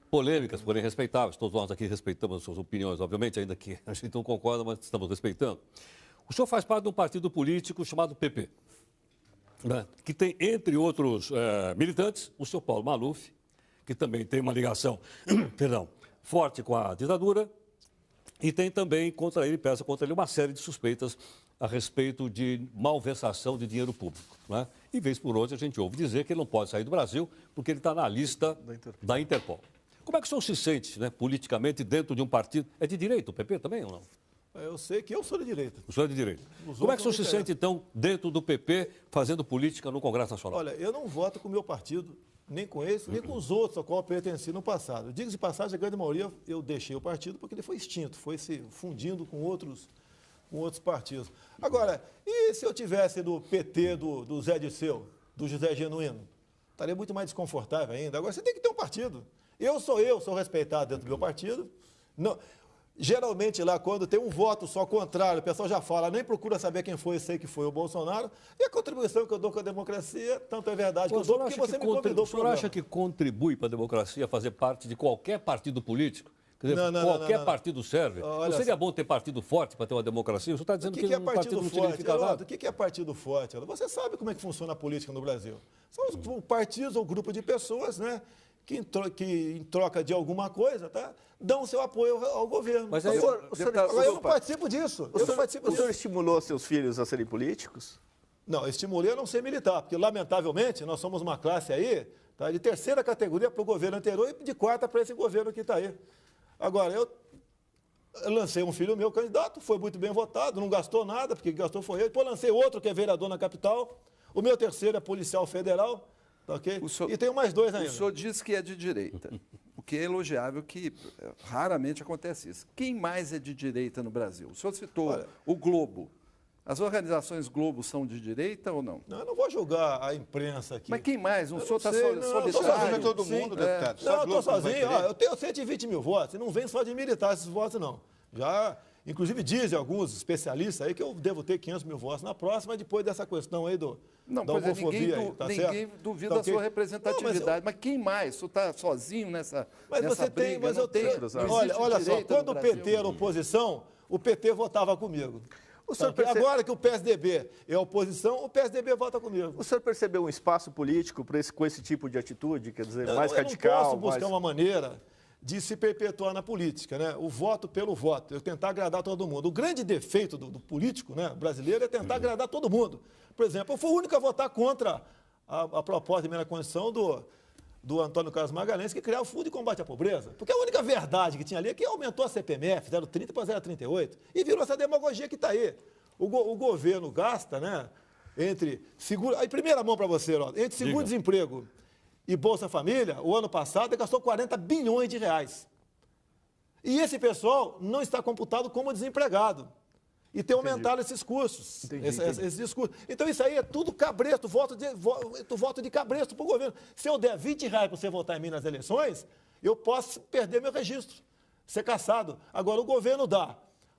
S1: polêmicas, porém respeitáveis? Todos nós aqui respeitamos as suas opiniões, obviamente, ainda que a gente não concorda, mas estamos respeitando. O senhor faz parte de um partido político chamado PP, né, que tem, entre outros militantes, o senhor Paulo Maluf, que também tem uma ligação forte com a ditadura, e tem também pesa contra ele uma série de suspeitas a respeito de malversação de dinheiro público. Né? E vez por outra a gente ouve dizer que ele não pode sair do Brasil porque ele está na lista da Interpol. Como é que o senhor se sente, né, politicamente dentro de um partido? É de direita o PP também ou não?
S2: Eu sei que eu sou de direita.
S1: O senhor é de direita.
S2: Os
S1: Como é que o senhor
S2: outros
S1: se
S2: não
S1: sente, então, dentro do PP, fazendo política no Congresso Nacional?
S2: Olha, eu não voto com o meu partido, nem com esse, nem com os outros a qual eu pertenci no passado. Digo de passagem, a grande maioria eu deixei o partido porque ele foi extinto, foi se fundindo com outros partidos. Agora, e se eu tivesse no PT do Zé Disseu, do José Genuíno? Estaria muito mais desconfortável ainda. Agora, você tem que ter um partido. Eu sou respeitado dentro do meu partido. Não, Geralmente lá, quando tem um voto só contrário, o pessoal já fala, nem procura saber quem foi, sei que foi o Bolsonaro. E a contribuição que eu dou com a democracia, tanto é verdade que eu dou, porque você me convidou para o programa.
S1: O senhor acha que contribui para a democracia fazer parte de qualquer partido político? Quer dizer, qualquer partido serve. Não seria bom ter partido forte para ter uma democracia? O senhor está dizendo que um partido não significa nada.
S2: O que é partido forte? Você sabe como é que funciona a política no Brasil. São os partidos ou grupo de pessoas, né, que em troca de alguma coisa, tá, dão seu apoio ao governo.
S5: Mas
S2: aí eu não participo disso.
S5: O senhor estimulou seus filhos a serem políticos?
S2: Não, estimulei a não ser militar, porque, lamentavelmente, nós somos uma classe aí, tá, de terceira categoria para o governo anterior e de quarta para esse governo que está aí. Agora, eu lancei um filho meu candidato, foi muito bem votado, não gastou nada, porque quem gastou foi ele. Depois lancei outro que é vereador na capital. O meu terceiro é policial federal, tá, ok? E tenho mais 2 ainda.
S4: O senhor disse que é de direita, o que é elogiável, que raramente acontece isso. Quem mais é de direita no Brasil? O senhor citou o Globo. As organizações Globo são de direita ou não?
S2: Não, eu não vou julgar a imprensa aqui.
S4: Mas quem mais? O senhor está
S3: Solidário?
S2: sozinho.
S3: Todo mundo, deputado.
S2: Não, eu estou sozinho. Eu tenho 120 mil votos. E não vem só de militar esses votos, não. Já, inclusive, dizem alguns especialistas aí que eu devo ter 500 mil votos na próxima, depois dessa questão aí da homofobia.
S4: Ninguém duvida da sua representatividade. Mas quem mais? O senhor está sozinho nessa briga?
S2: Mas eu tenho. Olha só, quando o PT era oposição, o PT votava comigo. Agora que o PSDB é oposição, o PSDB vota comigo.
S5: O senhor percebeu um espaço político com esse tipo de atitude, quer dizer, mais radical?
S2: Eu não posso buscar uma maneira de se perpetuar na política, né? O voto pelo voto, eu tentar agradar todo mundo. O grande defeito do político, né, brasileiro é tentar agradar todo mundo. Por exemplo, eu fui o único a votar contra a proposta de emenda à Constituição do Antônio Carlos Magalhães, que criava o Fundo de Combate à Pobreza. Porque a única verdade que tinha ali é que aumentou a CPMF, 0,30 para 0,38, e virou essa demagogia que está aí. O governo gasta, né, entre seguro... Aí, primeira mão para você, entre seguro-desemprego e Bolsa Família, o ano passado, ele gastou 40 bilhões de reais. E esse pessoal não está computado como desempregado. E tem aumentado esses custos, esses discursos. Então, isso aí é tudo cabresto, voto de cabresto para o governo. Se eu der R$20 para você votar em mim nas eleições, eu posso perder meu registro, ser cassado. Agora, o governo dá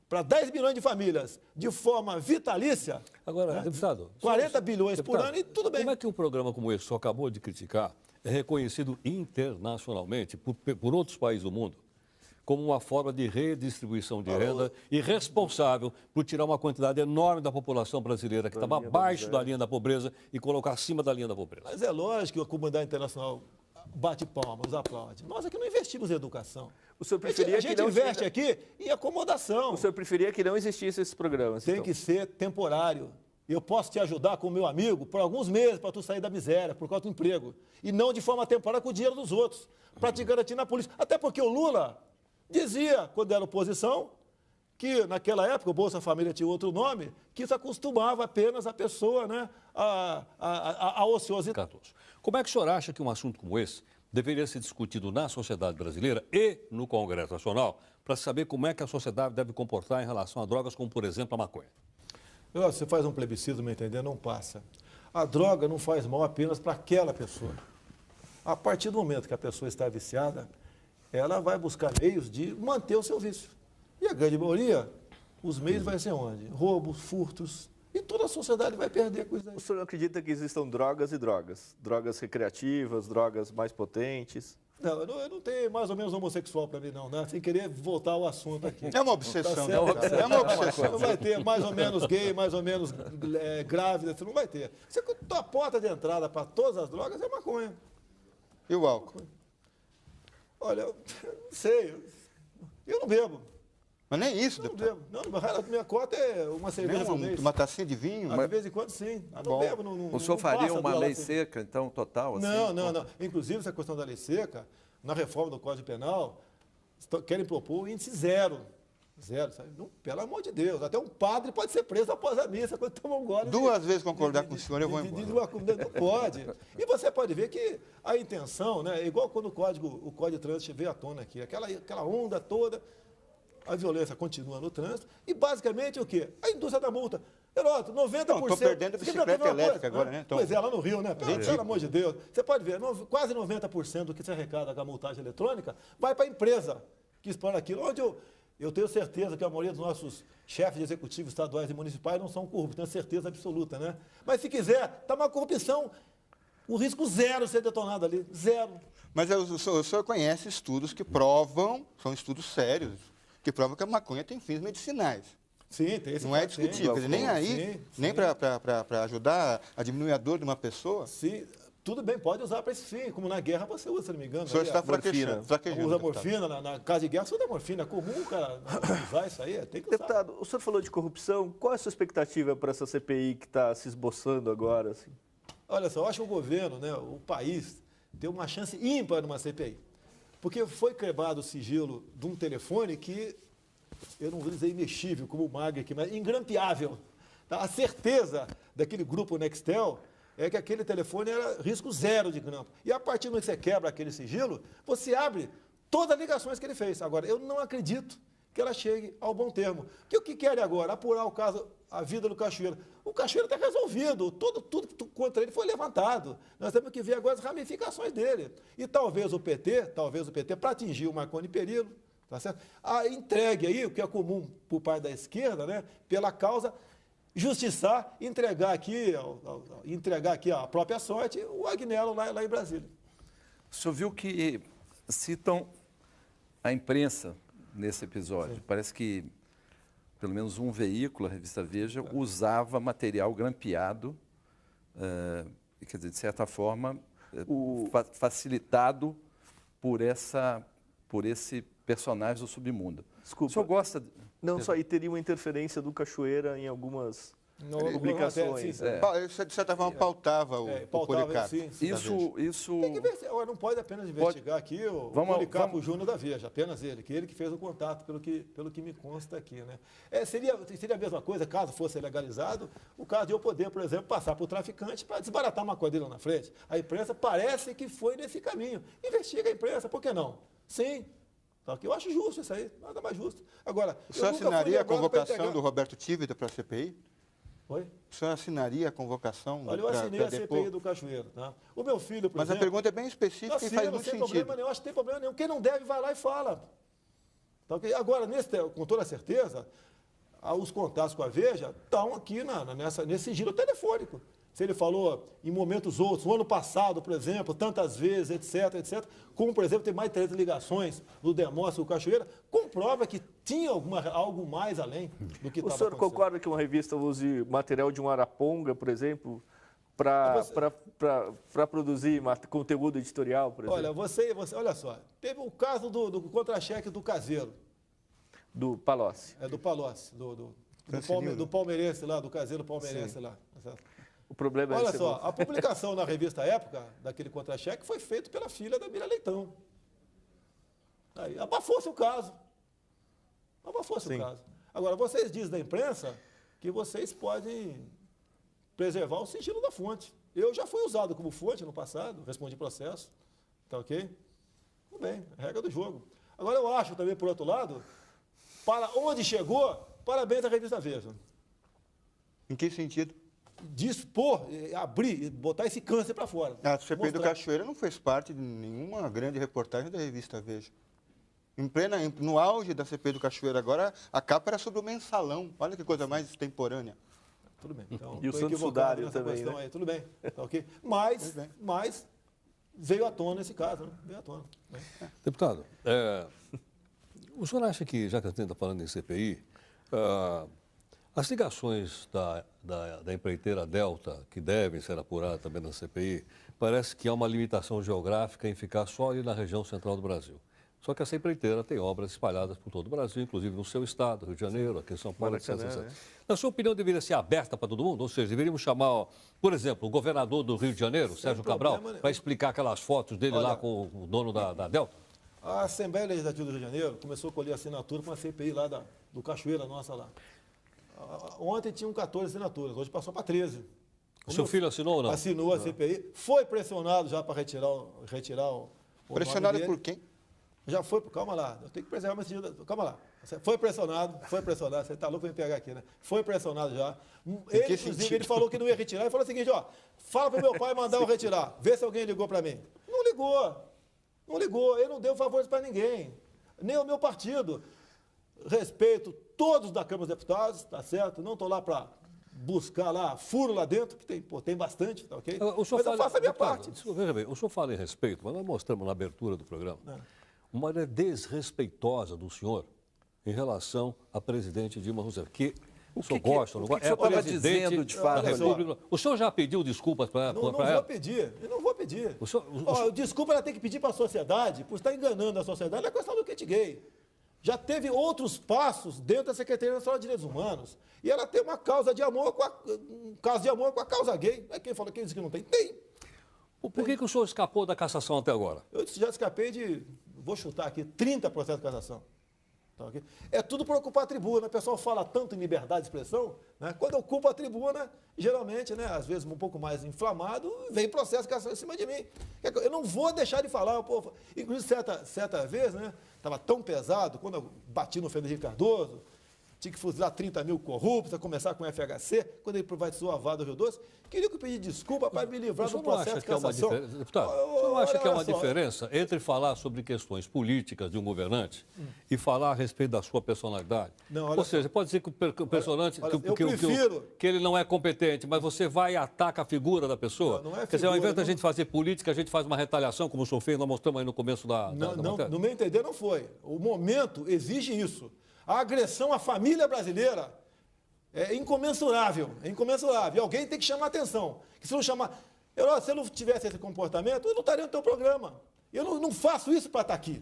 S2: para 10 milhões de famílias de forma vitalícia.
S1: Agora, deputado,
S2: 40 bilhões por ano e tudo bem.
S1: Como é que um programa como esse, que o senhor acabou de criticar, é reconhecido internacionalmente por outros países do mundo como uma forma de redistribuição de renda e responsável por tirar uma quantidade enorme da população brasileira que estava abaixo da linha da pobreza e colocar acima da linha da pobreza?
S2: Mas é lógico que a comunidade internacional bate palmas, aplaude. Nós aqui não investimos em educação.
S5: O senhor preferia
S2: a gente investe aqui em acomodação.
S5: O senhor preferia que não existissem esses programas?
S2: Tem que ser temporário. Eu posso te ajudar com o meu amigo por alguns meses para tu sair da miséria, por causa do emprego. E não de forma temporária com o dinheiro dos outros, para te garantir na polícia. Até porque o Lula dizia, quando era oposição, que naquela época o Bolsa Família tinha outro nome, que isso acostumava apenas a pessoa, né, a ociosidade.
S1: Como é que o senhor acha que um assunto como esse deveria ser discutido na sociedade brasileira e no Congresso Nacional para saber como é que a sociedade deve comportar em relação a drogas como, por exemplo, a maconha?
S2: Você faz um plebiscito, me entender, não passa. A droga não faz mal apenas para aquela pessoa. A partir do momento que a pessoa está viciada, ela vai buscar meios de manter o seu vício. E a grande maioria, os meios vai ser onde? Roubos, furtos, e toda a sociedade vai perder com isso aí.
S5: O senhor acredita que existam drogas e drogas? Drogas recreativas, drogas mais potentes?
S2: Não, eu não tenho mais ou menos homossexual para mim, não, né? Sem querer voltar ao assunto aqui.
S3: É uma obsessão.
S2: Tá, é uma obsessão. Não vai ter mais ou menos gay, mais ou menos grávida, você não vai ter. A porta de entrada para todas as drogas é maconha.
S3: E o álcool?
S2: Olha, eu não sei, eu não bebo.
S3: Mas nem isso,
S2: não
S3: deputado?
S2: Bebo. Não, a minha cota é uma cerveja por mês.
S3: Uma tacinha de vinho?
S2: De vez em quando, sim. Não bebo.
S4: O senhor faria uma lei seca, então, total? Assim,
S2: não. Inclusive, essa questão da lei seca, na reforma do Código Penal, querem propor o índice zero. Zero, sabe? Não, pelo amor de Deus. Até um padre pode ser preso após a missa quando toma um gole.
S3: Duas vezes concordar com o senhor, eu vou embora.
S2: Não pode. E você pode ver que a intenção, né, é igual quando o Código de Trânsito veio à tona aqui, aquela onda toda, a violência continua no trânsito, e basicamente o quê? A indústria da multa. Heródoto, 90%...
S3: Estou perdendo a bicicleta elétrica agora, né?
S2: Pois é, lá no Rio, né? Pelo amor de Deus. Você pode ver, quase 90% do que se arrecada com a multagem eletrônica vai para a empresa que explora aquilo. Onde Eu tenho certeza que a maioria dos nossos chefes de executivos estaduais e municipais não são corruptos, tenho certeza absoluta, né? Mas se quiser, está uma corrupção, o risco zero de ser detonado ali, zero.
S3: Mas o senhor conhece estudos que provam, são estudos sérios, que provam que a maconha tem fins medicinais.
S2: Sim, tem esse
S3: Não é
S2: caso, sim.
S3: discutível. Quer dizer, nem aí,
S2: Sim,
S3: nem
S2: sim.
S3: para ajudar a diminuir a dor de uma pessoa.
S2: Sim, tudo bem, pode usar para esse fim, como na guerra você usa, se não me engano.
S3: O senhor
S2: aí,
S3: está
S2: a
S3: fraquejando.
S2: usa
S3: deputado.
S2: morfina, na casa de guerra você usa morfina, é comum, cara, usar isso aí, tem que usar.
S5: Deputado, o senhor falou de corrupção. Qual é a sua expectativa para essa CPI que está se esboçando agora? Assim?
S2: Olha só, eu acho que o governo, né, o país, tem uma chance ímpar numa CPI. Porque foi quebrado o sigilo de um telefone que, eu não vou dizer imexível, como o Magre aqui, mas ingrampeável. Tá? A certeza daquele grupo Nextel é que aquele telefone era risco zero de grampo. E a partir do momento que você quebra aquele sigilo, você abre todas as ligações que ele fez. Agora, eu não acredito que ela chegue ao bom termo. Porque o que querem agora? Apurar o caso, a vida do Cachoeira. O Cachoeira está resolvido, tudo contra ele foi levantado. Nós temos que ver agora as ramificações dele. E talvez o PT, para atingir o Marconi Perillo, tá certo? Entregue aí, o que é comum por parte da esquerda, né, pela causa, justiçar, entregar aqui a própria sorte, o Agnello lá em Brasília.
S4: O senhor viu que citam a imprensa nesse episódio. Sim. Parece que pelo menos um veículo, a revista Veja, usava material grampeado, quer dizer, de certa forma, facilitado por esse personagem do submundo.
S5: Desculpa.
S4: O senhor gosta...
S5: Não, só aí teria uma interferência do Cachoeira em algumas publicações.
S3: De certa forma, pautava o Policarpo.
S4: Isso...
S2: Tem que ver, não pode apenas investigar aqui o Policarpo Júnior da Veja, apenas ele, que fez o contato, pelo que me consta aqui. Né? Seria a mesma coisa, caso fosse legalizado, o caso de eu poder, por exemplo, passar para o traficante para desbaratar uma coisa dele lá na frente. A imprensa parece que foi nesse caminho. Investiga a imprensa, por que não? Sim. Só que eu acho justo isso aí, nada mais justo. Agora,
S3: o senhor assinaria a convocação do Roberto Tivita para a CPI?
S2: Oi?
S3: O senhor assinaria a convocação?
S2: Olha, eu assinei a CPI do Cachoeiro. Tá? O meu filho, por exemplo...
S3: Mas a pergunta é bem específica e faz muito sentido.
S2: Não tem problema nenhum, acho que tem problema nenhum. Quem não deve, vai lá e fala. Tá, okay? Agora, com toda certeza, os contatos com a Veja estão aqui nesse sigilo telefônico. Se ele falou em momentos outros, no ano passado, por exemplo, tantas vezes, etc., como, por exemplo, tem mais de 3 ligações do Demóstenes com o Cachoeira, comprova que tinha algo mais além do que estava acontecendo.
S5: O senhor concorda que uma revista use material de um Araponga, por exemplo, para produzir conteúdo editorial, por exemplo?
S2: Olha, olha só, teve o caso do contra-cheque do Caseiro.
S5: Do Palocci.
S2: Do Palocci, do palmeirense lá, do Caseiro palmeirense lá.
S5: O problema
S2: Olha só, a publicação na revista Época, daquele contra-cheque, foi feita pela filha da Mira Leitão. Aí, abafou-se o caso. Abafou-se o caso. Agora, vocês dizem da imprensa que vocês podem preservar o sigilo da fonte. Eu já fui usado como fonte no passado, respondi processo. Tá ok? Tudo bem, é regra do jogo. Agora, eu acho também, por outro lado, para onde chegou, parabéns à revista Veja.
S3: Em que sentido?
S2: Dispor, abrir, botar esse câncer para fora.
S3: A CPI do Cachoeira não fez parte de nenhuma grande reportagem da revista Veja. No auge da CPI do Cachoeira agora, a capa era sobre o mensalão. Olha que coisa mais extemporânea.
S2: Tudo bem. Então,
S5: e o Santos Sudário também, né?
S2: Aí, tudo bem. Tá, okay? Mas veio à tona esse caso, né? Veio à tona. Né?
S1: Deputado, o senhor acha que, já que a gente está falando em CPI, as ligações da empreiteira Delta, que devem ser apuradas também na CPI, parece que há uma limitação geográfica em ficar só ali na região central do Brasil. Só que essa empreiteira tem obras espalhadas por todo o Brasil, inclusive no seu estado, Rio de Janeiro, aqui em São Paulo, etc. Na sua opinião, deveria ser aberta para todo mundo? Ou seja, deveríamos chamar, por exemplo, o governador do Rio de Janeiro, Sérgio Cabral, para explicar aquelas fotos dele lá com o dono da Delta?
S2: A Assembleia Legislativa do Rio de Janeiro começou a colher assinatura para uma CPI lá do Cachoeira nossa lá. Ontem tinham 14 assinaturas, hoje passou para 13.
S1: O seu filho assinou ou não?
S2: Assinou a CPI, foi pressionado já para retirar o
S3: pressionado por quem?
S2: Já foi, calma lá, eu tenho que preservar meu sigilo, calma lá. Foi pressionado, você está louco para me pegar aqui, né? Foi pressionado já. Ele, inclusive, ele falou que não ia retirar, ele falou o seguinte, ó, fala para o meu pai mandar eu retirar, vê se alguém ligou para mim. Não ligou, ele não deu favores para ninguém, nem o meu partido. respeito todos da Câmara dos Deputados, tá certo? Não estou lá para buscar lá furo lá dentro, que tem bastante, tá ok? Mas eu faço a minha parte.
S1: Veja bem, o senhor fala em respeito, mas nós mostramos na abertura do programa uma maneira desrespeitosa do senhor em relação à presidente Dilma Rousseff, que o senhor gosta, não gosta?
S4: É a presidente
S1: de fato, da República. O senhor já pediu desculpas para ela?
S2: Não vou pedir, eu não vou pedir. Desculpa, ela tem que pedir para a sociedade, por estar enganando a sociedade, é a questão do kit gay. Já teve outros passos dentro da Secretaria Nacional de Direitos Humanos. E ela tem uma causa de amor com a causa gay. Quem falou que diz que não tem? Tem.
S1: Por que o senhor escapou da cassação até agora?
S2: Eu já escapei de, vou chutar aqui, 30% de cassação. Tá, okay? É tudo por ocupar a tribuna. O pessoal fala tanto em liberdade de expressão, né? Quando eu ocupo a tribuna, geralmente, né, às vezes um pouco mais inflamado, vem processo de cassação em cima de mim. Eu não vou deixar de falar. Pô, inclusive, certa vez, né, estava tão pesado, quando eu bati no Fernando Henrique Cardoso, tinha que fuzilar 30 mil corruptos, a começar com o FHC, quando ele privatizou a Vale do Rio Doce, queria que eu pedisse desculpa para me livrar do processo de cassação.
S1: Deputado, o senhor não acha que é uma diferença entre falar sobre questões políticas de um governante e falar a respeito da sua personalidade?
S2: Não,
S1: ou seja, pode dizer que o personante, que ele não é competente, mas você vai e ataca a figura da pessoa?
S2: Não é figura,
S1: quer dizer, ao invés da gente fazer política, a gente faz uma retaliação, como o senhor fez, nós mostramos aí no começo da matéria.
S2: No meu entender, não foi. O momento exige isso. A agressão à família brasileira é incomensurável, é incomensurável. E alguém tem que chamar a atenção. Que se não chamar... se eu não tivesse esse comportamento, eu não estaria no teu programa. Eu não faço isso para estar aqui.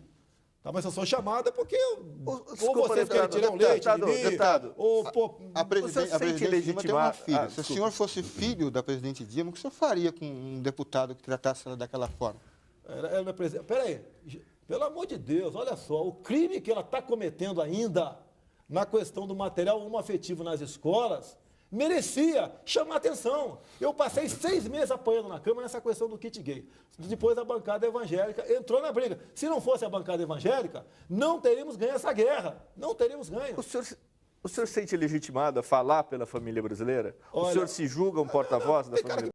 S2: Tá, mas eu sou chamada porque ou vocês querem tirar um leite de mim, ou...
S3: A presidente Dilma tem uma filha. Se o senhor fosse filho da presidente Dilma, o que o senhor faria com um deputado que tratasse ela daquela forma?
S2: Peraí. Pelo amor de Deus, olha só, o crime que ela está cometendo ainda na questão do material homoafetivo nas escolas merecia chamar atenção. Eu passei 6 meses apanhando na Câmara nessa questão do kit gay. Depois a bancada evangélica entrou na briga. Se não fosse a bancada evangélica, não teríamos ganho essa guerra. Não teríamos ganho.
S5: O senhor se sente legitimado a falar pela família brasileira? O senhor se julga um porta-voz da família brasileira?